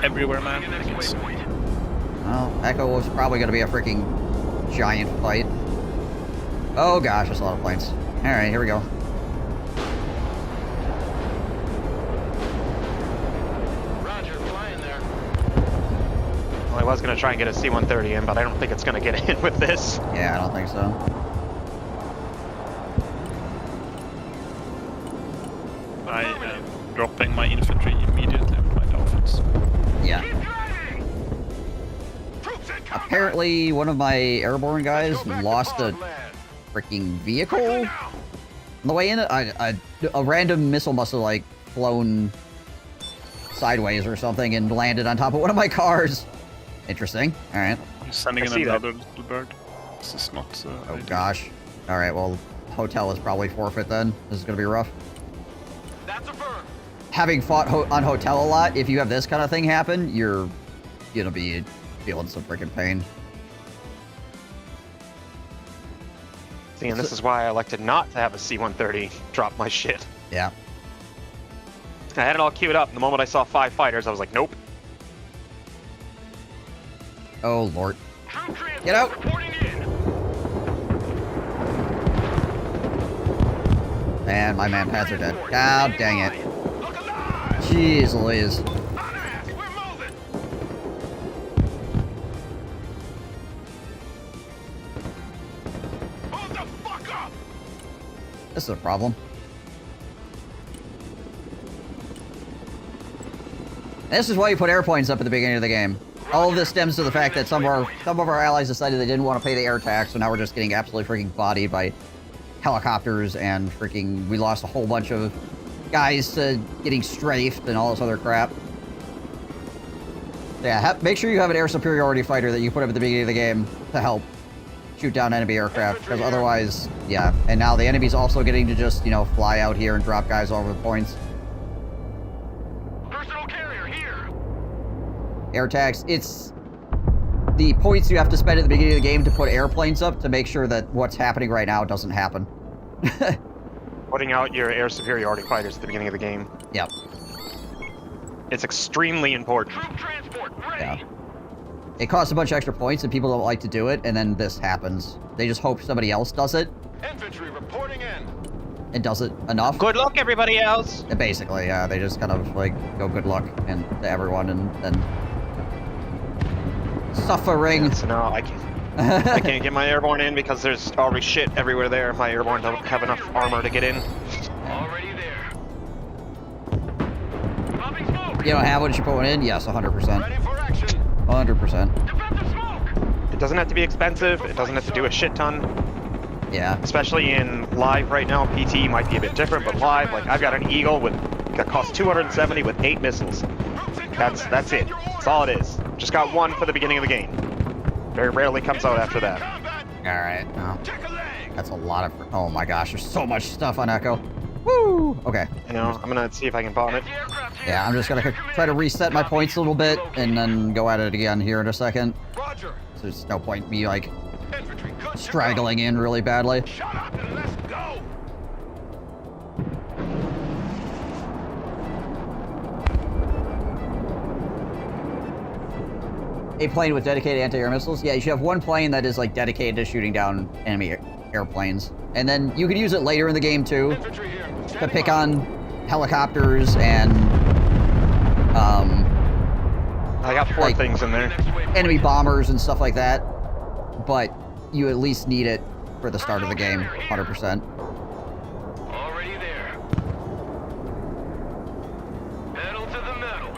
everywhere man, I guess. Well, Echo was probably going to be a freaking giant fight. Oh gosh, that's a lot of planes. Alright, here we go. Roger, flying there. Well, I was going to try and get a C-130 in, but I don't think it's going to get in with this. Yeah, I don't think so. I am dropping my infantry immediately with my dolphins. Yeah. Apparently, one of my airborne guys lost a freaking vehicle on the way in. A random missile must have, like, flown sideways or something and landed on top of one of my cars. Interesting. All right. I'm sending in another little bird. This is not... oh, gosh. All right, well, hotel is probably forfeit then. This is going to be rough. That's a bird. Having fought on hotel a lot, if you have this kind of thing happen, you're going to be feeling some freaking pain. See, and this is why I elected not to have a C-130 drop my shit. Yeah. I had it all queued up, and the moment I saw 5 fighters, I was like, nope. Oh, Lord. Get out! And my man pads are dead. God dang it. Jeez Louise. This is a problem. This is why you put airplanes up at the beginning of the game. All of this stems to the fact that some of our allies decided they didn't want to pay the air tax, so now we're just getting absolutely freaking bodied by helicopters and freaking... We lost a whole bunch of guys to getting strafed and all this other crap. Yeah, make sure you have an air superiority fighter that you put up at the beginning of the game to help shoot down enemy aircraft, because otherwise, yeah. And now the enemy's also getting to just, you know, fly out here and drop guys all over the points. Personal carrier here. Air tax, it's the points you have to spend at the beginning of the game to put airplanes up to make sure that what's happening right now doesn't happen. Putting out your air superiority fighters at the beginning of the game. Yep. It's extremely important. Troop transport ready. Yeah. It costs a bunch of extra points and people don't like to do it, and then this happens. They just hope somebody else does it. Infantry reporting in. And does it enough. Good luck, everybody else! And basically, yeah, they just kind of, like, go good luck and to everyone, and then... Suffering. Yeah, so now I can't get my airborne in because there's already shit everywhere there. My airborne don't have enough armor to get in. Already there. Popping smoke. You don't have one, you put one in? Yes, 100%. Ready for action. 100%. Defensive smoke. It doesn't have to be expensive. It doesn't have to do a shit ton. Yeah. Especially in live right now. PT might be a bit different, but live, like I've got an Eagle that costs 270 with 8 missiles. That's it. That's all it is. Just got one for the beginning of the game. Very rarely comes out after that. Alright. Oh. That's a lot of... Oh my gosh, there's so much stuff on Echo. Woo! Okay. You know, I'm gonna see if I can bomb it. Yeah, I'm just gonna try to reset my points a little bit and then go at it again here in a second. Roger. So there's no point me, like, straggling in really badly. Shut up and let's go. A plane with dedicated anti-air missiles? Yeah, you should have one plane that is, like, dedicated to shooting down enemy airplanes. And then you can use it later in the game, too, to pick on helicopters and, I got 4 like, things in there. Enemy bombers and stuff like that. But you at least need it for the start of the game, 100%. Already there. Pedal to the metal.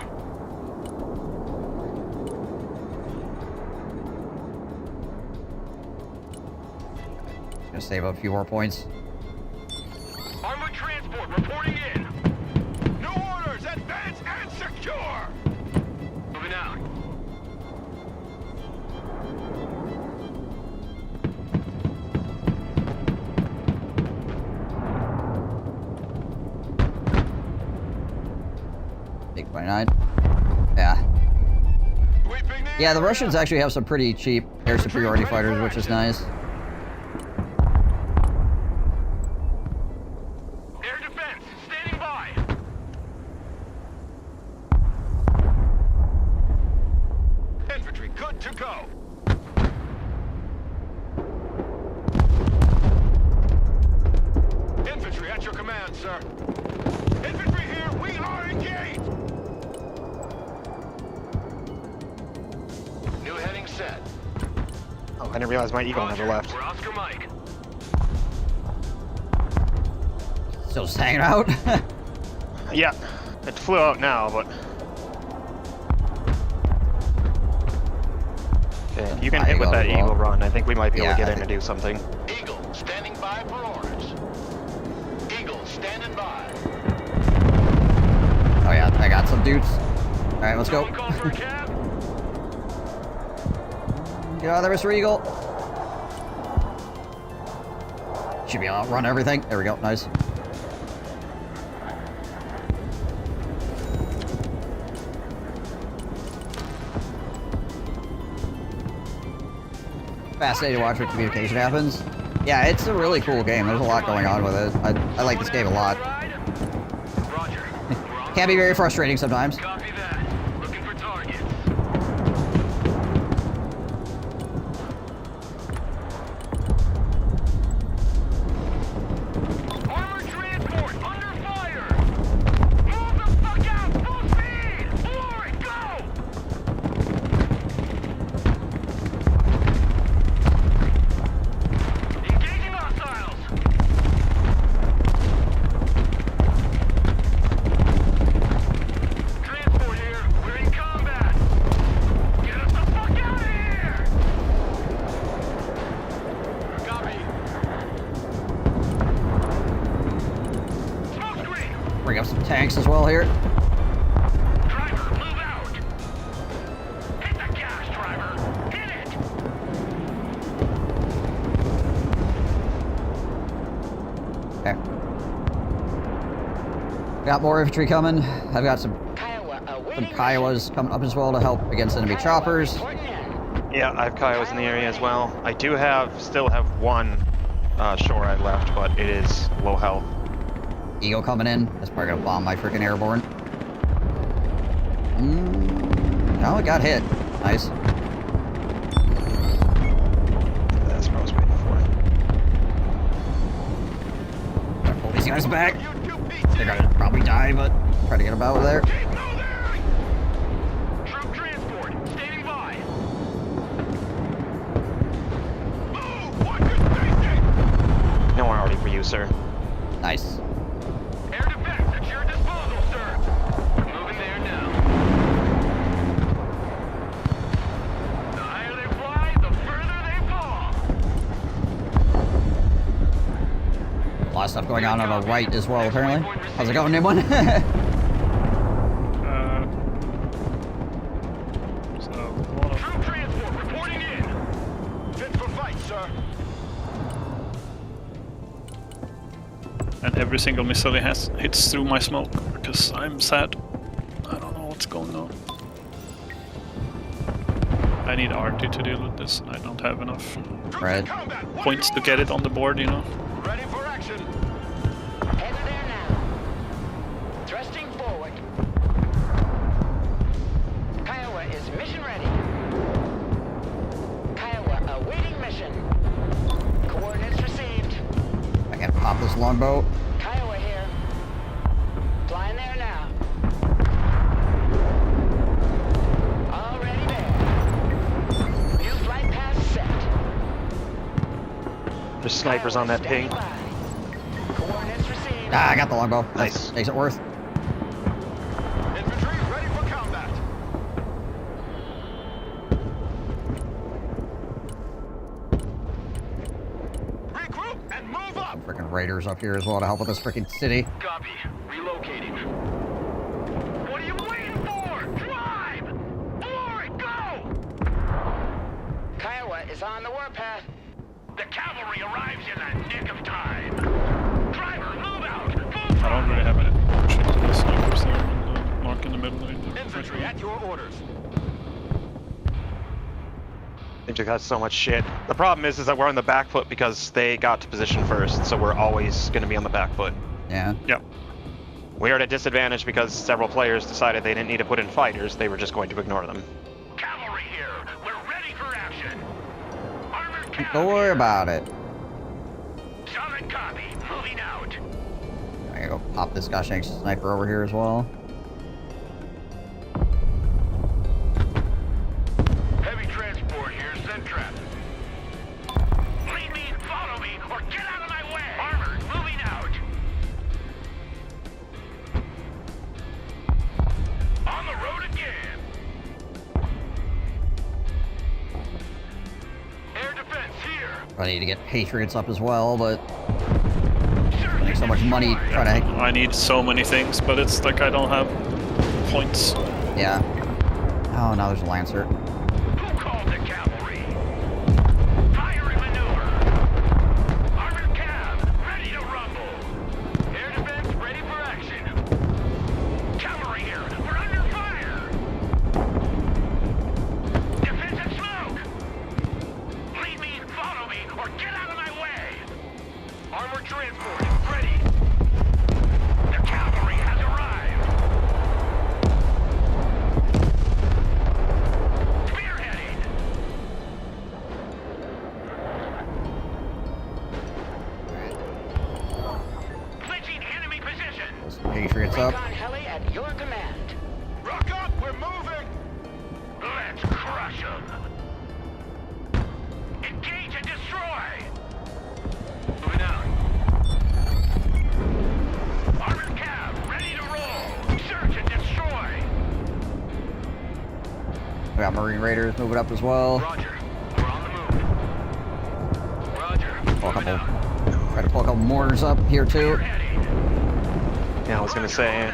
Gonna save up a few more points. Armored transport reporting in. New orders, advance and secure. Moving out. Big 29. Yeah. Yeah, the Russians actually have some pretty cheap air superiority fighters, which is nice. Air defense, standing by. Infantry good to go. Infantry at your command, sir. Infantry here, we are engaged. New heading set. Oh, I didn't realize my Eagle never left. We're Oscar Mike. Still just hanging out? Yeah, it flew out now, but... Okay, if you can hit with that Eagle run, I think we might be able to get in and do something. Eagle, standing by for orders. Eagle, standing by. Oh yeah, I got some dudes. Alright, let's go. Get out of there, Mr. Eagle. Should be able to outrun everything. There we go, nice. Fascinating to watch what communication happens. Yeah, it's a really cool game. There's a lot going on with it. I like this game a lot. Can be very frustrating sometimes. Copy that. Looking for targets. Armored transport under fire. Move the fuck out. Full speed. Floor it. Go. Engaging hostiles. Transport tanks as well here. Driver, move out! Hit the gas, driver! Hit it! Okay. Got more infantry coming. I've got some Kiowas coming up as well to help against enemy choppers. Yeah, I have Kiowas in the area as well. I do still have one shore I left, but it is low health. Eagle coming in. That's probably gonna bomb my freaking airborne. Oh, it got hit. Nice. That's what I was waiting for. Pull these guys back. They're gonna probably die, but try to get them out of there. Troop transport, standing by. No one already for you, sir. Nice. Air defense at your disposal, sir. Moving there now. The higher they fly, the further they fall. A lot of stuff going on the right as well, apparently. How's it going, Nimwen? Troop transport reporting in. Fit for fight, sir. And every single missile he has hits through my smoke because I'm sad. I don't know what's going on. I need RT to deal with this, and I don't have enough Right. points to get it on the board, you know. Ready for action. Headed there now. Thrusting forward. Kiowa is mission ready. Kiowa awaiting mission. Coordinates received. I gotta pop this longbow. Kiowa here. Flying there now. Already there. New flight path set. There's snipers on that ping. Coordinates received. Ah, I got the longbow. Nice. Makes it worth. Infantry ready for combat. Regroup and move up. Some freaking raiders up here as well to help with this freaking city. Copy. Relocating. What are you waiting for? Drive! For it, go! Kiowa is on the warpath. The cavalry arrives in the nick of time. Driver, move out! Move I don't really have any shit to the snipers there on the mark in the middle. Infantry at your orders. They just got so much shit. The problem is that we're on the back foot because they got to position first, so we're always going to be on the back foot. Yeah. Yep. We are at a disadvantage because several players decided they didn't need to put in fighters, they were just going to ignore them. Cavalry here. We're ready for action. Armored Don't cavalry. worry about it. Solid copy. Moving out. I gotta go pop this gosh dang sniper over here as well. Heavy transport here. Send trap. Lead me, follow me, or get out of my way. Armored, moving out. On the road again. Air defense here. I need to get Patriots up as well, but make so much money trying to. I need so many things, but it's like I don't have points. Yeah. Oh, now there's a Lancer. Who called the cavalry? Fire and maneuver. Armored cab, ready to rumble. Air defense, ready for action. Cavalry here, we're under fire. Defensive smoke. Lead me, follow me, or get out of my way. Armored transport, ready. The cavalry has arrived. Spearheading. Clinching enemy position. Patriots up. Recon heli at your command. Rock up. We're moving. Let's crush them. Engage and destroy. Moving out. Armored cab, ready to roll. Search and destroy. We got Marine Raiders moving up as well. Roger. We're on the move. Roger. Pull a Moving couple. out. Try to pull a couple mortars up here too. Spearheading. Yeah, I was gonna say,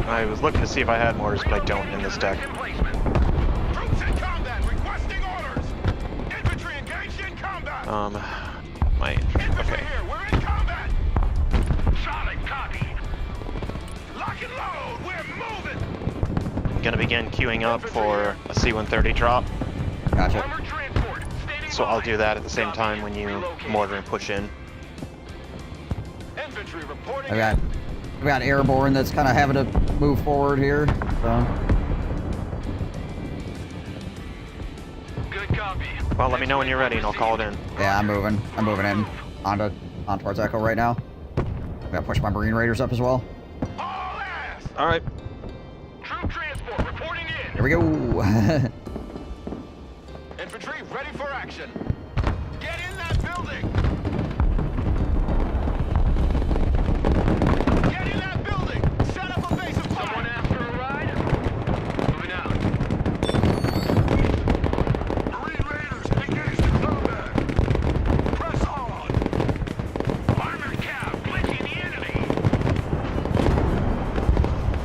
I was looking to see if I had mortars, but I don't in this deck. Troops in combat, requesting orders. Infantry engaged in combat. Okay. Here, we're in combat. Solid copy. Lock and load. We're moving. I'm gonna begin queuing up for a C-130 drop. Gotcha. Armored transport. Standing So I'll by. do that at the same time when you mortar and push in. Infantry reporting. We got airborne that's kind of having to move forward here. So. Good copy. Well, let me know when you're ready and I'll call it in. Yeah, I'm moving. I'm moving in on towards Echo right now. I'm gonna push my Marine Raiders up as well. All right. Troop transport reporting in. Here we go. Infantry ready for action. Get in that building. Get in that building. Set up a base of fire. Someone asked for a ride? Moving out. Marine Raiders engaged in combat. Press on. Armored cow, blitzing the enemy.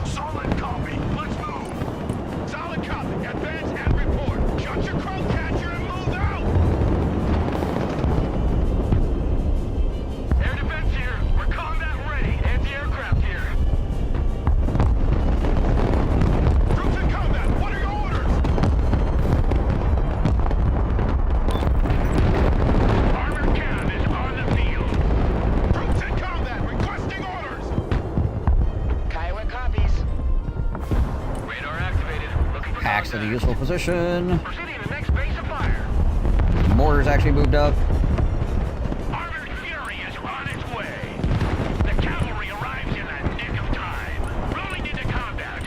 Solid copy. Let's move. Solid copy. Advance and report. Shut your crow catcher and move out. Air defense here. We're combat ready. Anti-aircraft here. Troops in combat. What are your orders? Armored cab is on the field. Troops in combat. Requesting orders. Kiowa copies. Radar activated. Looking for Hacks at a contact. useful position. Proceeding to next base of fire. Mortars actually moved up. Armored Fury is on its way. The cavalry arrives in the nick of time. Rolling into combat.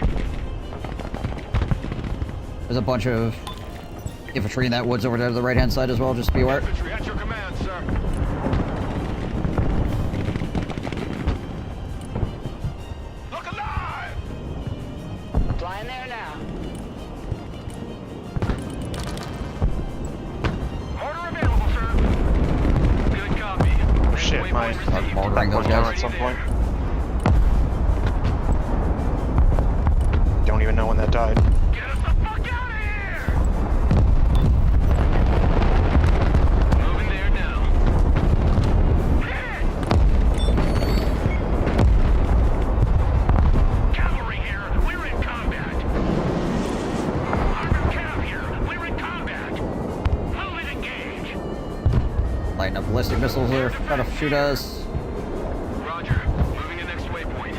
There's a bunch of infantry in that woods over there to the right-hand side as well. Just be aware. Infantry at your command, sir. Look alive! Flying there now. Mortar available, sir. Good copy. Next Shit, waypoint my received. mortaring those went down guys. at some point. Don't even know when that died. Get us the fuck out of here! Moving there now. Hit it! Cavalry here. We're in combat. Armored cav here. We're in combat. Move and engage. Lighting up ballistic missiles there, trying to shoot us. Roger. Moving to next waypoint.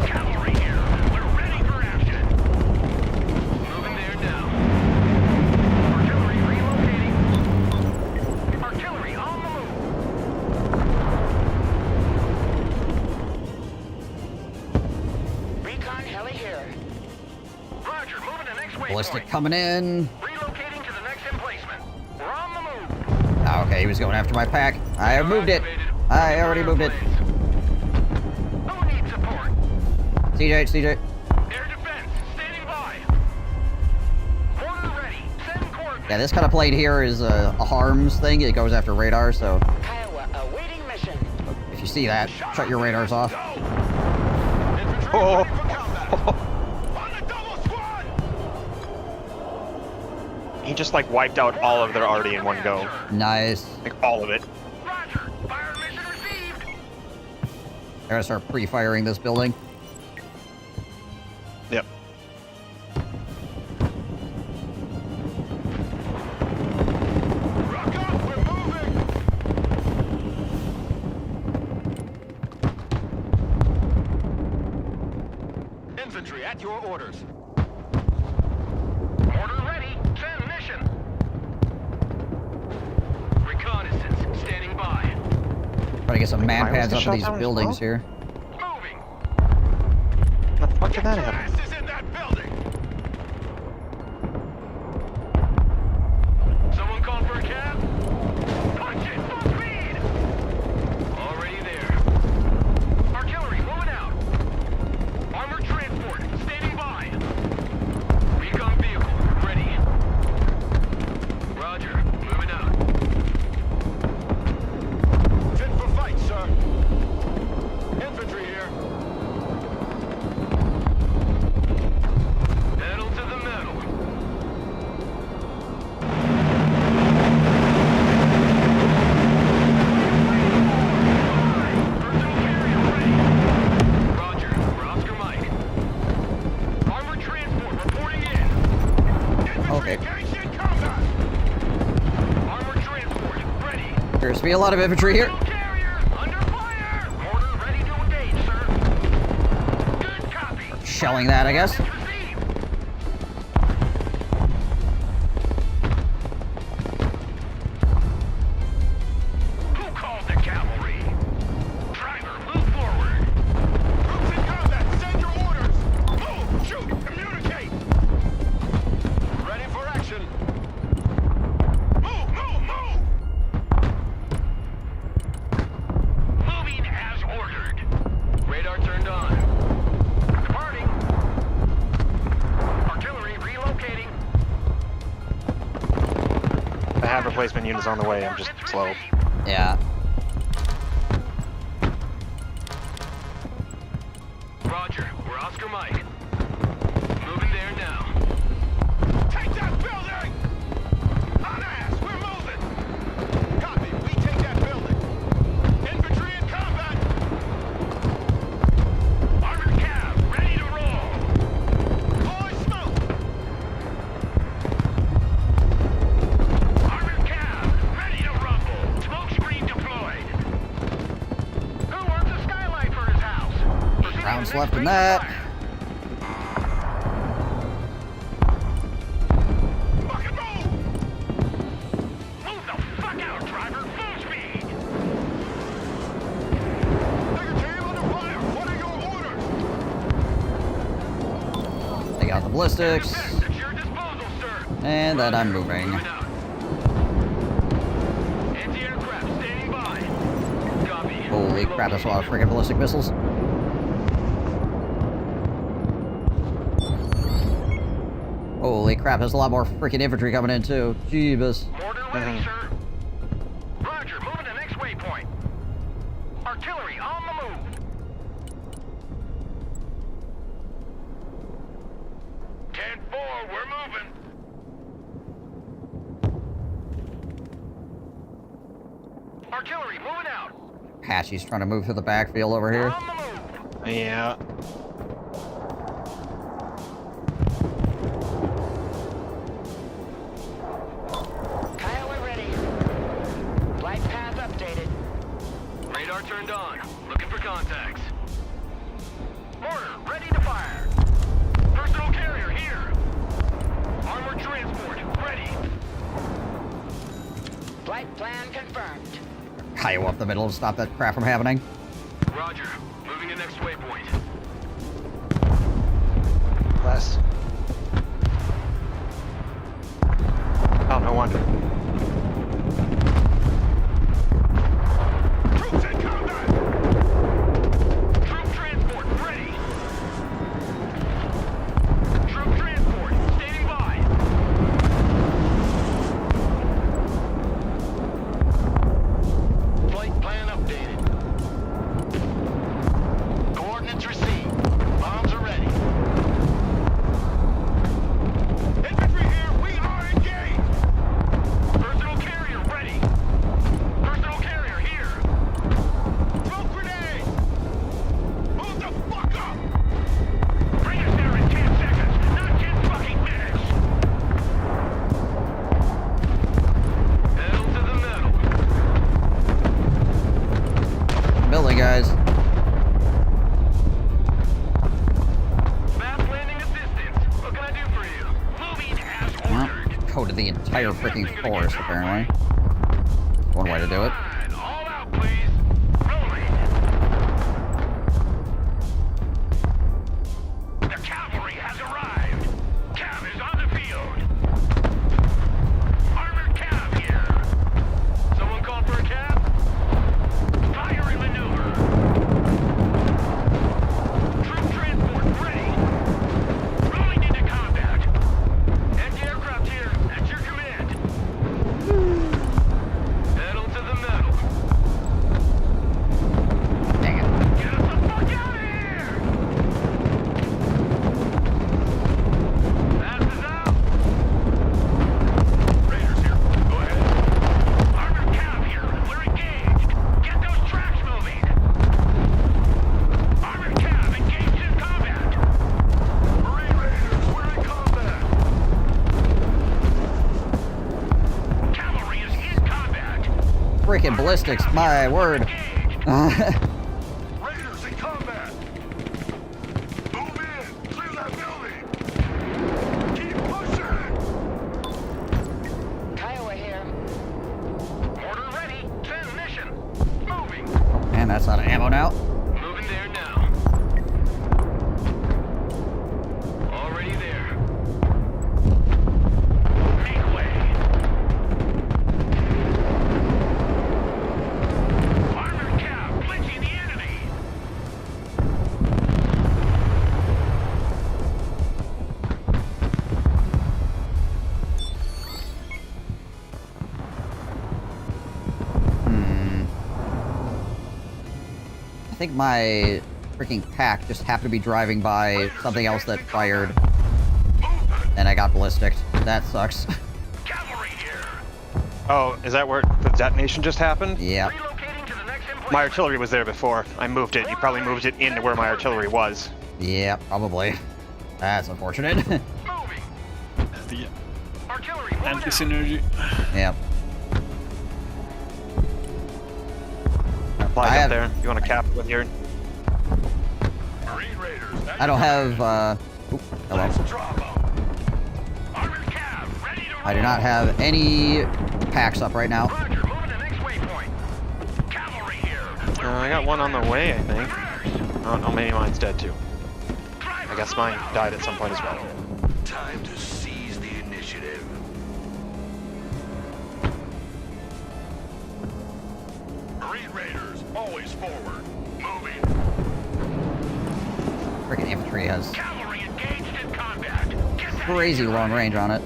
Cavalry here. We're ready for action. Moving there now. Artillery relocating. Artillery on the move. Recon heli here. Roger. Moving to next waypoint. Ballistic coming in. Relocating to the next emplacement. We're on the move. Ah, okay, he was going after my pack. I have moved it. I already moved it. Who needs support? CJ. Air defense. Standing by. Mortar ready. Send coordinates. Yeah, this kind of plane here is a harms thing. It goes after radar, so Kiowa awaiting mission. if you see that, shut your radars off. Infantry Oh. ready for combat. On the double squad! He just like wiped out all of their arty in one go. Nice. Like all of it. Roger. Fire mission received. They're gonna start pre-firing this building. Yep. Rock up, we're moving! Infantry at your orders. Mortar ready. Send mission. Reconnaissance. Standing by. Trying to get some man Why was pads the up in shot these down as buildings well? here. Moving. How the fuck did Get that your happen? asses in that building! Someone call for a cab? Punch it! Full speed! Already there. Artillery moving out. Armored transport standing by. Recon vehicle ready. Roger. Moving out. Fit for fight, sir. Infantry here. Engaged in combat. Armored transport, ready. Appears to be a lot of infantry here. Carrier, under fire. Mortar ready to engage, sir. Good copy. Shelling that, I guess. Received. Who called the cavalry? Driver, move forward. Troops in combat. Send your orders. Move. Shoot. Communicate. Ready for action. Move. Move. Move. Moving as ordered. Radar turned on. Departing. Artillery relocating. I have replacement units on the way. I'm just slow. Yeah. Roger, we're Oscar Mike. Moving there now. Take that building. On ass. We're moving. Copy. We take that building. Infantry in combat. Armored cab, ready to roll. Boys, smoke. Armored cab, ready to rumble. Smoke screen deployed. Who wants a skylight for his house? Rounds left in that. Fucking move. Move the fuck out, driver. Full speed. Tiger team under fire. What are your orders? Take out the ballistics. At your disposal, sir. And then I'm moving. Moving out. Anti-aircraft standing by. Copy. Holy crap, that's a lot of freaking ballistic missiles. Holy crap, there's a lot more freaking infantry coming in too. Jeebus. Mortar ready, sir. Roger, moving to next waypoint. Artillery on the move. We're moving. Artillery moving out. Apache's trying to move through the backfield over here. On the move. Yeah. Kyle, we're ready. Flight path updated. Radar turned on. Looking for contacts. Mortar ready to fire. Personal carrier here. Armored transport ready. Flight plan confirmed. Kyle up the middle to stop that crap from happening. Roger. Moving to next waypoint. Less. Oh, no wonder. Troops in combat! Troop transport ready. Troop transport standing by. Flight plan updated. Coordinates received. Bombs are ready. Infantry here, we are engaged! Personal carrier ready. Personal carrier here. Throw grenades! Move the fuck up! Bring us there in 10 seconds, not 10 fucking minutes. Pedal to the metal. Building, guys. Fast landing assistance. What can I do for you? Moving as ordered. Coated the entire freaking forest, apparently. One way to do it. Fine. All out, please. Rolling. The cavalry has arrived. Cav is on the field. Armored cav here. Someone called for a cab? Fire and maneuver. Troop transport ready. Rolling into combat. Anti-aircraft here. At your command. Pedal to the metal. freaking ballistics, my word. Raiders in combat. Move in. Clear that building. Keep pushing. Kiowa here. Mortar ready. Send mission. Moving. Man, that's out of ammo now. Moving there now. Already there. Make way. Armored cab, flinching the enemy. I think my freaking pack just happened to be driving by something else that fired. And I got ballistic. That sucks. Cavalry here. Oh, is that where the detonation just happened? Yeah. Relocating to the next emplacement. My artillery was there before. I moved it. You probably moved it into where my artillery was. Yeah, probably. That's unfortunate. Moving. The Artillery moving out. anti-synergy. Yep. Flag I up have- there. You want to cap it with your... Marine Raiders. I don't have, oop, hello. Let's drop 'em. Armored cab, ready to roll. I do not have any packs up right now. Roger, moving to next waypoint. Cavalry here. I got one on the way, I think. Oh, maybe mine's dead too. I guess mine died at some point as well. Time to seize the initiative. Marine Raiders, always forward. Moving. Freaking infantry has Cavalry engaged in combat. Get that crazy engine long running. range on it.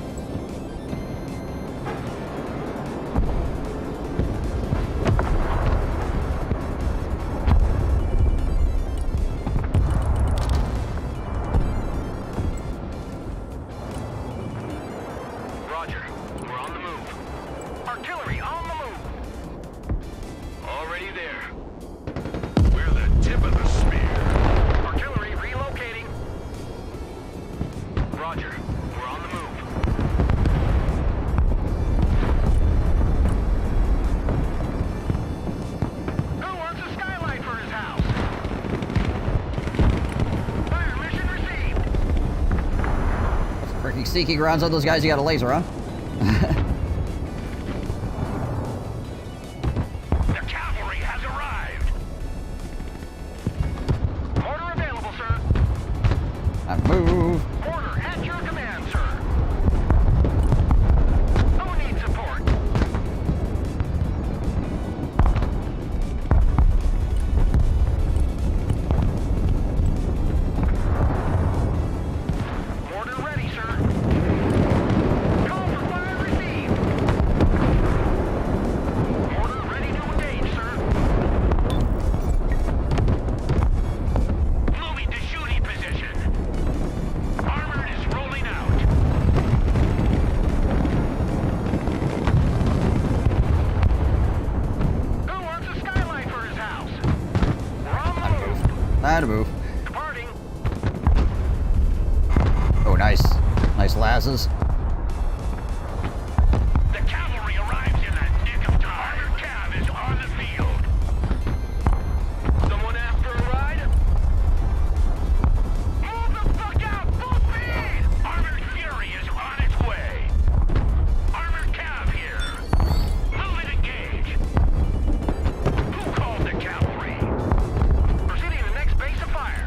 Roger, we're on the move. Artillery on the move. Already there. We're the tip of the spear. Artillery relocating. Roger, we're on the move. Who wants a skylight for his house? Fire mission received. Freaking sneaky grounds on those guys you got a laser on. The cavalry has arrived. Mortar available, sir. I move. Mortar at your command, sir. Who needs support? Mortar ready, sir. Call for fire received. Mortar ready to engage, sir. Moving to shooting position. Armored is rolling out. Who wants a skylight for his house? We're on the move. Time to move. Departing. Oh, nice. Nice lasses. The cavalry arrives in the nick of time. Armored cab is on the field. Someone after a ride? Move the fuck out! Full speed! Armored Fury is on its way. Armored cab here. Move and engage. Who called the cavalry? Proceeding to next base of fire.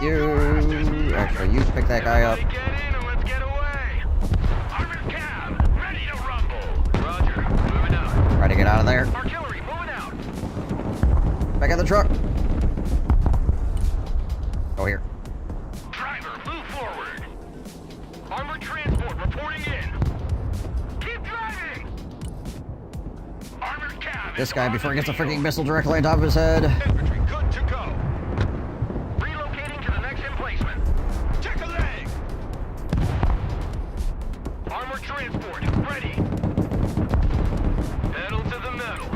You. Actually, you pick that guy up. Get in and let's get away. Armored cab, ready to rumble. Roger, moving out. Try to get out of there. Artillery, moving out. Back in the truck. Go here. Driver, move forward. Armored transport reporting in. Keep driving. Armored cab. This guy before he gets a freaking missile directly on top of his head. Infantry, good to go. Relocating to the next emplacement. Check a leg. Armored transport, ready. Pedal to the metal.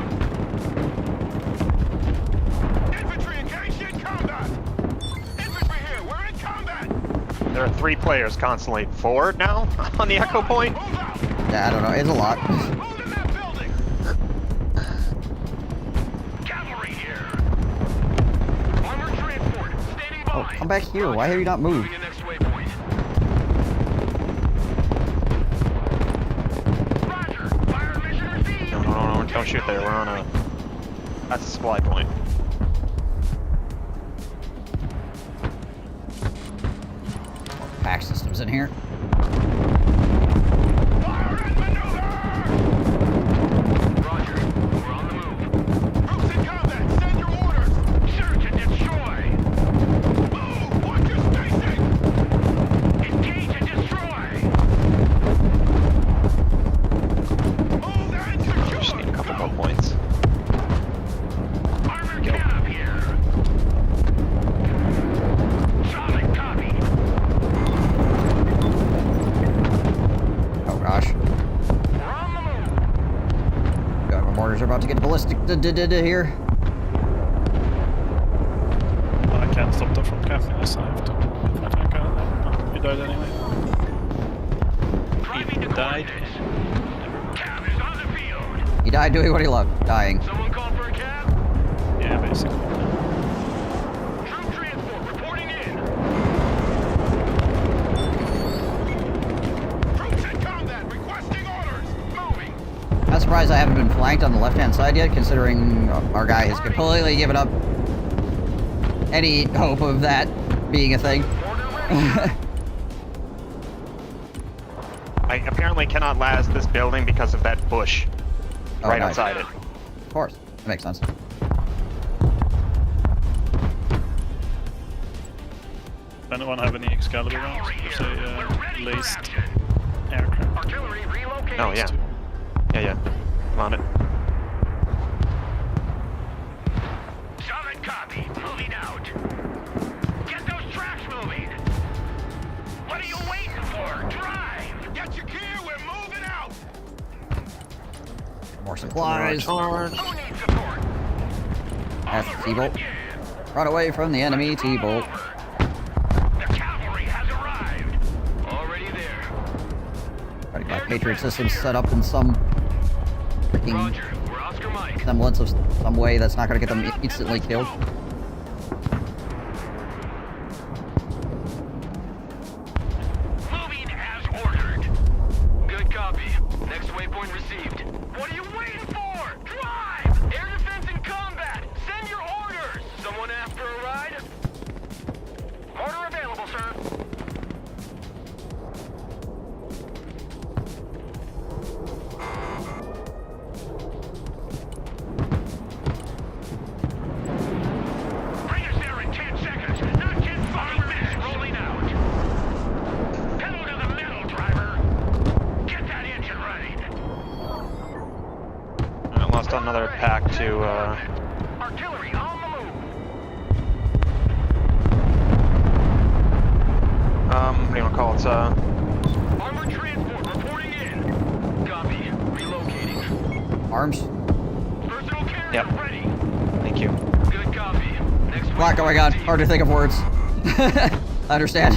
Infantry engaged in combat. Infantry here, we're in combat. There are 3 players constantly. 4 now on the echo point? Move out. Yeah, I don't know. It's a lot. Move in that building. Cavalry here. Armored transport, standing by. Oh, come back here. Why have you not moved? Moving to next waypoint. Roger, fire mission received. No, don't shoot there. We're on a... That's a supply point. Pack systems in here. Fire and maneuver. Roger, we're on the move. Troops in combat, send your orders. Search and destroy. Move, watch your spacing. Engage and destroy. Move and secure. Just need a couple more points. Armored cab here. Solid copy. Oh gosh. We're on the move. God, my mortars are about to get ballistic here. I can't stop them from capping us. I have to. If I can go there. He died anyway. Driving to died. coordinates. Cab is on the field. He died doing what he loved, dying. Someone call for a cab? Yeah, basically. Troop transport reporting in. Troops in combat, requesting orders. Moving. I'm surprised I haven't been flanked on the left-hand side yet, considering our guy has completely given up any hope of that being a thing. Order ready. I apparently cannot last this building because of that bush Oh, right nice. outside it. Of course. That makes sense. Anyone have any Excalibur rounds? There's a laced aircraft. Artillery relocating. Oh, yeah. Yeah. I'm on it. Solid copy. Moving out. Get those tracks moving. What are you waiting for? Drive. Get your gear, we're moving out. More supplies. Who needs support? That's the T-Bolt. Run away from the enemy, T-Bolt. The cavalry has arrived. Already there. Try to get Patriot systems set up in some freaking Roger. We're Oscar Mike. semblance of some way that's not going to get them instantly killed. Moving as ordered. Good copy. Next waypoint received. What are you waiting for? Drive! Air defense in combat! Send your orders! Someone asked for a ride? Order available, sir. Bring us there in 10 seconds, not 10 fucking minutes. Rolling out. Pedal to the metal, driver. Get that engine running. I lost another pack to, Artillery on the move. what do you want to call it? Armored transport reporting in. Copy. Relocating. Arms. Personal carrier Yep. ready. Thank you. Good copy. Next A lot going on. Hard to think of words. I understand.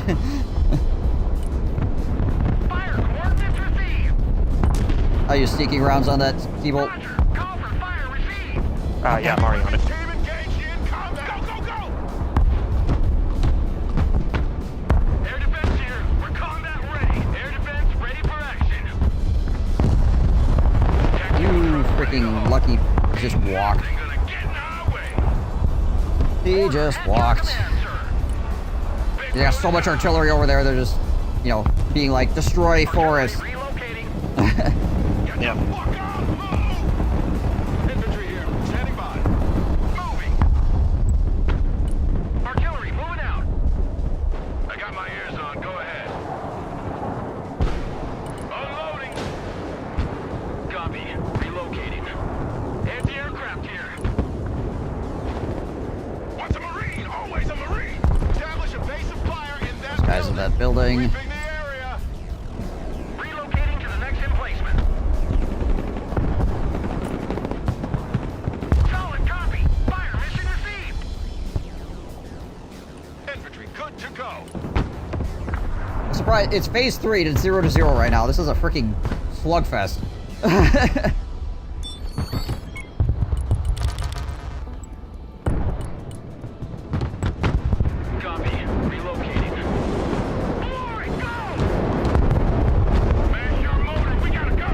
Fire coordinates received. I use sneaking rounds on that T-Bolt. Roger. Call for fire received. Yeah, I'm already on it. Team engaged in combat. Go, go, go. Air defense here. We're combat ready. Air defense ready for action. You freaking lucky just walked. They're gonna get in our way. He just walked. Command, sir. They got so much artillery over there, they're just, you know, being like, destroy forest. Yeah. Infantry here, standing by. Moving. Artillery, moving out. I got my ears on. Go ahead. Unloading. Copy. Relocating. Anti-aircraft here. What's a Marine? Always a Marine. Establish a base of fire in that Guys in that building. Sweeping the area. Relocating to the next emplacement. Solid copy. Fire mission received. Infantry, good to go. Surprise! It's phase 3 and it's 0 to 0 right now. This is a freaking slugfest. Copy. Relocating. Glory, go! Smash your motor. We gotta go.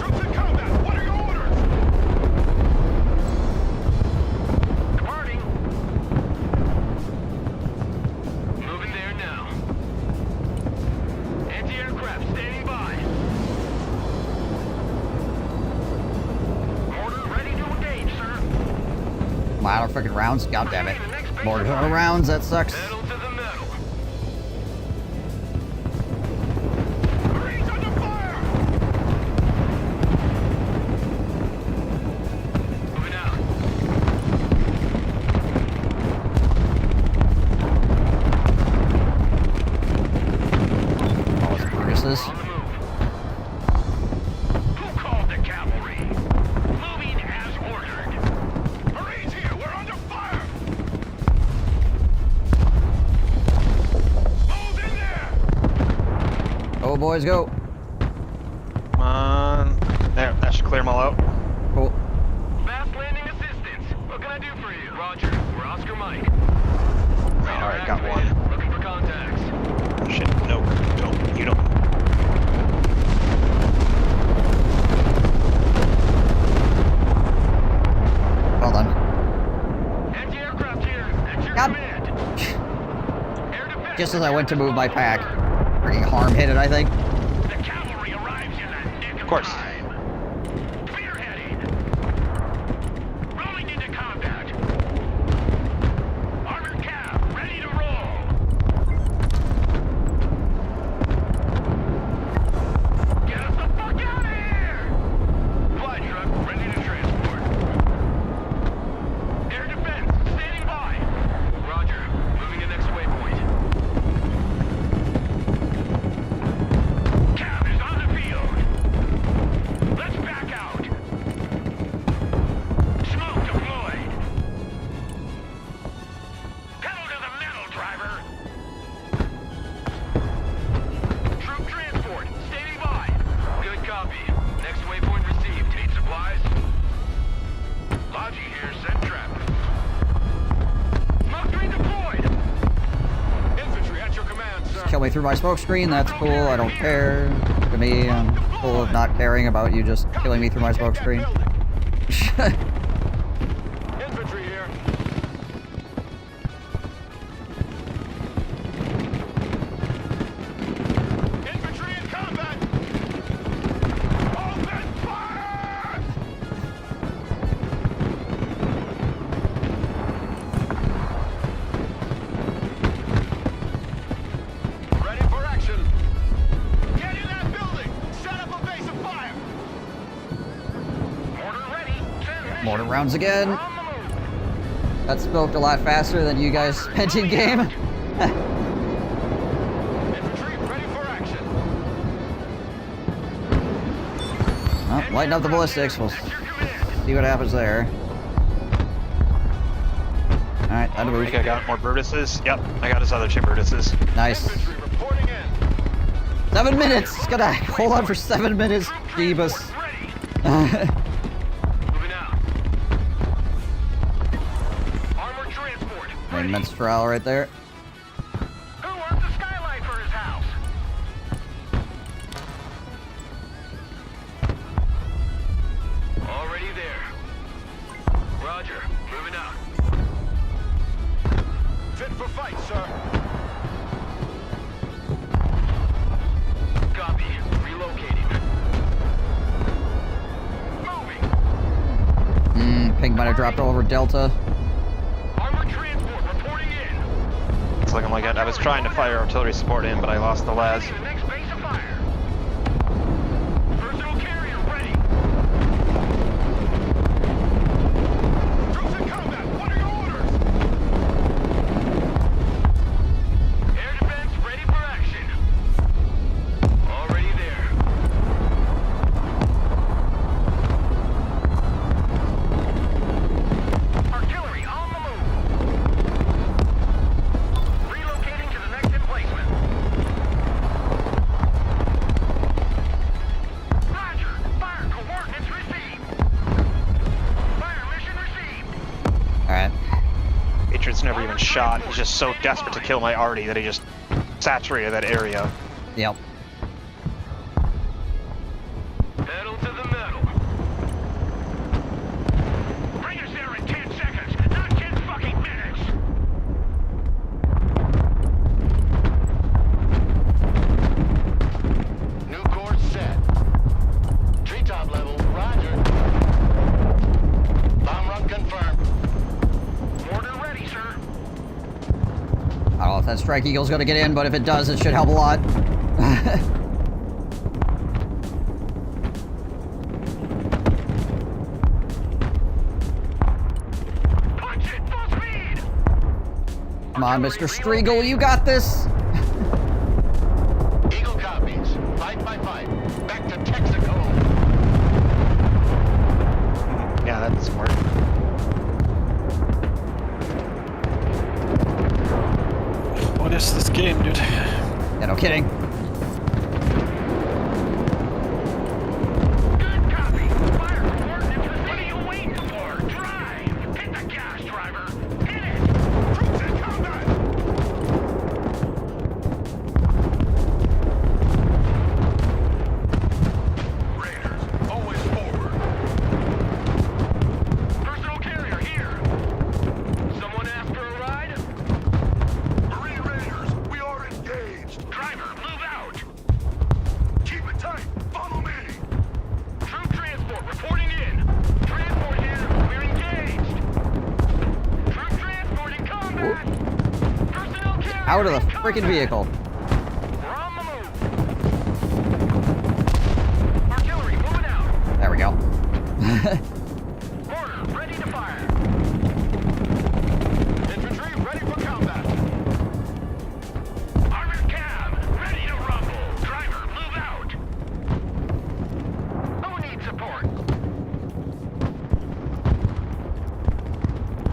Troops in combat. What are your orders? Departing. Moving there now. Anti-aircraft standing by. Mortar ready to engage, sir. I'm out of freaking rounds. God damn it. More rounds. That sucks. Metal to the metal. Marines under fire. Moving out. Oh, it's Brutus's. On the move. Who called the cavalry? Moving as ordered. Marines here. We're under fire. Move in there. Oh, boys, go. Come on. There, that should clear them all out. Cool. Fast landing assistance. What can I do for you? Roger. We're Oscar Mike. Alright, got one. Activated. Looking for contacts. Shit, no, don't, you don't. Well done. Anti-aircraft here. At your Yep. command. Air defense. Just as I went to move my pack. Freaking harm hit it, I think. The cavalry arrives in the nick of course. time. Spearheading. Rolling into combat. Armored cab, ready to roll. Get us the fuck out of here! Fly truck, ready to transport. Air defense, standing by. Roger, moving to next waypoint. Cab is on the field. Let's back out. Smoke deployed. Pedal to the metal, driver. Troop transport, standing by. Good copy. Next waypoint received. Need supplies? Logi here, set trap. Smoke screen deployed. Infantry at your command, sir. Kill me through my smoke screen. That's cool. I don't care. To me, I'm full of not caring about you just killing me through my smoke screen. Infantry here. Infantry in combat. Open fire! Ready for action. Get in that building. Set up a base of fire. Mortar ready. Transmission. Mortar rounds again. On the move. That smoked a lot faster than you guys spent in game. Infantry ready for action. Well, lighten up the ballistics. We'll see what happens there. Alright, time to I move. think I got more Brutuses. Yep, I got his other two Brutuses. Nice. Infantry reporting in. 7 minutes! Gotta hold on for 7 minutes. Jeebus. Moving out. Armored transport. Main Menstral right there. Who wants a skylight for his house? Already there. Roger. Moving out. fight, sir. Copy. Relocating. Moving. Pink might have dropped over Delta. Armored transport reporting in. It's looking like it. I was trying to fire artillery support in, but I lost the las. The next base of fire. Personal carrier ready. Troops in combat. What are your orders? Air defense ready for action. Already there. Artillery on the move. Relocating to the next emplacement. Roger. Fire coordinates received. Fire mission received. Alright. Patriot's never even shot. He's just so desperate to kill my arty that he just saturated that area. Yep. Pedal to the metal. Bring us there in 10 seconds, not 10 fucking minutes. New course set. Treetop level, roger. Bomb run confirmed. Order ready, sir. I don't know if that Strike Eagle's gonna get in, but if it does, it should help a lot. Punch it, full speed. Come on, Mr. Striegel, you got this! Eagle copies. Fight by fight. Back to Texaco. Yeah, that doesn't work. What is this game, dude? Yeah, no kidding. Good copy. Fire coordinates. What are you waiting for? Drive. Hit the gas, driver. Hit it. Troops in combat. Raiders, always forward. Personal carrier here. Someone asked for a ride? Marine Raiders, we are engaged. Driver, move out. Keep it tight. Follow me. Troop transport reporting in. Transport here. We're engaged. Troop transport in combat. Personnel carrier Out of the in freaking combat. vehicle. We're on the move. Artillery moving out. There we go. Order ready to fire. Infantry ready for combat. Armored cab ready to rumble. Driver move out. Who needs support?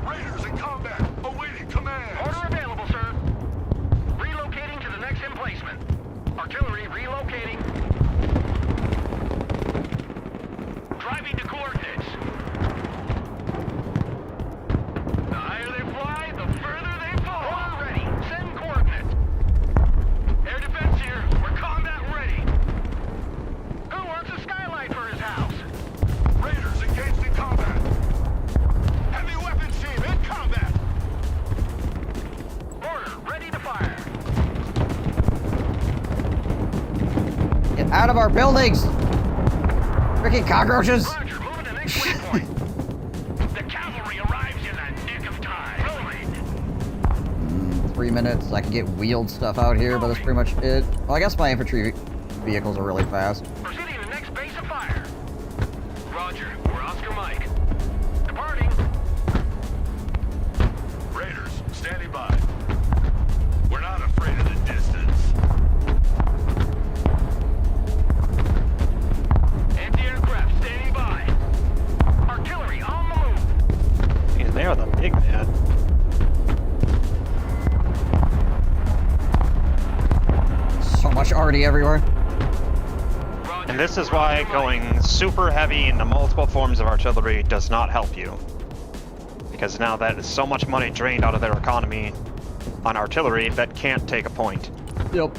Raiders in combat. Awaiting command. Order available, sir. Relocating to the next emplacement. Artillery relocating. Driving to coordinates. The higher they fly, the further they fall. Order ready. Send coordinates. Air defense here. We're combat ready. Who wants a skylight for his house? Raiders engaged in combat. Heavy weapons team in combat. Order ready to fire. Get out of our buildings! Freaking cockroaches! Roger, moving to next waypoint. The cavalry arrives in the nick of time. Rolling. 3 minutes. I can get wheeled stuff out here, but that's pretty much it. Well, I guess my infantry vehicles are really fast. Proceeding to next base of fire. Roger, we're Oscar Mike. Departing. Raiders, standing by. We're not afraid of the distance. Anti-aircraft standing by. Artillery on the move. Yeah, they are the big man. So much arty everywhere. Roger, And this is we're why Oscar Mike. going super heavy into multiple forms of artillery does not help you. Because now that is so much money drained out of their economy on artillery that can't take a point. Yep.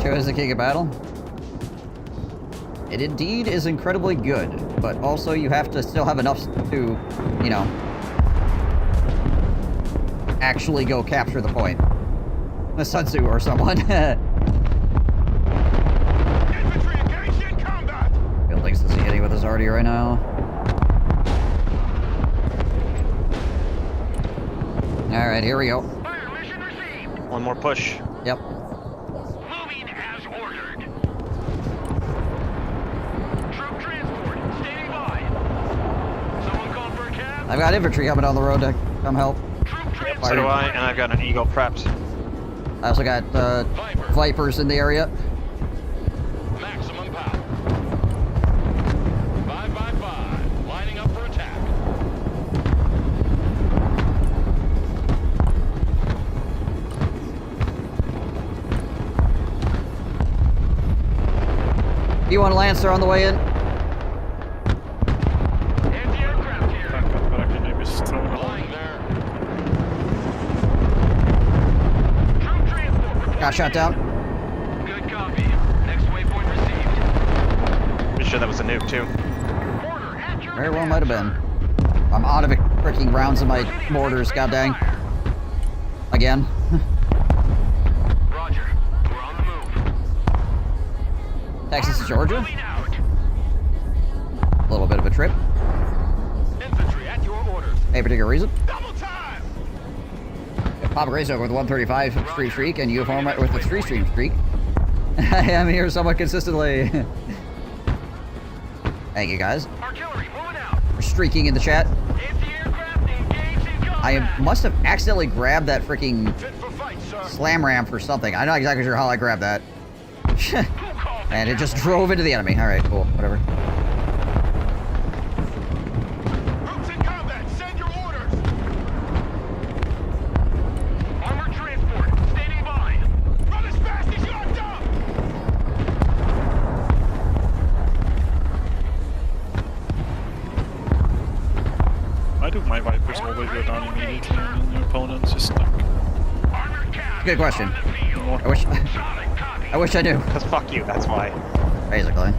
Two is the king of battle. It indeed is incredibly good, but also you have to still have enough to, you know, actually go capture the point. A Sun Tzu or someone. Infantry engaged in combat. Buildings to see any with us already right now. Alright, here we go. Fire mission received. One more push. Yep. Moving as ordered. Troop transport standing by. Someone called for a cab. I've got infantry coming down the road to come help. Troop transport. So do I, and I've got an Eagle prepped. I also got Vipers in the area. Maximum power. 5x5. Lining up for attack. B1 Lancer on the way in. Anti-aircraft here. Flying there. Troop transport reporting. Got shot down. Good copy. Next waypoint received. Pretty sure that was a nuke too. Order at your Very well might have been. I'm out of it freaking rounds in my mortars, god dang. Again. Roger. We're on the move. Texas to Georgia. Moving out. A little bit of a trip. Infantry at your orders. Any particular reason? Double time. Papa Grayson with 135 stream streak and Uniform with a 3 stream streak. I am here somewhat consistently. Thank you guys Artillery moving out. for streaking in the chat. Anti-aircraft engaged in combat. I must have accidentally grabbed that freaking Fit for fight, sir. slam ram for something. I'm not exactly sure how I grabbed that. Who called the And it just cab? drove into the enemy. Alright, cool. Whatever. Groups in combat. Send your orders. Armored transport standing by. Run as fast as you are dumb. Why do my Vipers always go down immediately and the opponents just like... Armored cab Good question. on the field. I wish Solid copy. I wish I knew. Cause fuck you, that's why. Basically.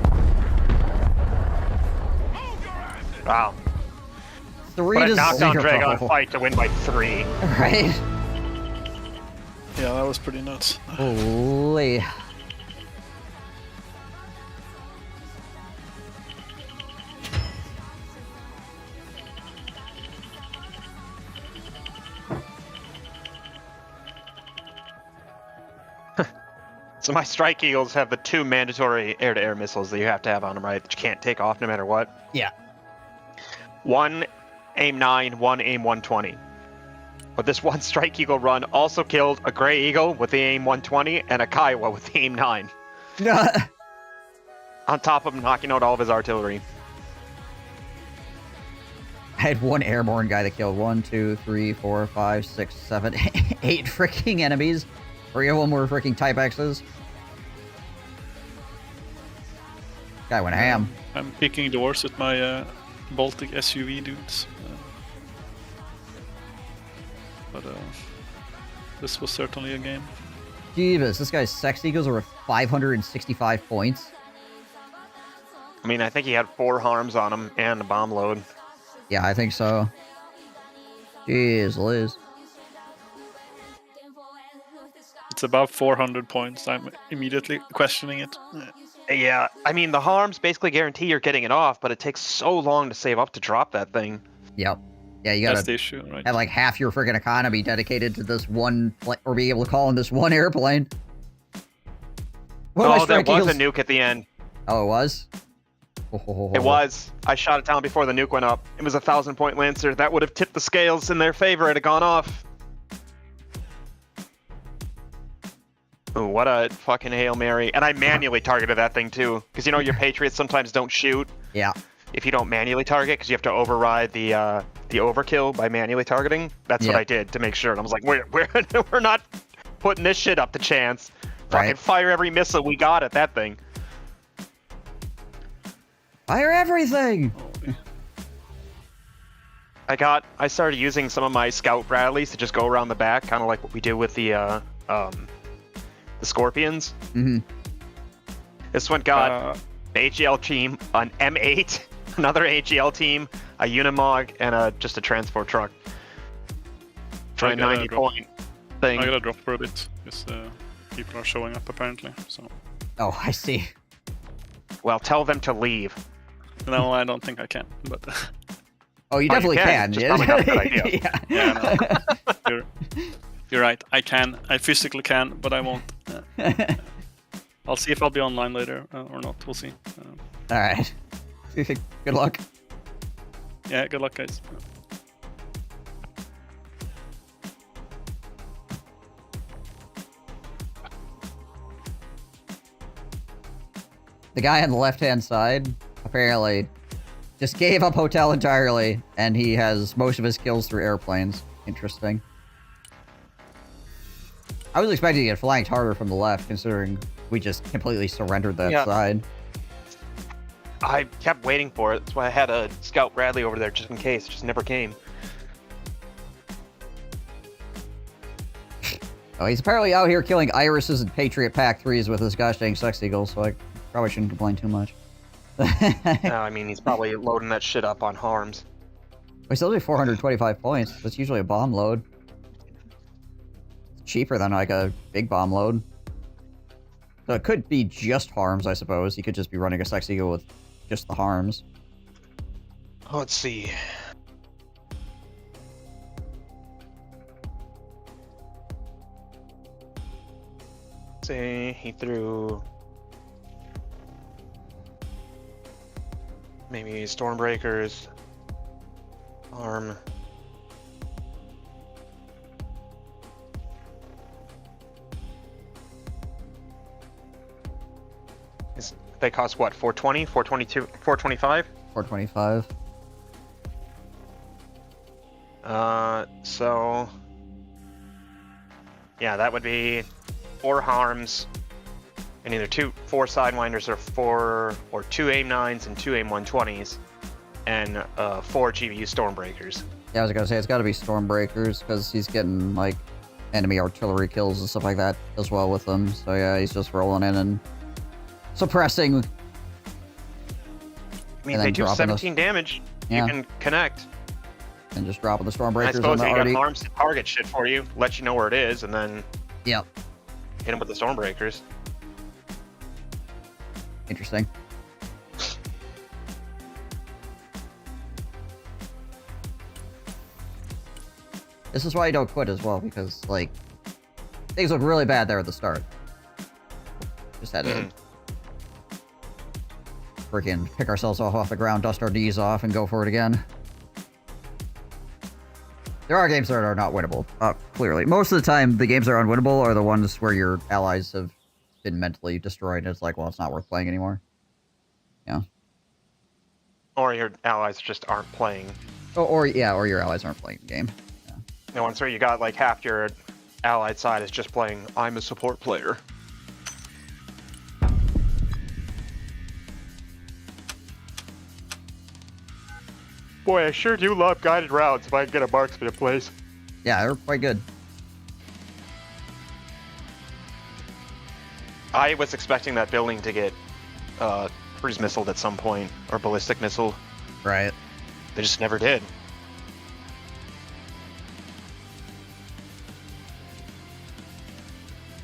Move your asses. Wow. 3 What to a knockdown 0. drag on fight to win by 3. Right? Yeah, that was pretty nuts. Holy. So my Strike Eagles have the 2 mandatory air-to-air missiles that you have to have on them, right? That you can't take off no matter what. Yeah. 1 aim 9, 1 aim 120. But this one Strike Eagle run also killed a Gray Eagle with the aim 120 and a Kiowa with the aim 9. On top of knocking out all of his artillery. I had one airborne guy that killed 1, 2, 3, 4, 5, 6, 7, 8 freaking enemies. 3 of them were freaking Type X's. Guy went ham. I'm picking doors with my Baltic SUV dudes. But this was certainly a game. Jeebus, this guy's Sex Eagles are 565 points. I mean, I think he had 4 harms on him and a bomb load. Yeah, I think so. Jeez, Liz. It's about 400 points. I'm immediately questioning it. Yeah, I mean, the harms basically guarantee you're getting it off, but it takes so long to save up to drop that thing. Yep. Yeah, you That's the gotta issue, right? have like half your freaking economy dedicated to this one, or be able to call in this one airplane. What am I Oh, there striking was a Eagles- nuke at the end. Oh, it was? It was. I shot it down before the nuke went up. It was a 1,000-point Lancer. That would have tipped the scales in their favor. It had gone off. Ooh, what a fucking Hail Mary. And I manually targeted that thing, too. Because, you know, your Patriots sometimes don't shoot. Yeah. If you don't manually target, because you have to override the overkill by manually targeting. That's what I did to make sure. And I was like, we're not putting this shit up to chance. Fucking Right. fire every missile we got at that thing. Fire everything! I started using some of my Scout Bradleys to just go around the back, kind of like what we do with the Scorpions. Mm-hmm. This one got AGL team, an M8, another AGL team, a Unimog, and just a transport truck. For a 90-point thing. I gotta drop for a bit, because people are showing up apparently, so... Oh, I see. Well, tell them to leave. No, I don't think I can, but... Oh, you definitely can. Just probably not a good idea. Yeah. No. You're right, I can. I physically can, but I won't. I'll see if I'll be online later or not, we'll see. Alright. Good luck. Yeah, good luck, guys. The guy on the left-hand side, apparently, just gave up hotel entirely, and he has most of his kills through airplanes. Interesting. I was expecting to get flanked harder from the left, considering we just completely surrendered that side. I kept waiting for it. That's why I had a Scout Bradley over there just in case. It just never came. Oh, he's apparently out here killing irises and Patriot Pack 3s with his gosh dang sex eagle, so I probably shouldn't complain too much. No, I mean, he's probably loading that shit up on harms. We still do 425 points. That's usually a bomb load. It's cheaper than like a big bomb load. So it could be just harms, I suppose. He could just be running a sex eagle with just the harms. Let's see. Say he threw maybe Stormbreakers, arm. They cost what? 420, 422, 425? 425. So yeah, that would be 4 harms and either 4 sidewinders or 2 AIM-9s and 2 AIM-120s and 4 GVU Stormbreakers. Yeah, I was gonna say it's gotta be Stormbreakers because he's getting like enemy artillery kills and stuff like that as well with them. So yeah, he's just rolling in and suppressing. I mean, they do 17 damage. Yeah. You can connect. And just dropping the Stormbreakers I suppose on the you arty. got harms to target shit for you, let you know where it is, and then yep, hit him with the Stormbreakers. Interesting. This is why you don't quit as well, because, like, things look really bad there at the start. Just had to freaking pick ourselves off the ground, dust our Ds off, and go for it again. There are games that are not winnable, clearly. Most of the time, the games that are unwinnable are the ones where your allies have been mentally destroyed, and it's like, well, it's not worth playing anymore. Yeah. Or your allies just aren't playing. Or your allies aren't playing the game. Yeah. The ones where you got like half your allied side is just playing, I'm a support player. Boy, I sure do love guided routes if I can get a marksman in place. Yeah, they're quite good. I was expecting that building to get cruise missiled at some point, or ballistic missile. Right. They just never did.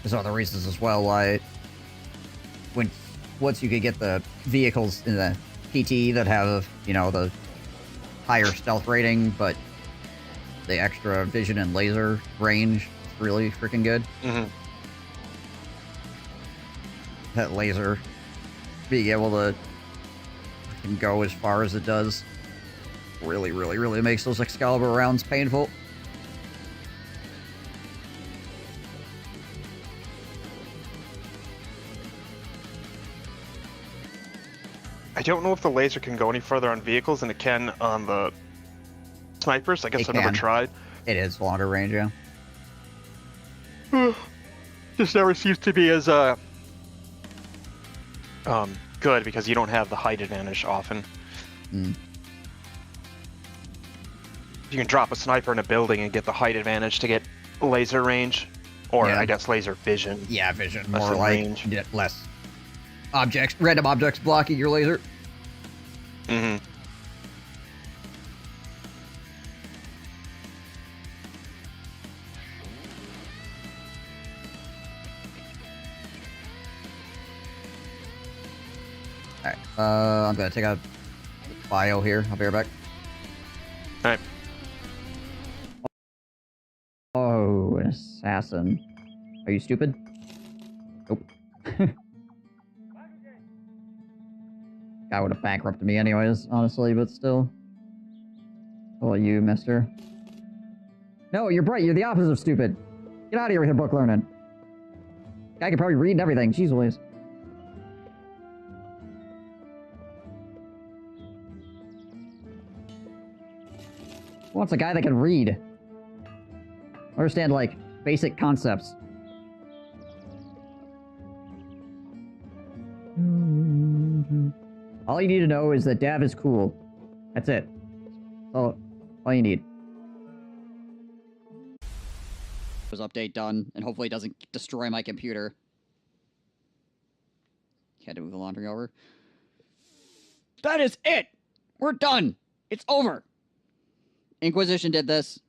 There's other reasons as well why once you could get the vehicles in the PT that have, you know, the higher stealth rating, but the extra vision and laser range is really freaking good. That laser being able to go as far as it does really makes those Excalibur rounds painful. I don't know if the laser can go any further on vehicles than it can on the snipers. I guess I've never tried. It is longer range, yeah. Just never seems to be as good because you don't have the height advantage often. You can drop a sniper in a building and get the height advantage to get laser range, or I guess laser vision. Yeah, vision more like range. Less random objects blocking your laser. Mm-hmm. Alright, I'm gonna take out the bio here. I'll be right back. Alright. Oh, an assassin. Are you stupid? Nope. Guy would have bankrupted me anyways, honestly, but still. Oh, you, mister. No, you're bright. You're the opposite of stupid. Get out of here with your book learning. Guy can probably read and everything. Jeez Louise. Who wants a guy that can read? Understand, like, basic concepts. All you need to know is that Dav is cool. That's it. All you need. Was update done, and hopefully it doesn't destroy my computer. Had to move the laundry over. That is it! We're done! It's over! Inquisition did this.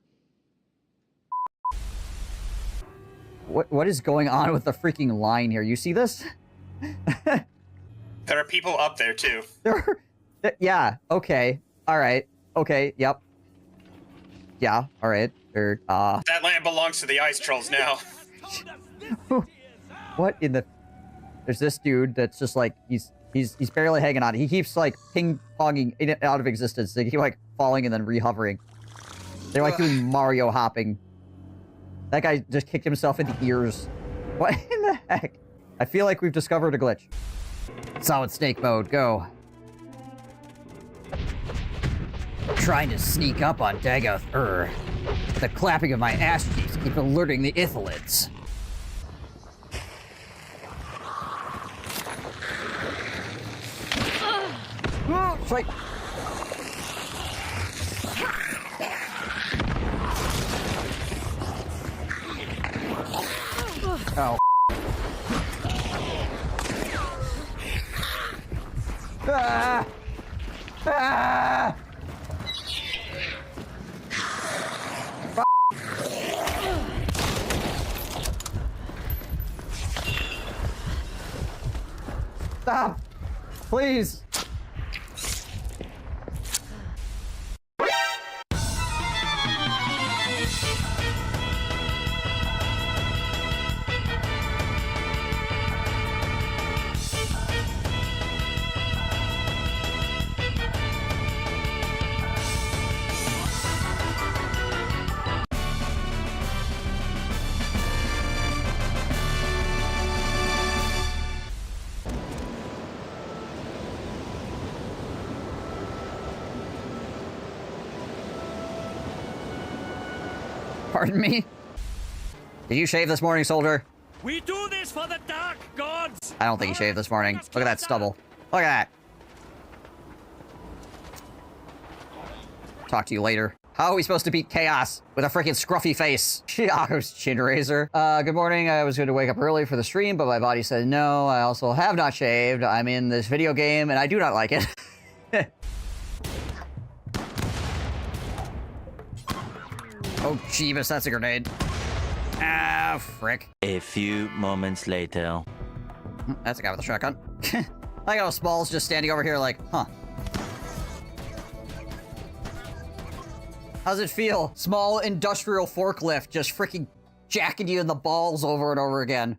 What is going on with the freaking line here? You see this? There are people up there, too. Yeah, okay. Alright. Okay, yep. Yeah, alright. That land belongs to the ice trolls now. What in the... There's this dude that's just like, he's barely hanging on. He keeps like ping-ponging in and out of existence. They keep like falling and then re-hovering. They're like doing Mario hopping. That guy just kicked himself in the ears. What in the heck? I feel like we've discovered a glitch. Solid snake mode, go. Trying to sneak up on Dagoth the clapping of my ass cheeks keep alerting the Ithalids. Strike. Oh. Ah! Ah! Stop! Please! Pardon me? Did you shave this morning, soldier? We do this for the dark gods! I don't think he shaved this morning. Look at that stubble. Look at that. Talk to you later. How are we supposed to beat chaos with a freaking scruffy face? Chiago's chin razor. Good morning. I was going to wake up early for the stream, but my body said no. I also have not shaved. I'm in this video game, and I do not like it. Oh, Jeebus, that's a grenade. Ah, frick. A few moments later. That's a guy with a shotgun. I got Small's just standing over here like, huh. How's it feel? Small industrial forklift just freaking jacking you in the balls over and over again.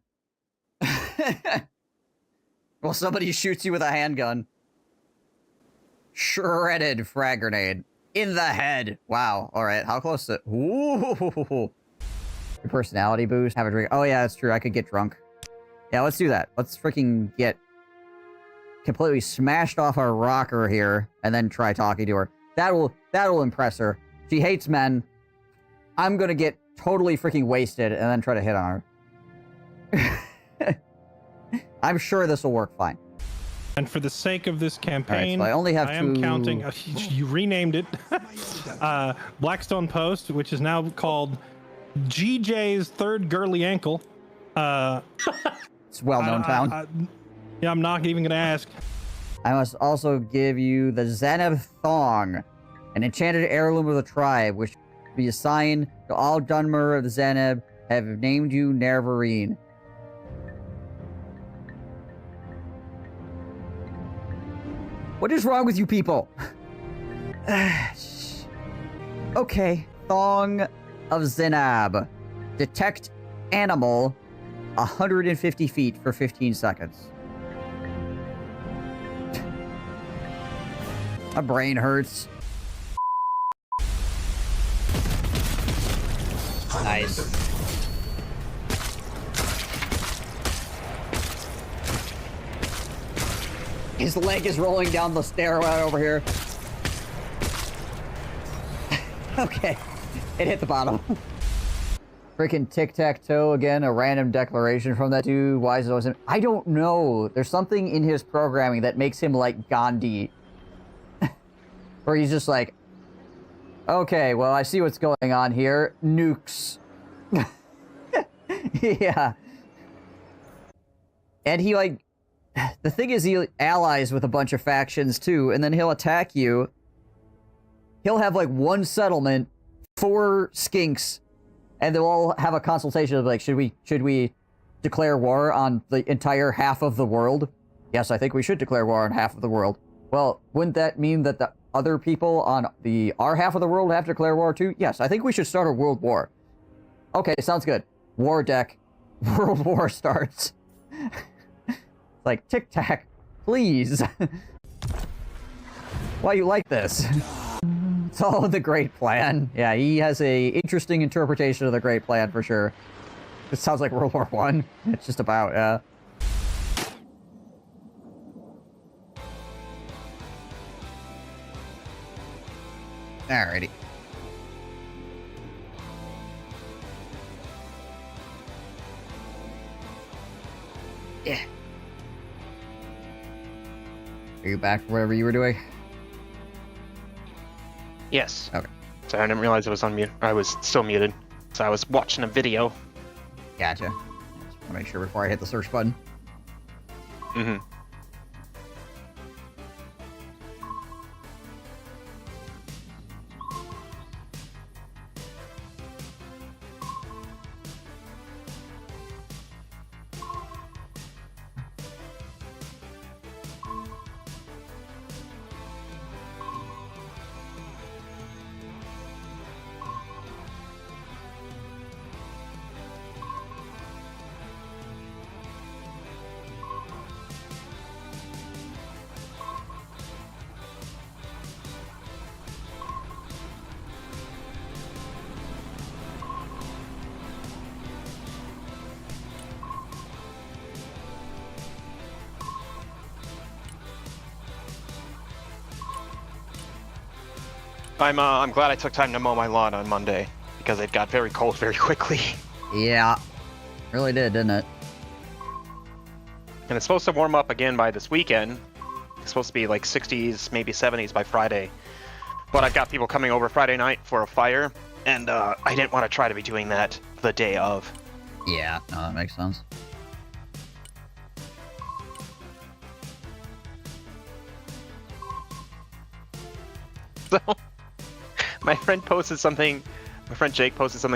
Well, somebody shoots you with a handgun. Shredded frag grenade. In the head. Wow. All right. How close to... Ooh. Your personality boost. Have a drink. Oh, yeah, that's true. I could get drunk. Yeah, let's do that. Let's freaking get completely smashed off our rocker here and then try talking to her. That'll impress her. She hates men. I'm gonna get totally freaking wasted and then try to hit on her. I'm sure this will work fine. And for the sake of this campaign, right, so I only have am counting. You renamed it Blackstone Post, which is now called GJ's Third Girly Ankle. It's a well-known town. Yeah, I'm not even gonna ask. I must also give you the Zeneb Thong, an enchanted heirloom of the tribe, which will be assigned to all Dunmer of the Zeneb, have named you Nervarine. What is wrong with you people? Okay, Thong of Zenab. Detect animal 150 feet for 15 seconds. My brain hurts. Nice. His leg is rolling down the stairway over here. Okay. It hit the bottom. Freaking tic-tac-toe again, a random declaration from that dude. Why is it always him? I don't know. There's something in his programming that makes him like Gandhi. Where he's just like, okay, well, I see what's going on here. Nukes. Yeah. And he, like, the thing is, he allies with a bunch of factions, too, and then he'll attack you. He'll have, like, one settlement, 4 skinks, and they'll all have a consultation of, like, should we declare war on the entire half of the world? Yes, I think we should declare war on half of the world. Well, wouldn't that mean that the other people on our half of the world have to declare war too? Yes, I think we should start a world war. Okay, sounds good. War deck. World war starts. Like, tic-tac, please. Why you like this? It's all the great plan. Yeah, he has a interesting interpretation of the great plan for sure. It sounds like World War I. It's just about, Alrighty. Yeah. Are you back for whatever you were doing? Yes. Okay. Sorry, I didn't realize I was on mute. I was still muted. So I was watching a video. Gotcha. Just want to make sure before I hit the search button. Mm-hmm. I'm glad I took time to mow my lawn on Monday because it got very cold very quickly. Yeah. Really did, didn't it? And it's supposed to warm up again by this weekend. It's supposed to be like 60s, maybe 70s by Friday. But I've got people coming over Friday night for a fire, and I didn't want to try to be doing that the day of. Yeah, no, that makes sense. So, my friend Jake posted something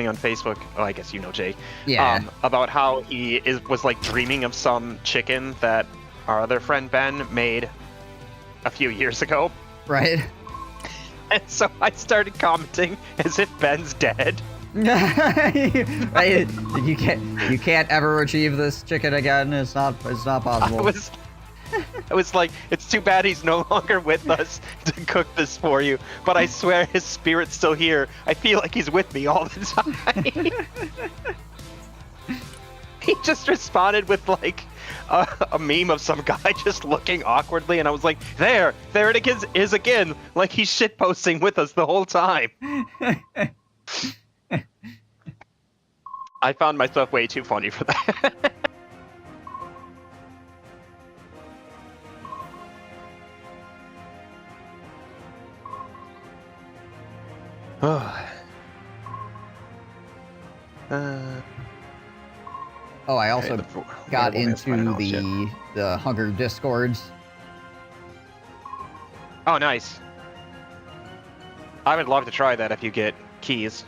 on Facebook. Oh, I guess you know Jake. Yeah. About how he was like dreaming of some chicken that our other friend Ben made a few years ago. Right. And so I started commenting as if Ben's dead. Right? You can't ever achieve this chicken again. It's not possible. I was like, it's too bad he's no longer with us to cook this for you, but I swear his spirit's still here. I feel like he's with me all the time. He just responded with like a meme of some guy just looking awkwardly, and I was like, there it is again, like he's shitposting with us the whole time. I found myself way too funny for that. Oh, I also got into shit. the Hunger Discords. Oh, nice. I would love to try that if you get keys.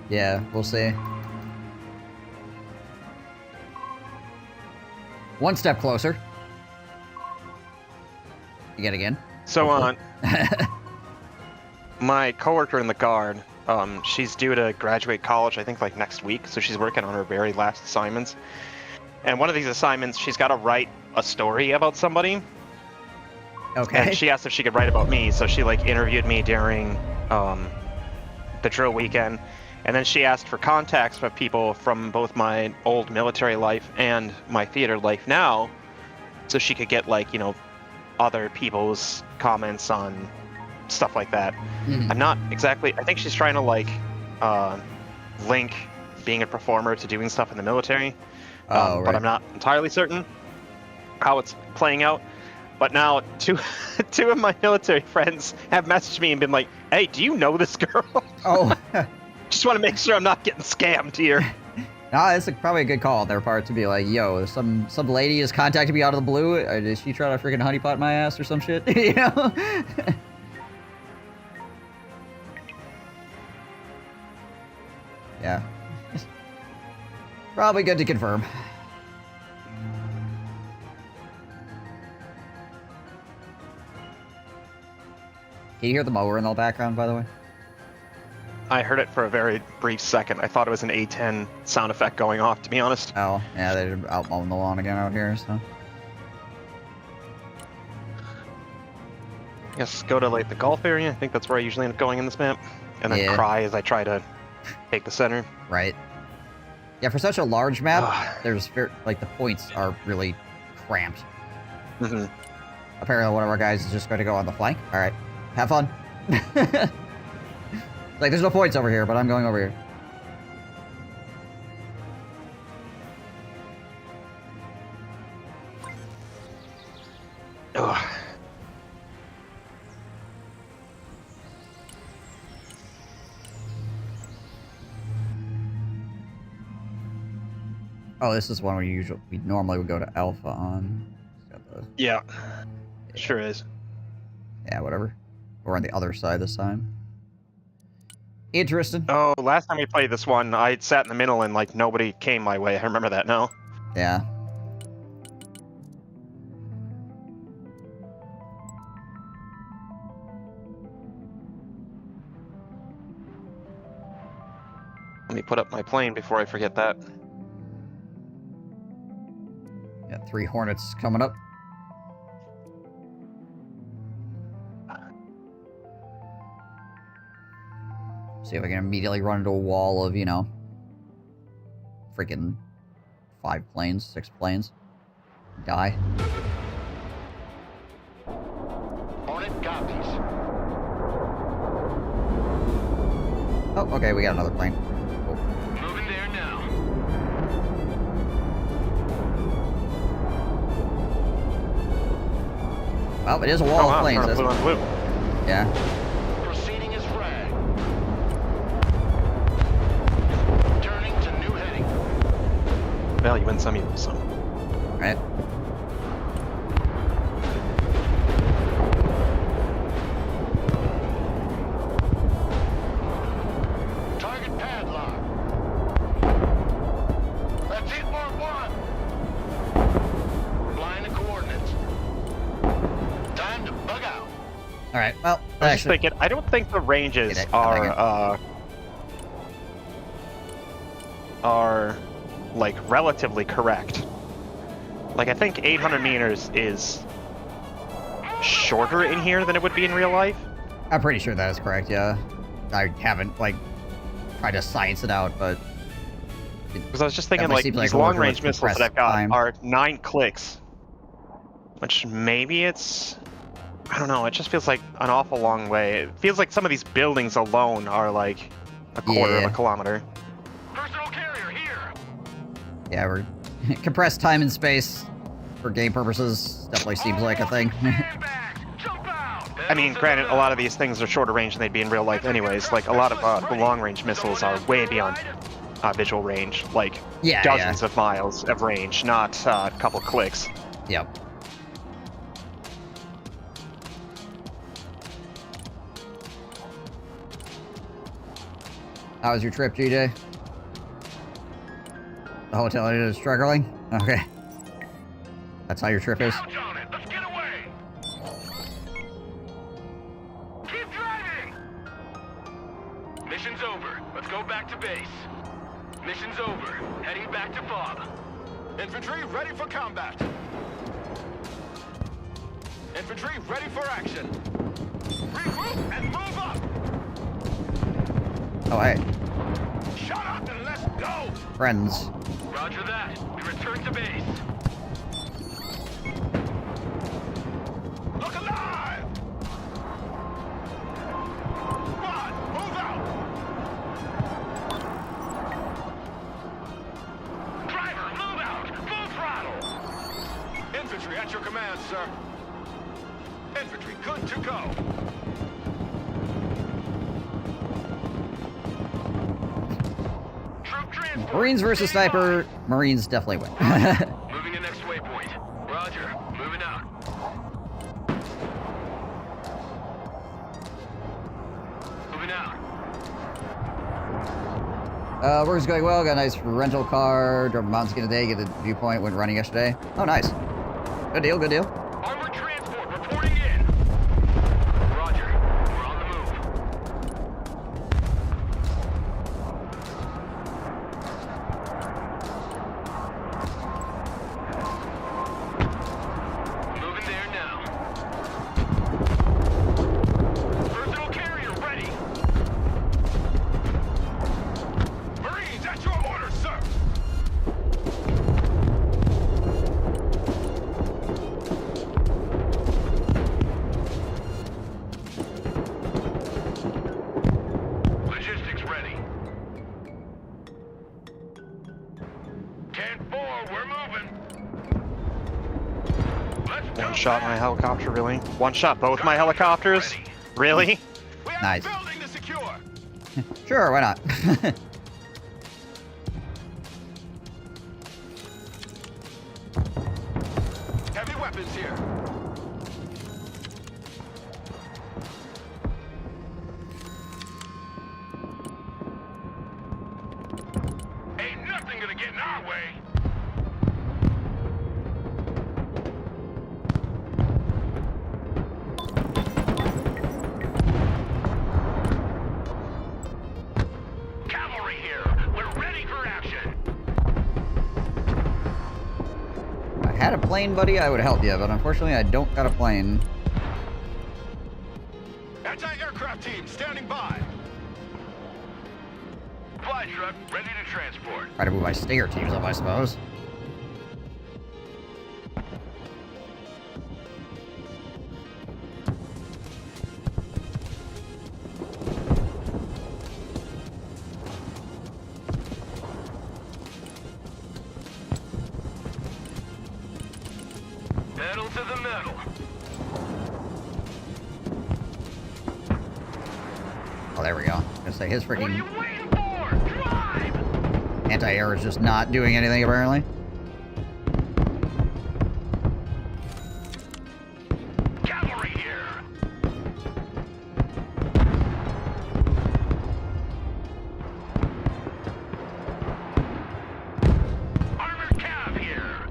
Yeah, we'll see. One step closer. You get again. So on. My coworker in the guard, she's due to graduate college, I think, like next week. So she's working on her very last assignments. And one of these assignments, she's got to write a story about somebody. Okay. And she asked if she could write about me. So she like interviewed me during the drill weekend. And then she asked for contacts with people from both my old military life and my theater life now, so she could get, like, you know, other people's comments on stuff like that. I'm not exactly, I think she's trying to, like, link being a performer to doing stuff in the military. Right. But I'm not entirely certain how it's playing out. But now two of my military friends have messaged me and been like, hey, do you know this girl? Oh. Just want to make sure I'm not getting scammed here. No, it's probably a good call on their part to be like, yo, some lady is contacting me out of the blue. Is she trying to freaking honeypot my ass or some shit? You know? Yeah. Probably good to confirm. Can you hear the mower in the background, by the way? I heard it for a very brief second. I thought it was an A10 sound effect going off, to be honest. Oh, yeah, they're out mowing the lawn again out here, so. Yes, go to, like, the golf area. I think that's where I usually end up going in this map. And then cry as I try to take the center. Right. Yeah, for such a large map, there's, like, the points are really cramped. Apparently one of our guys is just going to go on the flank. All right. Have fun. Like, there's no points over here, but I'm going over here. Ugh. Oh, this is one we normally would go to Alpha on. Yeah. Sure is. Yeah, whatever. We're on the other side this time. Interesting. Oh, last time we played this one, I sat in the middle and, like, nobody came my way. I remember that now. Yeah. Let me put up my plane before I forget that. Yeah, 3 Hornets coming up. See if I can immediately run into a wall of, you know, freaking 5 planes, 6 planes. Die. Hornet copies. Oh, okay, we got another plane. Cool. Moving there now. Well, it is a wall of planes, blue on blue. Yeah. Proceeding as flag. Turning to new heading. Well, you win some, you lose some. Right. Target padlock. That's it, Mark 1. Line of coordinates. Time to bug out. All right. Well, I was just thinking, I don't think the ranges are like relatively correct. Like, I think 800 meters is shorter in here than it would be in real life. I'm pretty sure that is correct, yeah. I haven't, like, tried to science it out, but... Because I was just thinking, like, these long-range missiles that I've got are 9 clicks. Which maybe it's... I don't know, it just feels like an awful long way. It feels like some of these buildings alone are, like, a quarter of a kilometer. Personal carrier here. Yeah, we're... compressed time and space for game purposes definitely seems like a thing. I mean, granted, a lot of these things are shorter range than they'd be in real life anyways. Like, a lot of the long-range missiles are way beyond visual range, like Yeah, dozens of miles of range, not a couple clicks. Yep. How was your trip, GJ? The hotel is struggling? Okay. That's how your trip is? Let's get away. Keep driving. Mission's over. Let's go back to base. Mission's over. Heading back to FOB. Infantry ready for combat. Infantry ready for action. Regroup and move up. Oh, hey. Shut up and let's go. Friends. Roger that. We return to base. Look alive. Squad, move out. Driver, move out. Full throttle. Infantry at your command, sir. Infantry good to go. Marines versus Sniper. Marines definitely win. Moving to next waypoint. Roger. Moving out. Moving out. Work's going well. Got a nice rental car. Drove a mountain skin today. Get the viewpoint. Went running yesterday. Oh, nice. Good deal. Good deal. Armored transport reporting in. Roger. We're on the move. Moving there now. Personal carrier ready. Marines at your orders, sir. Logistics ready. 10-4, we're moving. Let's One shot my helicopter, really? One shot both my helicopters? Really? Nice. Building to secure. Sure, why not? Heavy weapons here. Ain't nothing gonna get in our way. Cavalry here. We're ready for action. If I had a plane, buddy, I would help you, but unfortunately I don't got a plane. Anti-aircraft team standing by. Fly truck ready to transport. Try to move my Stinger teams up, I suppose. Pedal to the metal. Oh, there we go. Gonna say his What are you freaking waiting for? Drive! anti-air is just not doing anything, apparently. Cavalry here. Armored cav here.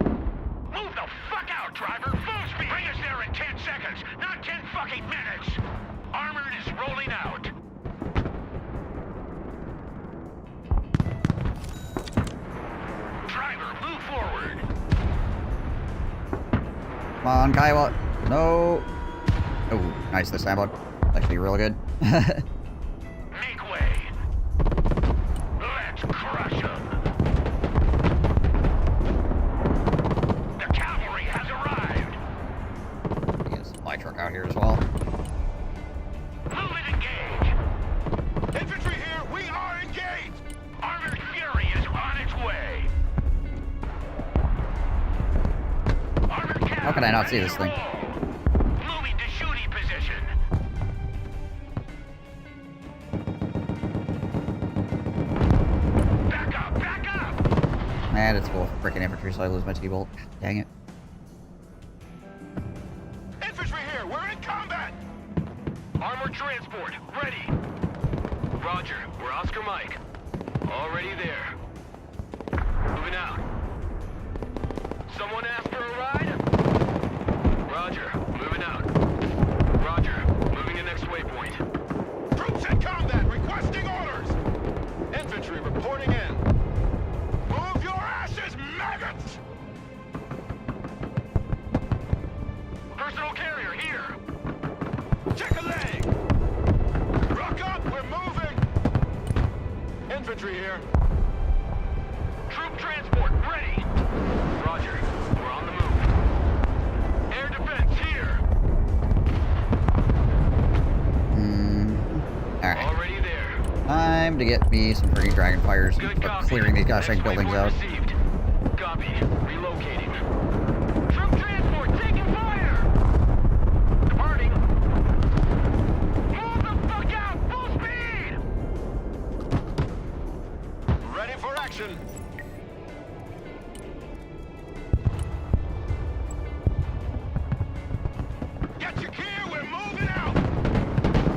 Move the fuck out, driver. Full speed. Bring us there in 10 seconds, not 10 fucking minutes. Armored is rolling out. Driver, move forward. Come on, Kiowa. No. Oh, nice this time, bud. Actually, real good. Make way. Let's crush them. The cavalry has arrived. Get some light truck out here as well. Move and engage. Infantry here, we are engaged. Armored Fury is on its way. Armored cavalry. How can I not see this thing? Moving to shooting position. Back up. And it's full of freaking infantry, so I lose my T-bolt. Dang it. Infantry here, we're in combat! Armored transport, ready. Roger, we're Oscar Mike. Already there. Moving out. Someone asked for a ride? Roger, moving out. Roger, moving to next waypoint. Troops in combat, requesting orders! Infantry reporting in. Move your asses, maggots! Personal carrier here. Check a leg! Rock up, we're moving! Infantry here. Troop transport, ready. Roger, we're on the move. Air defense here. Alright. Already there. Time to get me some freaking dragon fires Good and start copy. clearing these gosh dang Next buildings waypoint out. received. Copy. Relocating. Troop transport taking fire! Departing. Move the fuck out! Full speed! Ready for action! Get your gear, we're moving out!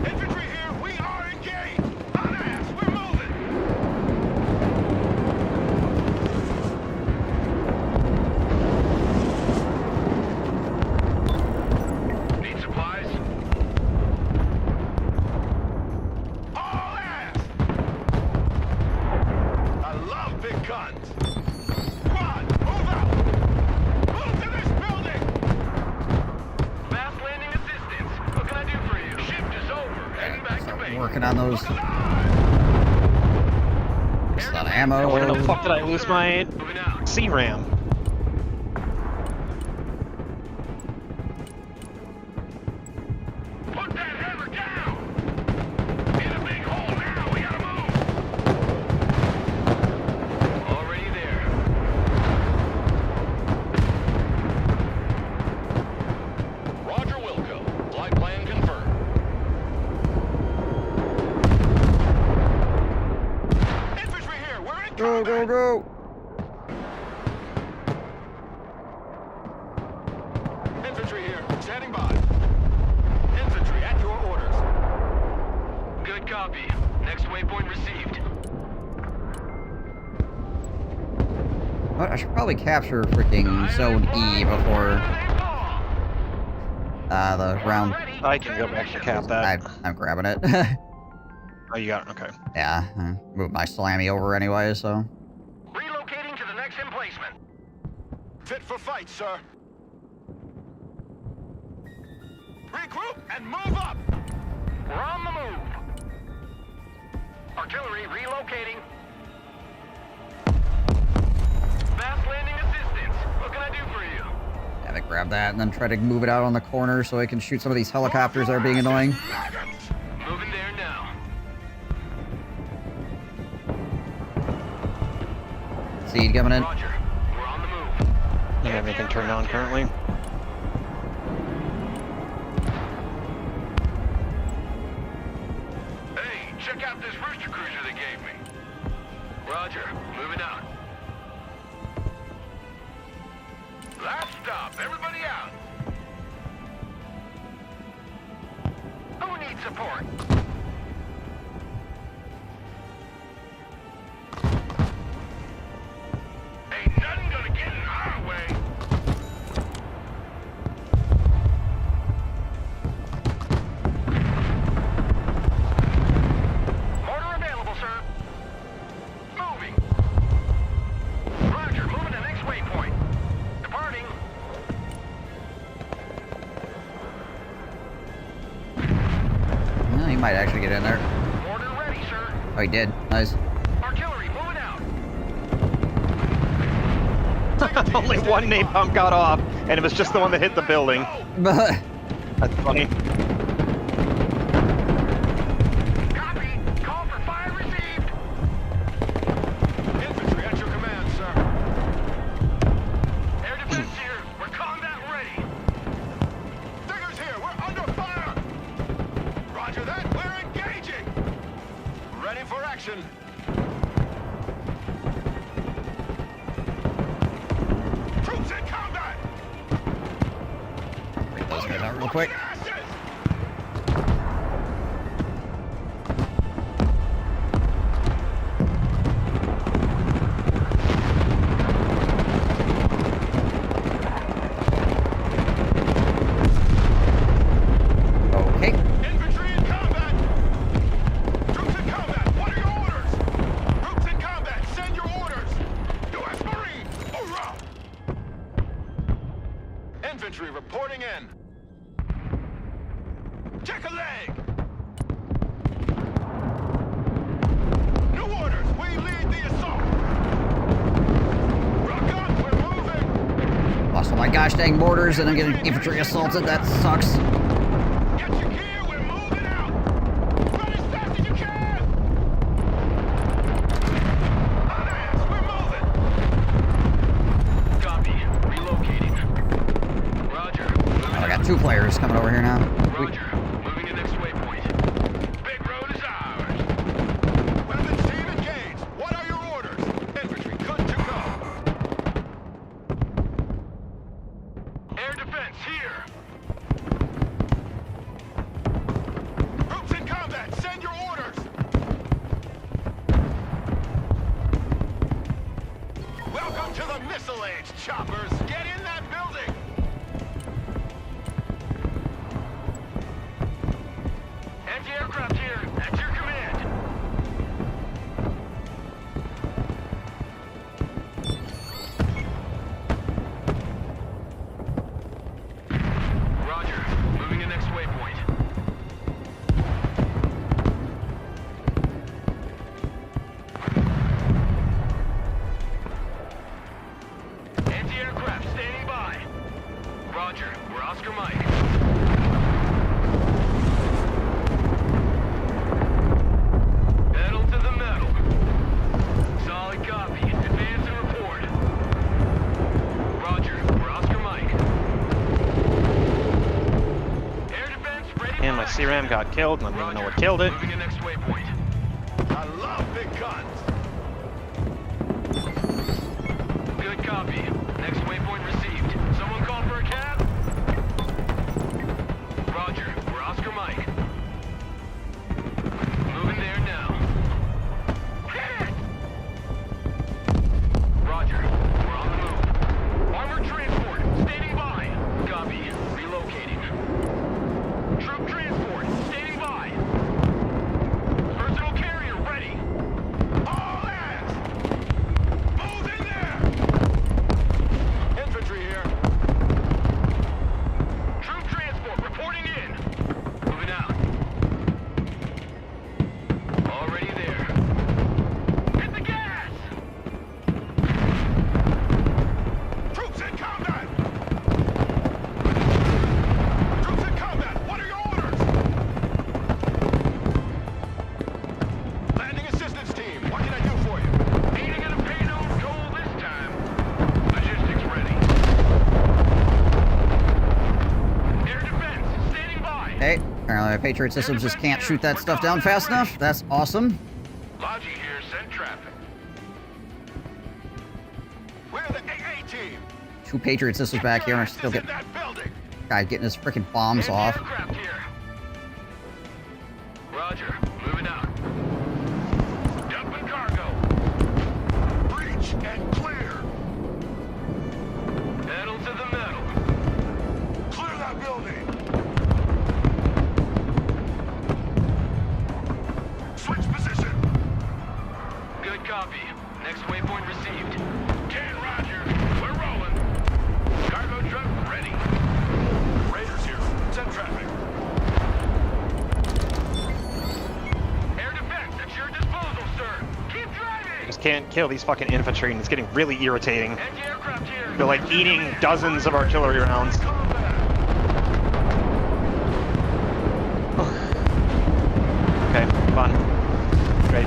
Infantry here, we are engaged! On ass, we're moving! Need supplies? All ass! I love big guns! Squad, move out! Move to this building! Fast landing assistance. What can I do for you? Shift is over. Heading back to base. Working on those. Look alive! It's a lot of ammo. Where the fuck did I lose my Moving out. C-RAM? Put that hammer down! In a big hole now! We gotta move! Already there. Roger Wilco. Flight plan confirmed. Infantry here, we're in Go, go, combat! go! Infantry here, standing by. Infantry at your orders. Good copy. Next waypoint received. What? I should probably capture freaking Zone E before the round. I can go back to cap that. I'm grabbing it. Oh, you got it. Okay. Yeah, move my slammy over anyway, so. Relocating to the next emplacement. Fit for fight, sir. Regroup and move up! We're on the move. Artillery relocating. Fast landing assistance. What can I do for you? Have it grab that and then try to move it out on the corner so I can shoot some of these helicopters that are being annoying. Moving there now. Seed coming in. Roger. We're on the move. I have anything turned on currently. Hey, check out this rooster cruiser they gave me. Roger. Moving out. Last stop. Everybody out. Who needs support? Ain't nothing gonna get in our way. Mortar available, sir. Moving. Roger, moving to next waypoint. Departing. Well, he might actually get in there. Mortar ready, sir. Oh, he did. Nice. Artillery moving out. Only one napalm got off, and it was just the one that hit the building. But That's funny. Copy. Call for fire received. Infantry at your command, sir. Air defense here. We're combat ready. Diggers here, we're under fire! Roger that, we're engaging! Ready for action! get those guys out real quick. Okay. Infantry in combat! Troops in combat, what are your orders? Troops in combat, send your orders! U.S. Marines, hoorah! Infantry reporting in. Check a leg! New orders, we lead the assault! Rock up, we're moving! Lost all my gosh dang mortars and I'm getting infantry assaulted. That sucks. Get your gear, we're moving out! Run as fast as you can! On ass, we're moving! Copy. Relocating. Roger. Oh, I got 2 players coming over here now. Roger. Moving to next waypoint. Big road is ours! Weapons team engaged! What are your orders? Infantry good to go! Air defense here! Troops in combat, send your orders! Welcome to the missile age, choppers! Get in that building! Anti-aircraft here. At your command. Roger. Moving to next waypoint. Anti-aircraft standing by. Roger. We're Oscar Mike. Pedal to the metal. Solid copy. Advance and report. Roger. We're Oscar Mike. Air defense ready. And my for CRAM got killed, and I don't even know what killed it. Moving to next waypoint. I love big guns! Good copy. Next waypoint received. Someone call for a cab? Roger. We're Oscar Mike. Moving there now. Roger. We're on the move. Armored transport. Standing by. Copy. Relocating. Troop transport. Standing by. Personal carrier ready. All hands! Move in there! Infantry here. Troop transport reporting in. Moving out. Already there. Hit the gas! Troops in combat! Troops in combat, what are your orders? Landing assistance team, what can I do for you? Ain't gonna pay no toll this time. Logistics ready. Air defense, standing by. Hey, apparently my Patriot systems just can't shoot that stuff down fast enough. That's awesome. Logi here, send traffic. We're the AA team! 2 Patriot systems back here and I still get that building! guy getting his freaking bombs off. Aircraft here. Roger, moving out. Dumping cargo. Breach and clear! Pedal to the metal. Clear that building! Switch position! Good copy. Next waypoint received. 10 Roger, we're rolling! Cargo truck ready. Raiders here, send traffic! Air defense at your disposal, sir. Keep driving. Just can't kill these fucking infantry, and it's getting really irritating. Anti-aircraft here. They're like eating dozens of artillery rounds. Okay, fun. Great.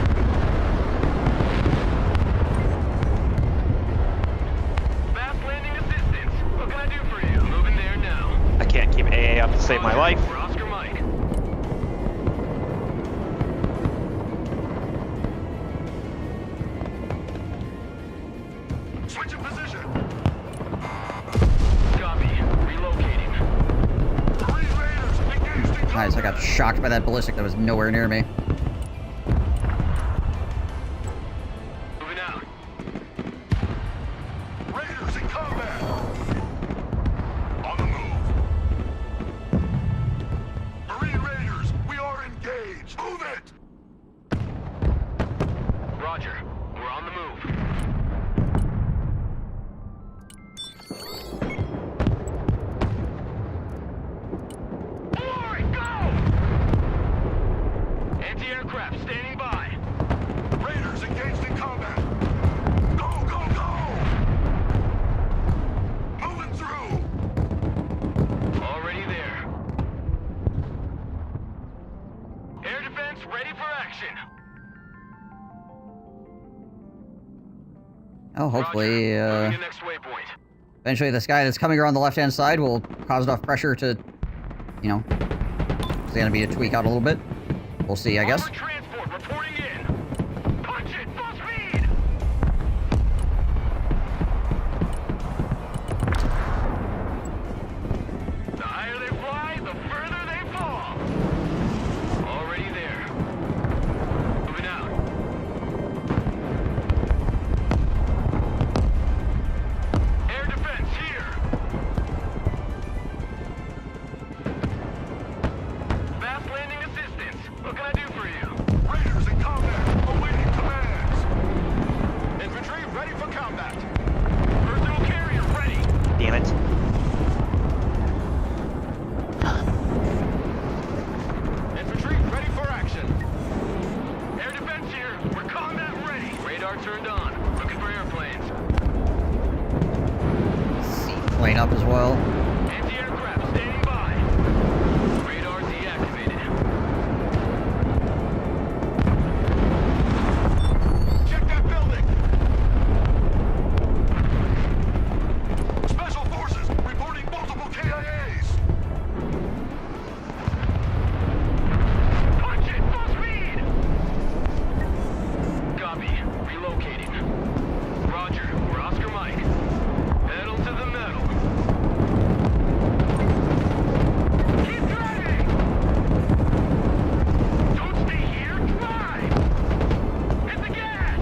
Fast landing assistance. What can I do for you? Moving there now. I can't keep AA up to save my life. We're Oscar Mike. Switch in position! Copy. Relocating. Nice, I got shocked by that ballistic that was nowhere near me. Moving out. Raiders in combat! On the move! Marine Raiders, we are engaged! Move it! Roger. We're on the move. Forward, go! Anti-aircraft standing by. Raiders engaged in combat! Go, go, go! Moving through! Already there. Air defense ready for action. Oh, hopefully, Moving to next waypoint. eventually this guy that's coming around the left-hand side will cause enough pressure to, you know, it's gonna be a tweak out a little bit. We'll see, I guess. Armored transport reporting in. Punch it, full speed! The higher they fly, the further they fall. Already there. Moving out. Air defense here. Fast landing assistance. What can I do for you? Raiders in combat! Awaiting commands! Infantry ready for combat! Personal carrier ready. Damn it. Infantry ready for action. Air defense here. We're combat ready. Radar turned on. Looking for airplanes. Plane up as well. Anti-aircraft standing by. Radar deactivated. Check that building! Special forces reporting multiple KIAs! Punch it, full speed! Copy. Relocating. Roger. We're Oscar Mike. Pedal to the metal. Keep driving! Don't stay here. Drive! Hit the gas!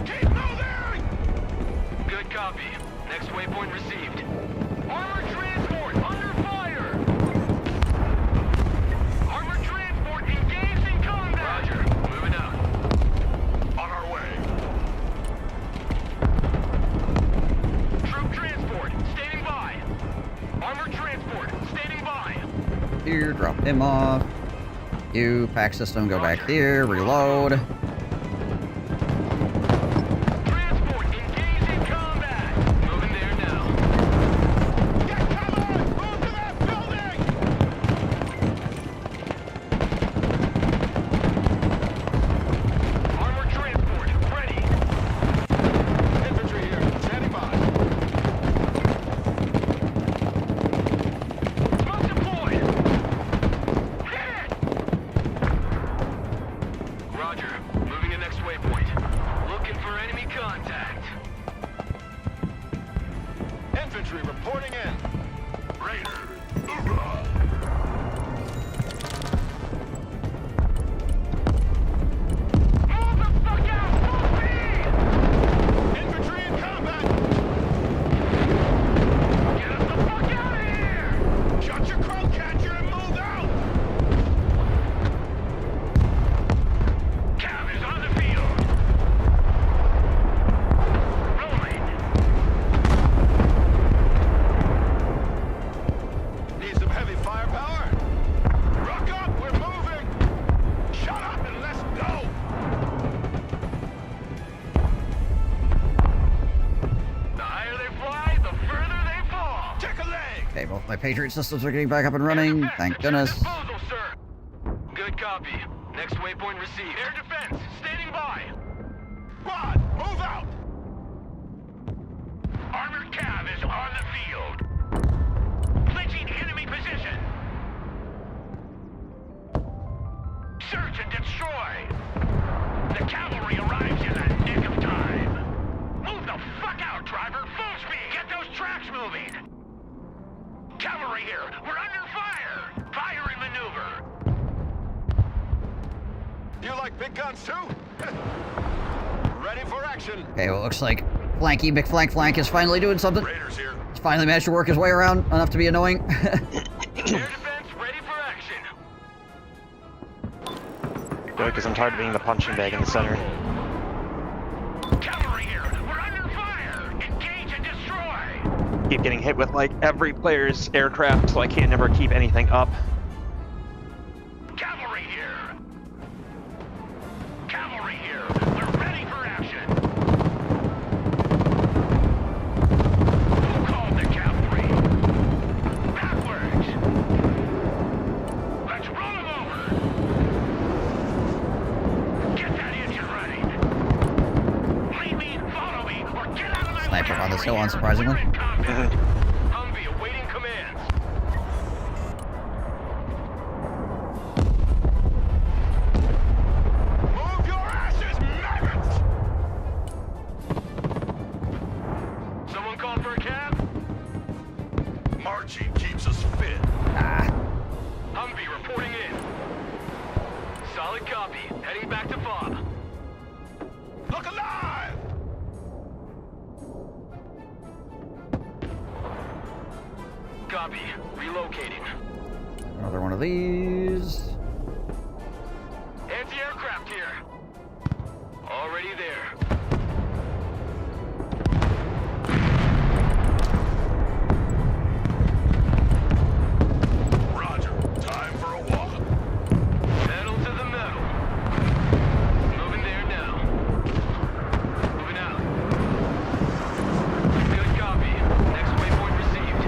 Keep moving! Good copy. Next waypoint received. Armored transport under fire! Armored transport engaged in combat! Roger. Moving out. On our way! Troop transport standing by. Armored transport standing by. Here, drop him off. You, pack system, go back here, reload. Transport engaged in combat. Moving there now. Get cover! Move to that building! Armored transport ready. Infantry here, standing by. Smoke deployed. Hit! Roger. Moving to next waypoint. Looking for enemy contact. Infantry reporting in. Raiders, hoorah! Move the fuck out! Full speed! Infantry in combat! Get us the fuck out of here! Shut your crow catcher and move out! Cav is on the field. Rolling. Need some heavy firepower? Rock up, we're moving! Shut up and let's go! The higher they fly, the further they fall. Take a leg! Okay, both my Patriot systems are getting back up and running. Thank goodness. Disposal, sir. Good copy. Next waypoint received. Air defense standing by. Rod, move out! Armored cav is on the field. Clinching enemy position. Search and destroy. The cavalry arrives in the nick of time. Move the fuck out, driver. Full speed. Get those tracks moving. Cavalry here. We're under fire. Fire in maneuver. You like big guns too? Ready for action. Okay, well, it looks like Flanky McFlank is finally doing something. Raiders here. He's finally managed to work his way around enough to be annoying. Air defense ready for action. Good, because I'm tired of being the punching bag in the center. Cavalry here. We're under fire. Engage and destroy. Keep getting hit with like every player's aircraft, so I can't never keep anything up. Cavalry here. Cavalry here. We're ready for action. Who called the cavalry? Backwards. Let's run them over. Get that engine running. Lead me, follow me, or get out of my Sniper way. on this hill, unsurprisingly. Humvee awaiting commands. Move your asses, maggots! Someone called for a cab? Marching keeps us fit. Humvee reporting in. Solid copy. Heading back to FOB. Look alive! Copy. Relocating. Another one of these. Anti-aircraft here. Already there. Roger. Time for a walk. Metal to the metal. Moving there now. Moving out. Good copy. Next waypoint received.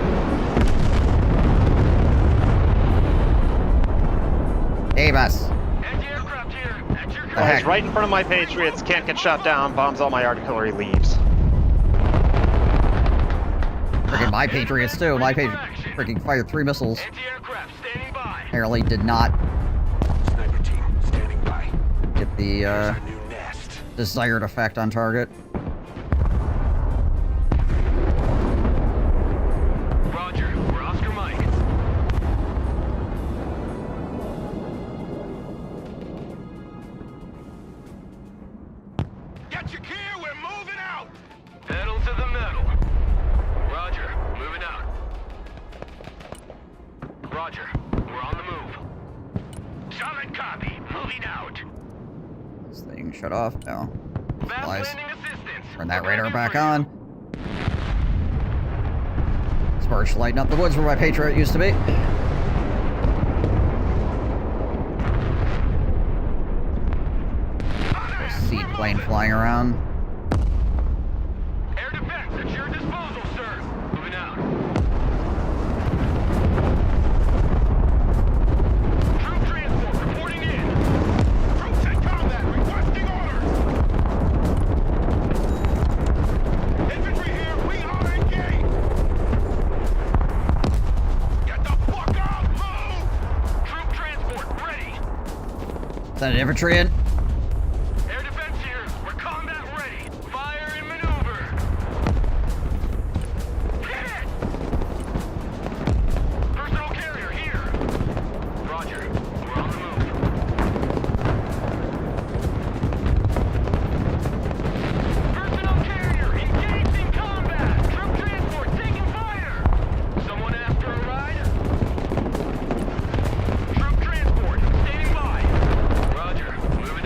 Hey, boss. Anti-aircraft here. At your The heck? It's right in front of my Patriots, can't get shot down, bombs all my artillery, leaves. Freaking my Patriots, too. My Patriots freaking fired 3 missiles. Anti-aircraft standing by. Apparently did not Sniper team standing by. get the There's our new nest. desired effect on target. Roger. We're Oscar Mike. Get your gear, we're moving out! Pedal to the metal. Roger. Moving out. Roger. We're on the move. Solid copy. Moving out. This thing shut off. No. Fast Supplies. landing assistance. Turn that We're radar ready back for you. on. Sparks lighting up the woods where my Patriot used to be. Seaplane flying around. Air defense at your disposal, sir. Moving out. Troop transport reporting in. Troops in combat, requesting orders! Infantry here, we are engaged! Get the fuck out, move! Troop transport ready. Is that an infantry in? Air defense here. We're combat ready. Fire and maneuver. Hit it! Personal carrier here. Roger. We're on the move. Personal carrier engaged in combat. Troop transport taking fire. Someone after a ride? Troop transport standing by. Roger. Moving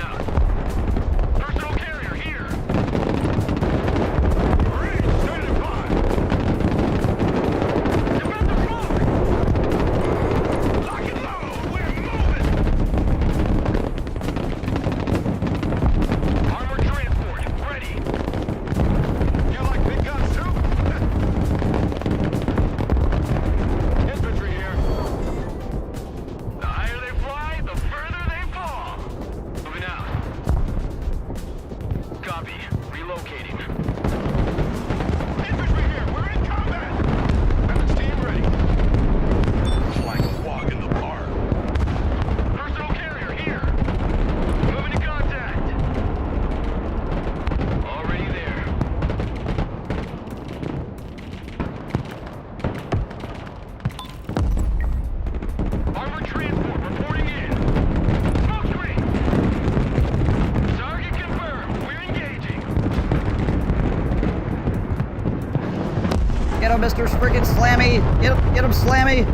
on, Mr. Friggin' Slammy. Get him, Slammy.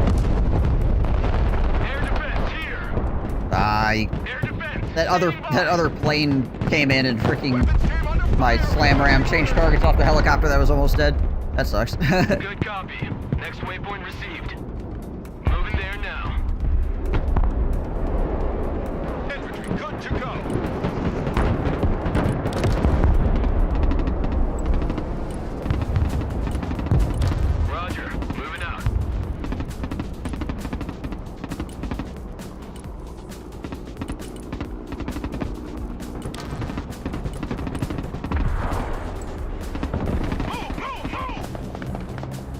Air defense here. That other plane came in and freaking my slam ram changed targets off the helicopter that was almost dead. That sucks. Good copy. Next waypoint received. Moving there now. Infantry, good to go. Roger. Moving out.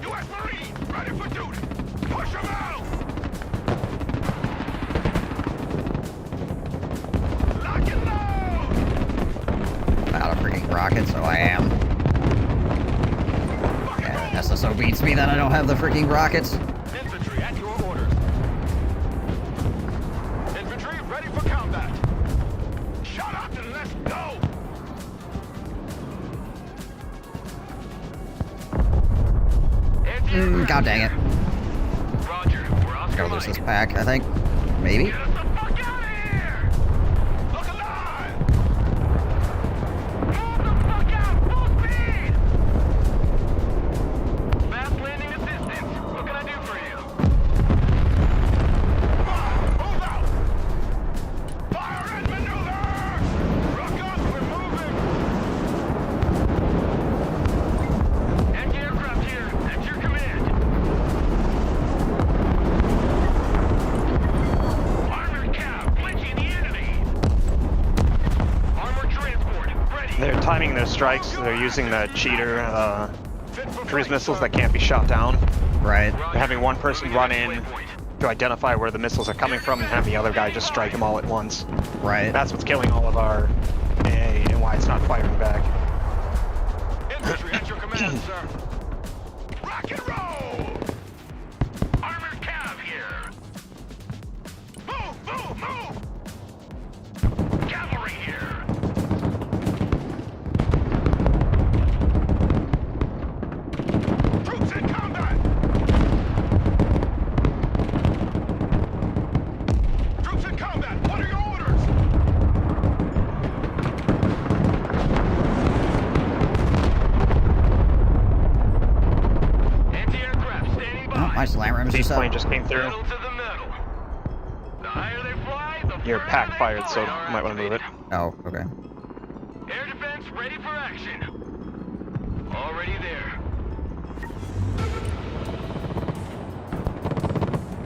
U.S. Marines, ready for duty. Push them out. Lock and load. Out of freaking rockets, so I am. Yeah, SSO beats me that I don't have the freaking rockets. Infantry at your orders. Infantry ready for combat. Shut up and let's go. God dang it. Roger. We're Oscar Gotta lose Mike. this pack, I think. Maybe? Get us the fuck out of here! Look alive. Move the fuck out! Full speed! Fast landing assistance. What can I do for you? Move out. Fire and maneuver. Rock up, we're moving. Anti-aircraft here. At your command. Armored cab. Flinching the enemy. Armored transport. Ready. They're timing their strikes. They're using the cheater cruise missiles that can't be shot down. Right. They're having one person run in to identify where the missiles are coming from and have the other guy just strike them all at once. Right. That's what's killing all of our AA and why it's not firing back. Infantry at your command, sir. Rock and roll. Armored cab here. Move, move, move. Cavalry here. Troops in combat. Troops in combat. What are your orders? Anti-aircraft standing by. Oh, my slam ram's This just plane up. just came through. Metal to the metal. The higher they fly, the Your further pack they fired, so you fly. might want to move it. Oh, okay. Air defense ready for action. Already there.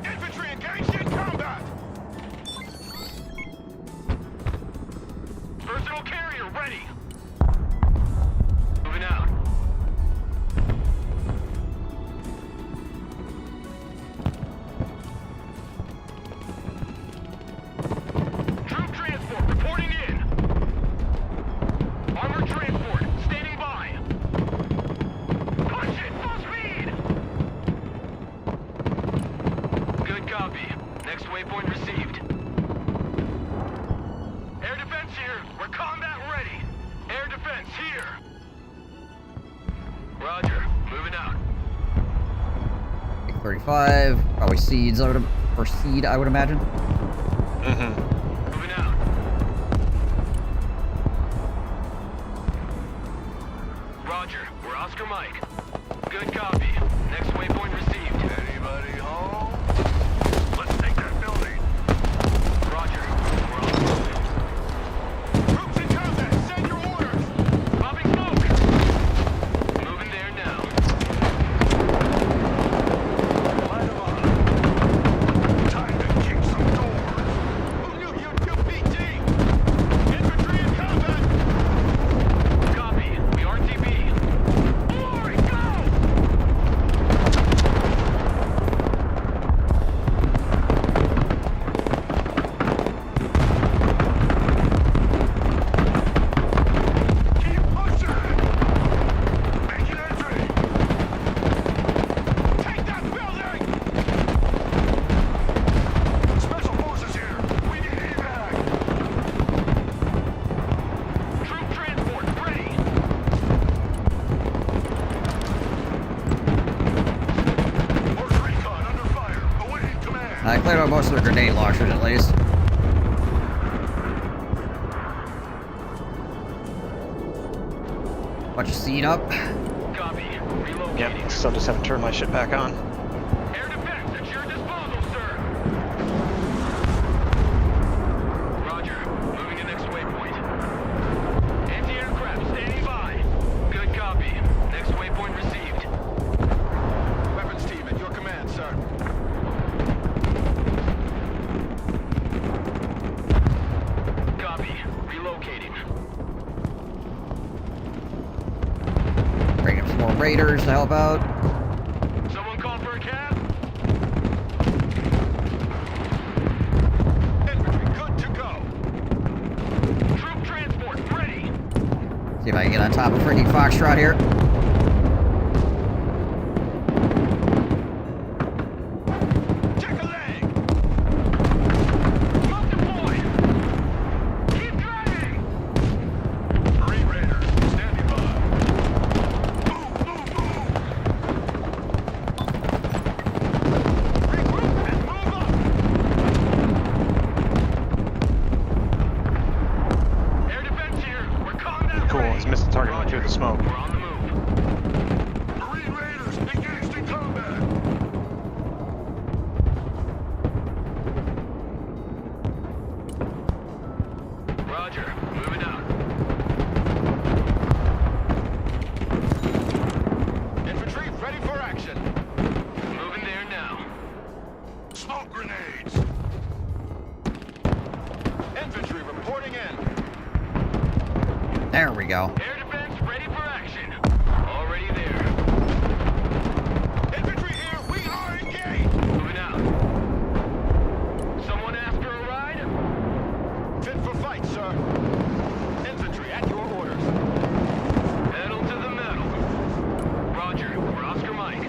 Infantry engaged in combat. Personal carrier ready. Moving out. Troop transport reporting in. Armored transport standing by. Push it, full speed. Good copy. Next waypoint received. Air defense here. We're combat ready. Air defense here. Roger. Moving out. 35. Probably seeds, I would imagine. Mm-hmm. Moving out. Roger. We're Oscar Mike. Good copy. Next waypoint received. Anybody home? Let's take that building. Roger. We're on the move. Troops in combat. Send your orders. Popping smoke. Moving there now. Light 'em up. Time to kick some doors. Who knew you'd do PT? Infantry in combat. Copy. We RTB. Glory, go! I cleared out most of the grenade launchers at least. Bunch of seed up. Copy. Relocating. Yep, still just haven't turned my shit back on. Air defense at your disposal, sir. Roger. Moving to next waypoint. Anti-aircraft standing by. Good copy. Next waypoint received. Weapons team at your command, sir. Copy. Relocating. Bring up some more raiders to help out. Someone call for a cab? Infantry, good to go. Troop transport ready. See if I can get on top of freaking Foxtrot here. Check a leg. Smoke deployed. Keep driving. Marine Raiders, standing by. Regroup and move up. Air defense here. We're combat Cool, ready. he's missed the target through the smoke. We're on the move. Marine Raiders, engaged in combat. Roger. Moving out. Infantry, ready for action. Moving there now. Smoke grenades. Infantry reporting in. There we go. Air defense ready for action. Already there. Infantry here, we are engaged. Moving out. Someone asked for a ride? Fit for fight, sir. Infantry at your orders. Pedal to the metal. Roger. We're Oscar Mike.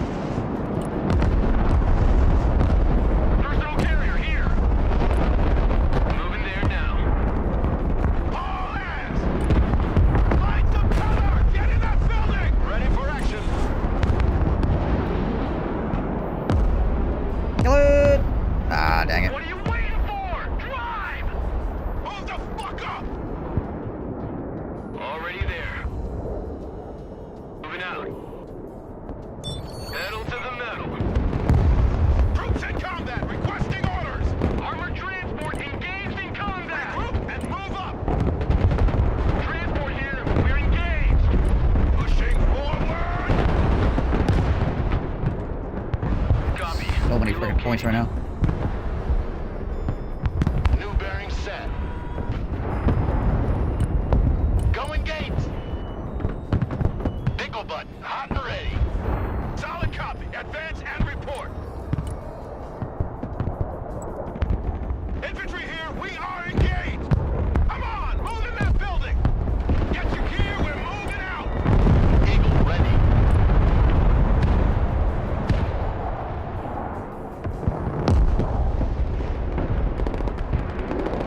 Personal carrier here. Moving there now. All hands! Find some cover! Get in that building! Ready for action. Kill it! Ah, dang it. What are you waiting for? Drive! Move the fuck up! Already there. Moving out. Pedal to the metal. Troops in combat, requesting orders! Armored transport engaged in combat. Regroup and move up! Transport here. We're engaged. Pushing forward! Copy. So many freaking points right now. New bearing set. Going gates! Nickel button, hot and ready. Solid copy. Advance and report. Infantry here, we are engaged! Come on, move in that building! Get your gear, we're moving out! Eagle ready.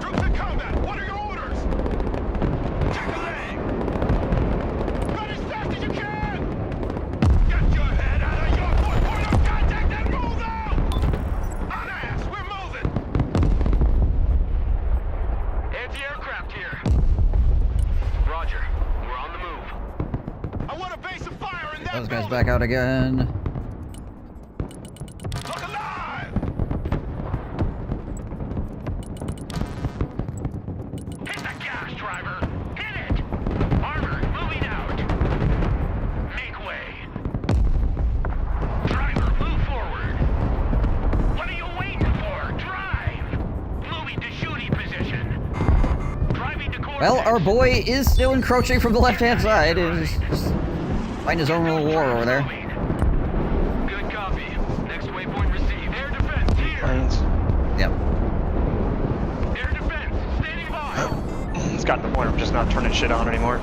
Troops in combat, what are your orders? Check a leg! Run as fast as you can! Get your head out of your point of contact and move out! On ass, we're moving! Anti-aircraft here. Roger. We're on the move. I want a base of fire in that Those guys building! back out again. Look alive! Hit the gas, driver. Hit it. Armor moving out. Make way. Driver, move forward. What are you waiting for? Drive. Moving to shooting position. Driving to coordinates. Well, our boy is still encroaching from the left-hand side. He's just fighting his own little war over there. Good copy. Next waypoint received. Air defense here. Planes. Yep. Air defense standing by. It's gotten to the point where I'm just not turning shit on anymore.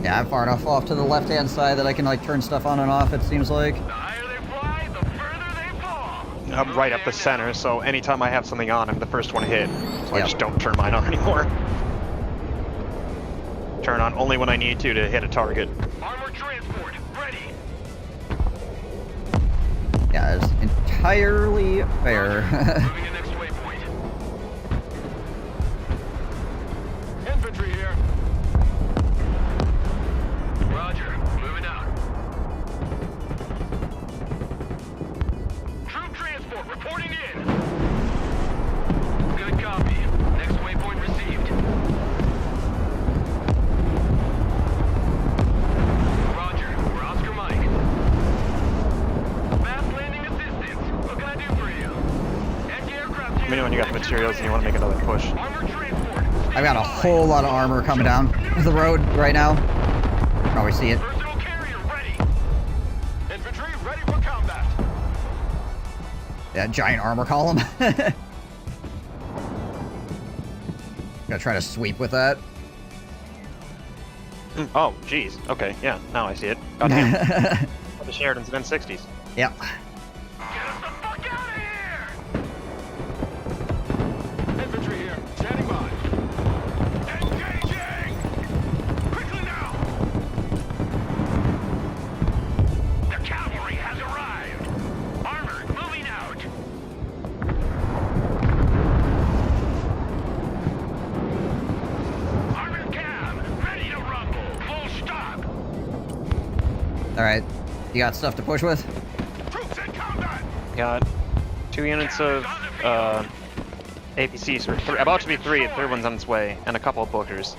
Yeah, I'm far enough off to the left-hand side that I can, like, turn stuff on and off, it seems like. The higher they fly, the further they fall. I'm right up the center, so anytime I have something on, I'm the first one to hit. So I Yep. just don't turn mine on anymore. Turn on only when I need to hit a target. Armored transport ready. Yeah, it's entirely fair. Moving in next waypoint. Infantry here. Roger. Moving out. Troop transport reporting in. Good copy. Next waypoint received. Roger. We're Oscar Mike. Fast landing assistance. What can I do for you? Anti-aircraft. Let me know when you got the materials and you want to make another push. Armor transport. I've got a whole lot of armor coming down the road right now. Probably see it. Personal carrier ready. Infantry ready for combat. Yeah, giant armor column. Gonna try to sweep with that. Oh, jeez. Okay, yeah, now I see it. Goddamn. The Sheridans and N60s. Yep. Infantry here. Standing by. Engaging! Quickly now! The cavalry has arrived. Armored, moving out. Armored cab, ready to rumble. Full stop. Alright. You got stuff to push with? Troops in combat. Got 2 units of APCs, or about to be 3, the third one's on its way, and a couple of bookers.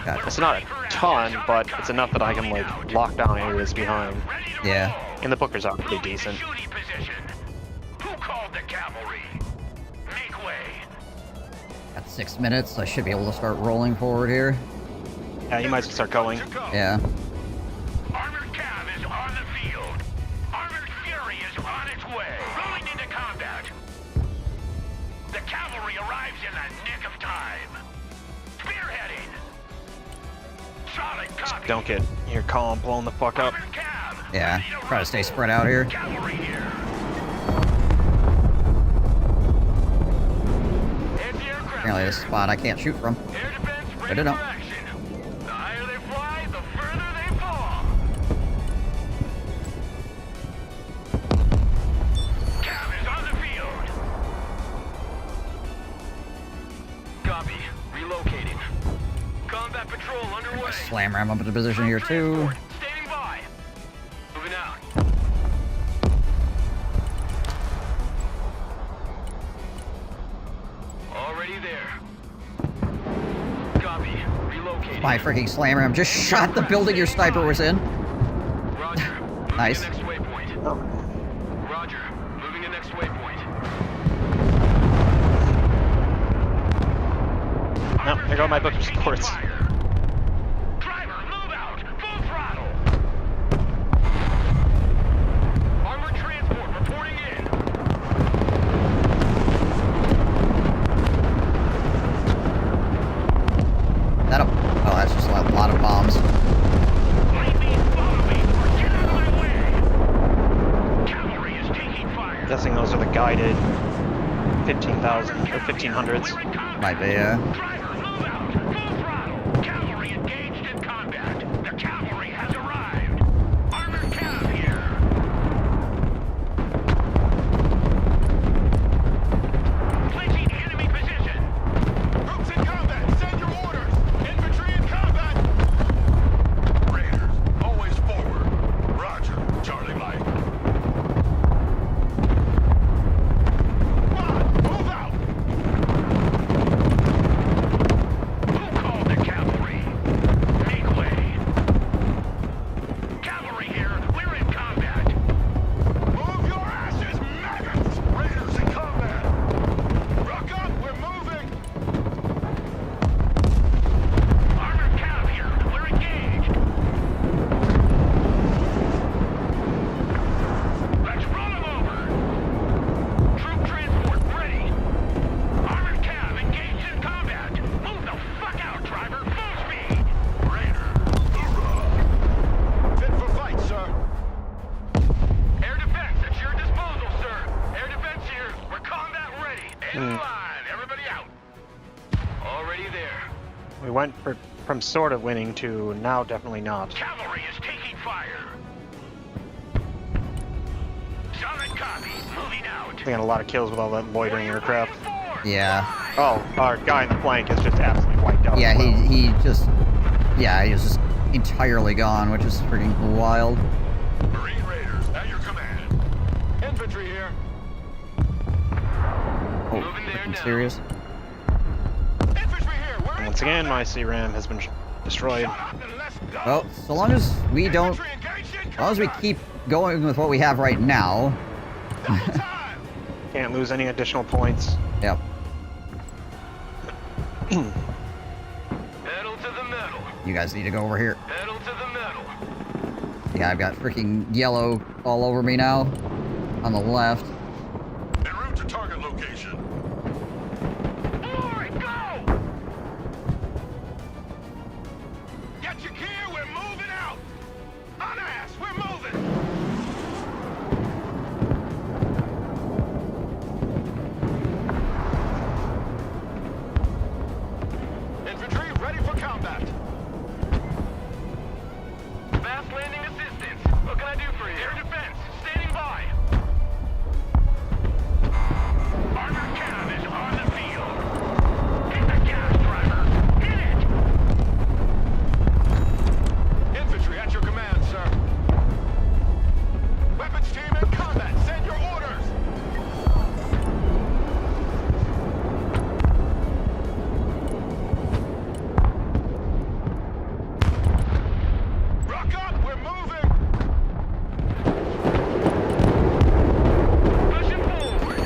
Gotcha. It's not a ton, but it's enough that I can like lock down areas behind. Yeah. And the bookers are pretty decent. Who called the cavalry? Make way. Got 6 minutes. I should be able to start rolling forward here. Yeah, you might as well start going. Yeah. Armored cab is on the field. Armored fury is on its way. Rolling into combat. The cavalry arrives in the nick of time. Spearheading. Solid copy. Don't get your column blown the fuck up. Yeah. Try to stay spread out here. Cavalry here. Apparently this spot I can't shoot from. I don't know. The higher they fly, the further they fall. Cab is on the field. Copy. Relocating. Combat patrol underway. Slam ram up into position here too. Standing by. Moving out. Already there. Copy. Relocating. My freaking slam ram just shot the building your sniper was in. Roger. Moving Nice. to next waypoint. Roger. Moving to next waypoint. No, there go my booker supports. Driver, move out. Full throttle. Armored transport reporting in. That'll. Oh, that's just a lot of bombs. Cavalry is taking fire. Guessing those are the guided 15,000 or 1500s. Might be, yeah. Cavalry engaged in combat. The cavalry has arrived. Armored cab here. Placing enemy position. Troops in combat. Send your orders. Infantry in combat. Raiders, always forward. Roger. Charlie Mike. Move out. Who called the cavalry? Make way. Cavalry here. We're in combat. Move your asses, maggots! Raiders in combat. Rock up. We're moving. Armored cab here. We're engaged. Let's run them over. Troop transport ready. Armored cab engaged in combat. Move the fuck out, driver. Full speed. Raider. Hoorah. Fit for fight, sir. Air defense at your disposal, sir. Air defense here. We're combat ready. In line. Everybody out. Already there. We went from sort of winning to now definitely not. Cavalry is taking fire. Solid copy. They got a lot of kills with all that loitering aircraft. Yeah. Oh, our guy in the flank is just absolutely wiped out. Yeah, he was just entirely gone, which is freaking wild. Marine Raiders, at your command. Infantry here. Oh, freaking serious? Once again, my CRAM has been destroyed. Well, so long as we don't... As long as we keep going with what we have right now... Can't lose any additional points. Yep. Pedal to the metal. You guys need to go over here. Pedal to the metal. Yeah, I've got freaking yellow all over me now. On the left. En route to target location. Glory, go! Get your gear, we're moving out! On ass, we're moving! Infantry ready for combat. Fast landing assistance. What can I do for you? Air defense, standing by. Armored cannon is on the field. Hit the gas, driver. Hit it! Infantry at your command, sir. Weapons team in combat, send your orders! Rock up, we're moving! Pushing forward.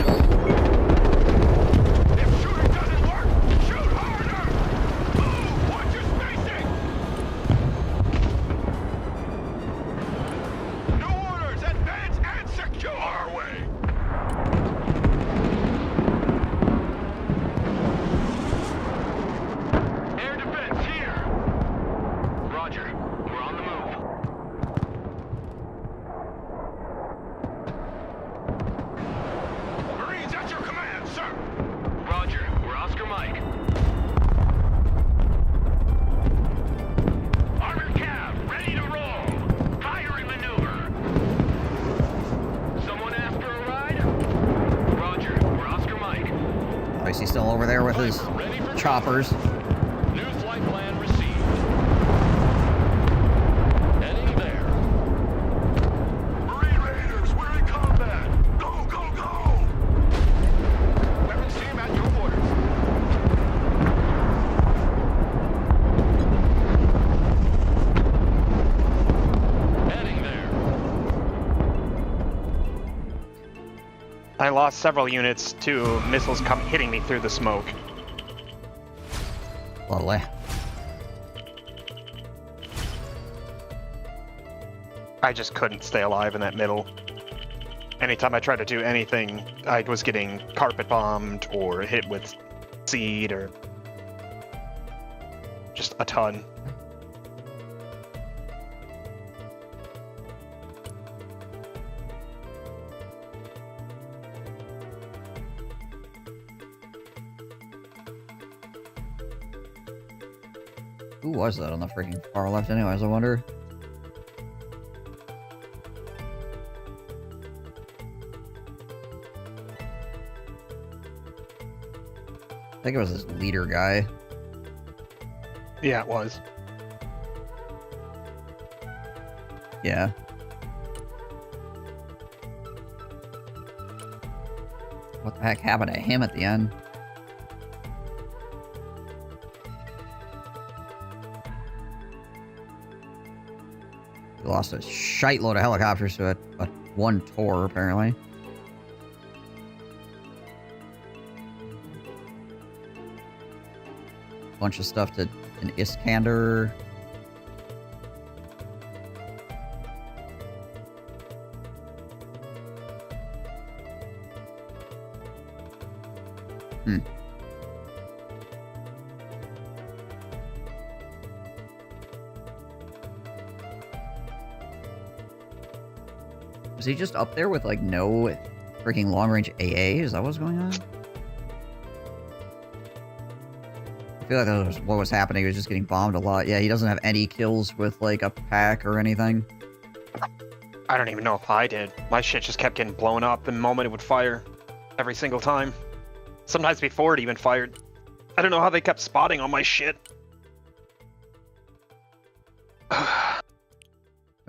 If shooting doesn't work, shoot harder! Move! Watch your spacing! New orders, advance and secure our way! Air defense here. Roger. We're on the move. Marines at your command, sir! Roger. We're Oscar Mike. Armored cav, ready to roll! Firing maneuver! Someone asked for a ride? Roger. We're Oscar Mike. I see still over there with his choppers. New flight plan received. Heading there. Marine Raiders, we're in combat! Go, go, go! Weapons team at your orders. Heading there. I lost several units to missiles hitting me through the smoke. Lovely. I just couldn't stay alive in that middle. Anytime I tried to do anything, I was getting carpet bombed or hit with seed or just a ton. Who was that on the freaking far left anyways, I wonder? I think it was this leader guy. Yeah, it was. Yeah. What the heck happened to him at the end? We lost a shite load of helicopters to a one tour, apparently. Bunch of stuff to an Iskander. Was he just up there with, like, no freaking long-range AA? Is that what's going on? I feel like that was what was happening. He was just getting bombed a lot. Yeah, he doesn't have any kills with, like, a pack or anything. I don't even know if I did. My shit just kept getting blown up the moment it would fire. Every single time. Sometimes before it even fired. I don't know how they kept spotting on my shit. I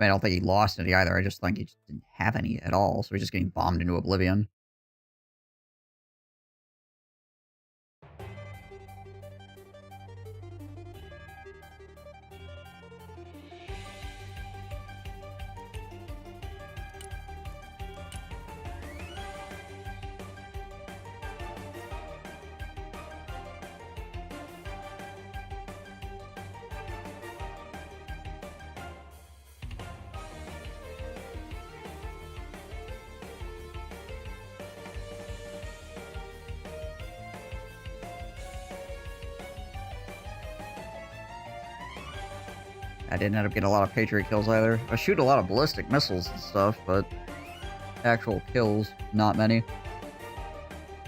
mean, I don't think he lost any either. I just think he just didn't have any at all, so he's just getting bombed into oblivion. I didn't end up getting a lot of Patriot kills either. I shoot a lot of ballistic missiles and stuff, but actual kills, not many.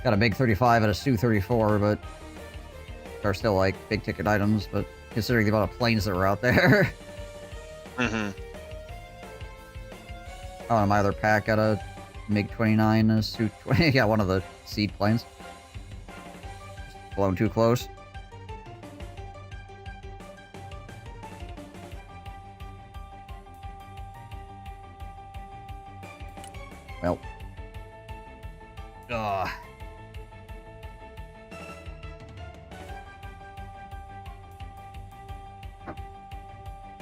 Got a MiG-35 and a Su-34, but they're still like big ticket items, but considering the amount of planes that were out there. Mm-hmm. Oh, and my other pack got a MiG-29 and a Su-20. Yeah, one of the seed planes. Just blown too close. Well. Ugh.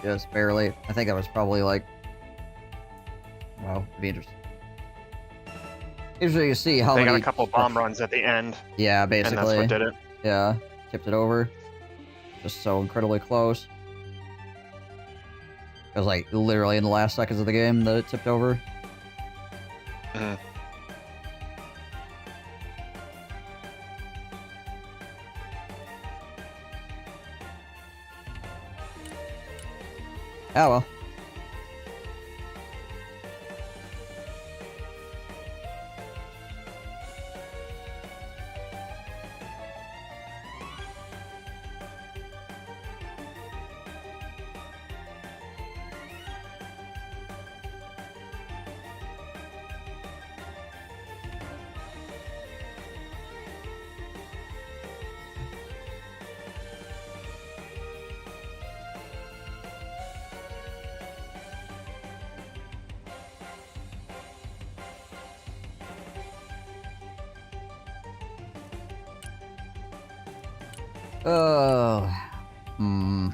Just barely. I think I was probably like... Well, it'd be interesting. Interesting to see how they many... got a couple bomb runs at the end. Yeah, basically. And that's what did it. Yeah, tipped it over. Just so incredibly close. It was like literally in the last seconds of the game that it tipped over. Mm-hmm. Oh well. Oh, well,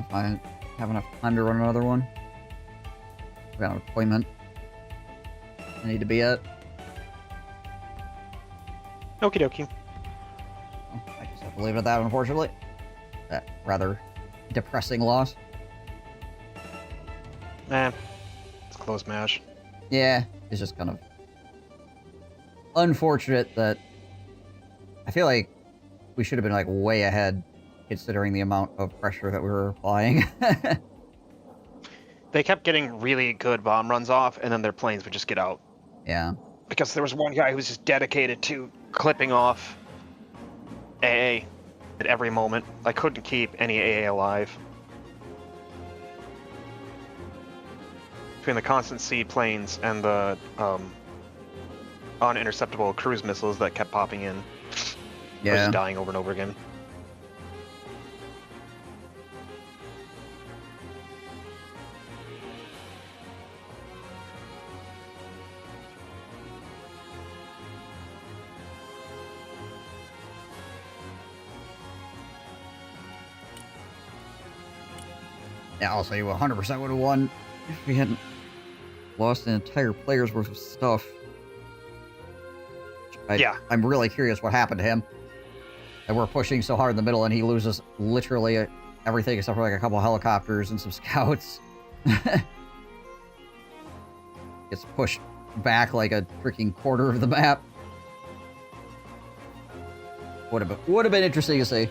if I have enough time to run another one. I've got an appointment I need to be at. Okie dokie. Well, I just have to leave it at that, unfortunately. That rather depressing loss. Man, it's a close match. Yeah, it's just kind of unfortunate that I feel like we should have been like way ahead considering the amount of pressure that we were applying. They kept getting really good bomb runs off, and then their planes would just get out. Yeah. Because there was one guy who was just dedicated to clipping off AA at every moment. I couldn't keep any AA alive. Between the constant seed planes and the uninterceptable cruise missiles that kept popping in. I was just dying over and over again. Yeah, I'll say you 100% would have won if we hadn't lost an entire player's worth of stuff. I'm really curious what happened to him. And we're pushing so hard in the middle, and he loses literally everything except for like a couple helicopters and some scouts. Gets pushed back like a freaking quarter of the map. Would have been interesting to see.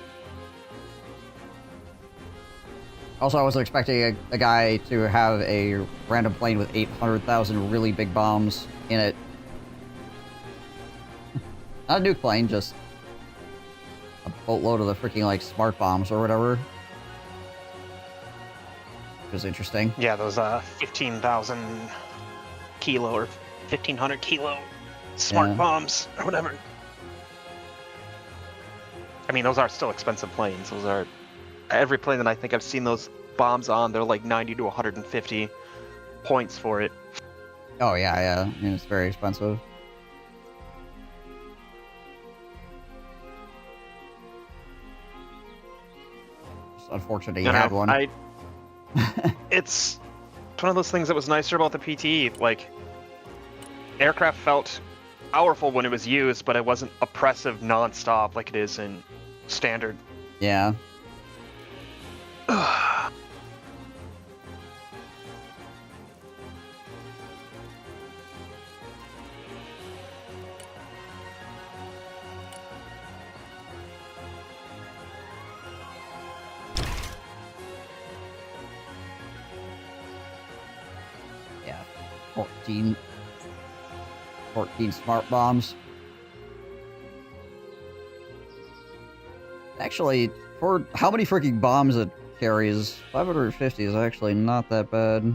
Also, I wasn't expecting a guy to have a random plane with 800,000 really big bombs in it. Not a nuke plane, just a boatload of the freaking, like, smart bombs or whatever. Which was interesting. Yeah, those 15,000 kilo or 1,500 kilo smart bombs or whatever. I mean, those are still expensive planes. Those are every plane that I think I've seen those bombs on. They're like 90 to 150 points for it. Oh yeah. I mean, it's very expensive. It's unfortunate he had one. It's one of those things that was nicer about the PTE. Like, aircraft felt powerful when it was used, but it wasn't oppressive non-stop like it is in standard. Yeah. Yeah. 14 smart bombs. Actually, for how many freaking bombs it carries, 550 is actually not that bad.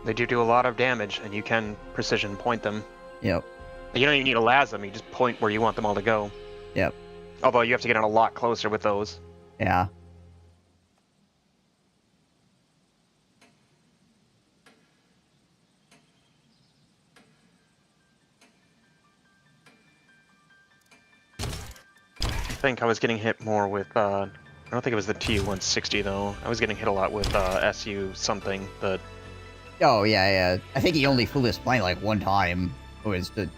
They do a lot of damage, and you can precision point them. Yep. You don't even need to las them, you just point where you want them all to go. Yep. Although you have to get in a lot closer with those. Yeah. I think I was getting hit more with, I don't think it was the Tu-160 though. I was getting hit a lot with SU something, the... Oh, yeah. I think he only flew this plane like one time. It was to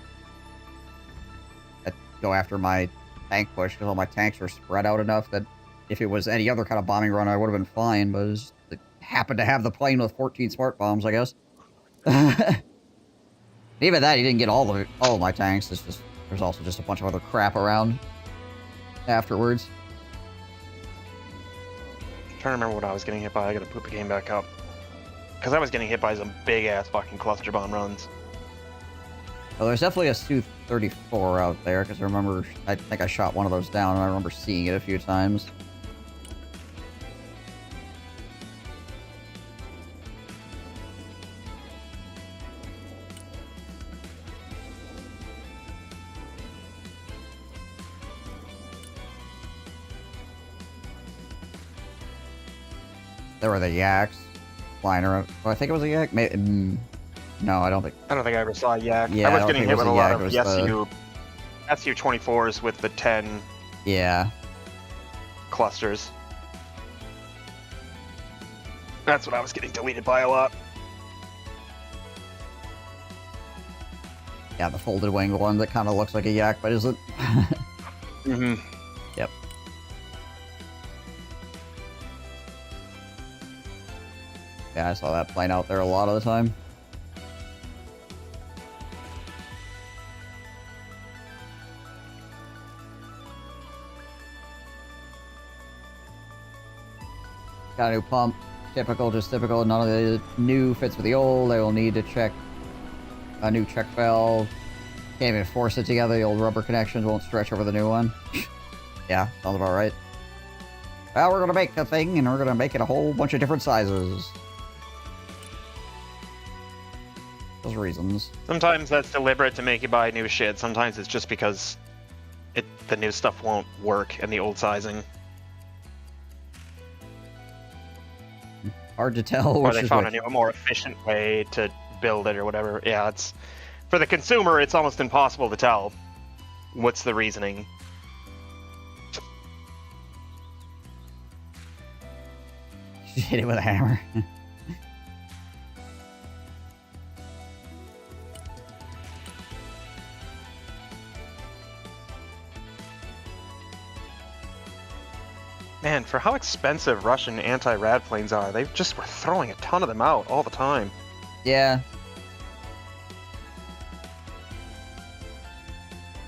go after my tank push, because all my tanks were spread out enough that if it was any other kind of bombing run, I would have been fine, but it happened to have the plane with 14 smart bombs, I guess. Even that, he didn't get all of my tanks. It's just, there's also just a bunch of other crap around afterwards. I'm trying to remember what I was getting hit by. I gotta put the game back up. Because I was getting hit by some big-ass fucking cluster bomb runs. Well, there's definitely a Su-34 out there, because I think I shot one of those down, and I remember seeing it a few times. There were the yaks flying around. Oh, I think it was a yak. Maybe, no, I don't think. I don't think I ever saw a yak. Yeah, I was getting hit with a lot of the SU-24s with the 10 clusters. That's what I was getting deleted by a lot. Yeah, the folded wing one that kind of looks like a yak, but isn't. Mm-hmm. Yep. Yeah, I saw that plane out there a lot of the time. Got a new pump. Just typical. None of the new fits with the old. They will need to check a new check valve. Can't even force it together. The old rubber connections won't stretch over the new one. Yeah, sounds about right. Well, we're gonna make the thing, and we're gonna make it a whole bunch of different sizes. Those reasons. Sometimes that's deliberate to make you buy new shit. Sometimes it's just because the new stuff won't work in the old sizing. Hard to tell. Or they found a more efficient way to build it or whatever. Yeah, it's for the consumer. It's almost impossible to tell what's the reasoning. Hit it with a hammer. Man, for how expensive Russian anti-rad planes are, they just were throwing a ton of them out all the time. Yeah.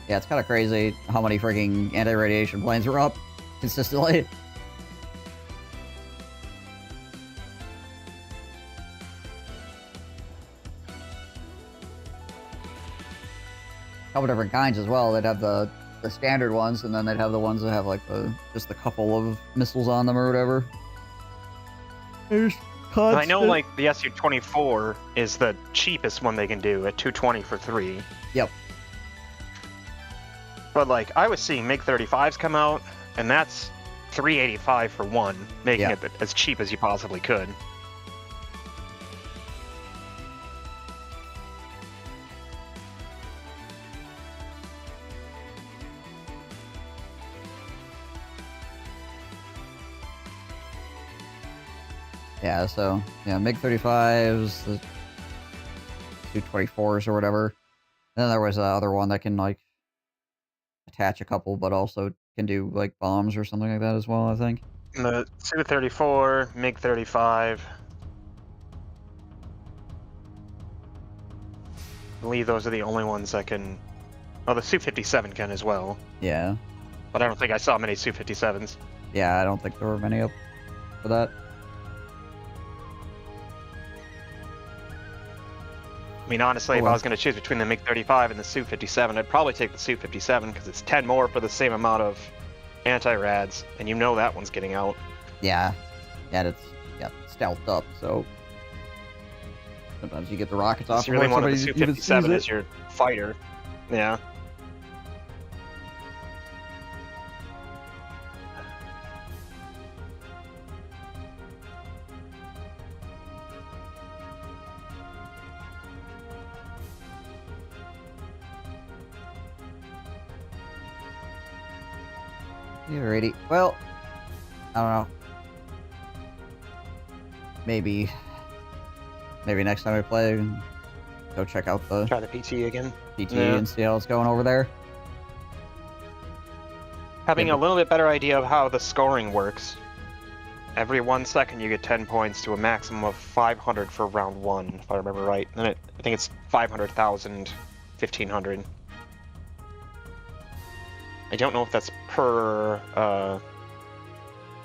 Yeah, it's kind of crazy how many freaking anti-radiation planes were up consistently. Couple different kinds as well. They'd have the the standard ones, and then they'd have the ones that have like just a couple of missiles on them or whatever. I know like the Su-24 is the cheapest one they can do at 220 for 3. Yep. But like I was seeing MiG-35s come out, and that's 385 for 1, making it as cheap as you possibly could. Yeah, so, yeah, MiG-35s, the Su-24s or whatever. Then there was other one that can, like, attach a couple, but also can do, like, bombs or something like that as well, I think. The Su-34, MiG-35. I believe those are the only ones that can... Oh, the Su-57 can as well. Yeah. But I don't think I saw many Su-57s. Yeah, I don't think there were many up for that. I mean, honestly, if I was going to choose between the MiG-35 and the Su-57, I'd probably take the Su-57 because it's 10 more for the same amount of anti-rads, and you know that one's getting out. Yeah. Yeah, it's stealthed up, so sometimes you get the rockets off. You really want the Su-57 as your fighter. Yeah. Alrighty. Well, I don't know. Maybe next time we play, go check out the... Try the PT again. PT and see how it's going over there. Having a little bit better idea of how the scoring works. Every 1 second you get 10 points to a maximum of 500 for round 1, if I remember right. And I think it's 500,000, 1,500. I don't know if that's per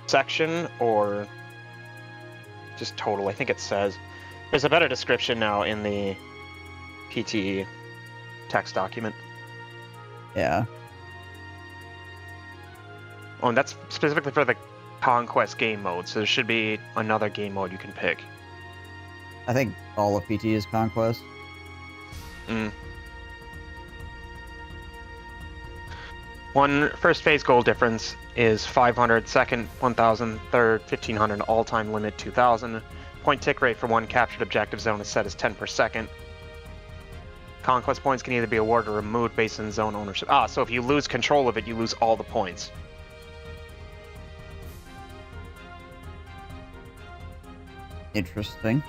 section or just total. I think it says. There's a better description now in the PT text document. Yeah. Oh, and that's specifically for the Conquest game mode, so there should be another game mode you can pick. I think all of PT is Conquest. One first phase goal difference is 500, second 1,000, third 1,500, all-time limit 2,000. Point tick rate for one captured objective zone is set as 10 per second. Conquest points can either be awarded or removed based on zone ownership. So if you lose control of it, you lose all the points. Interesting.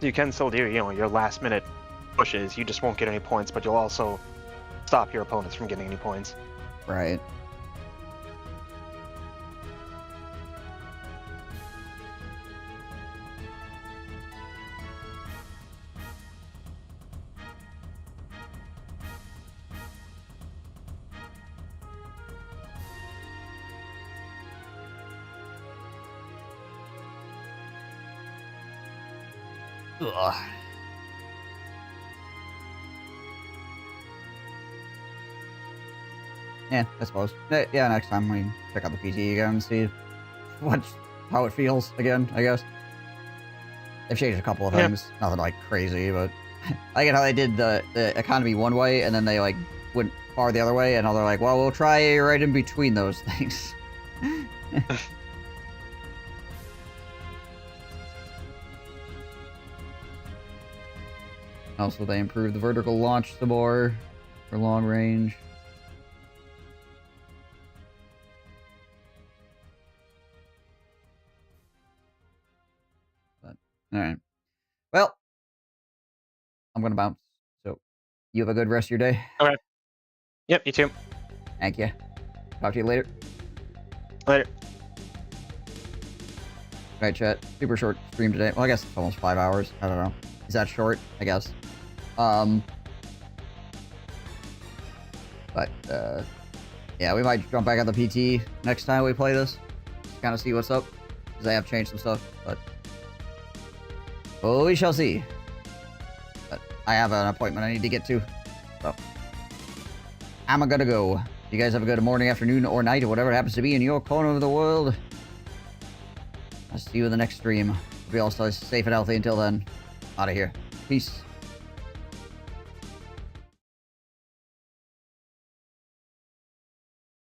You can still do, your last minute pushes. You just won't get any points, but you'll also stop your opponents from getting any points. Right. Ugh. Yeah, I suppose. Yeah, next time we check out the PT again and see how it feels again, I guess. They've changed a couple of things. Nothing like crazy, but I get how they did the economy one way and then they like went far the other way, and now they're like, well, we'll try right in between those things. Also, they improved the vertical launch some more for long range. But, alright. Well, I'm gonna bounce. So, you have a good rest of your day. Okay. Yep, you too. Thank you. Talk to you later. Later. Alright, chat. Super short stream today. Well, I guess it's almost 5 hours. I don't know. is that short, I guess. But, yeah, we might jump back on the PT next time we play this. Just kind of see what's up. Because they have changed some stuff, but... well, we shall see. But I have an appointment I need to get to. So... I'm gonna go. You guys have a good morning, afternoon, or night, or whatever it happens to be in your corner of the world. I'll see you in the next stream. Hope you all stay safe and healthy until then. Out of here. Peace.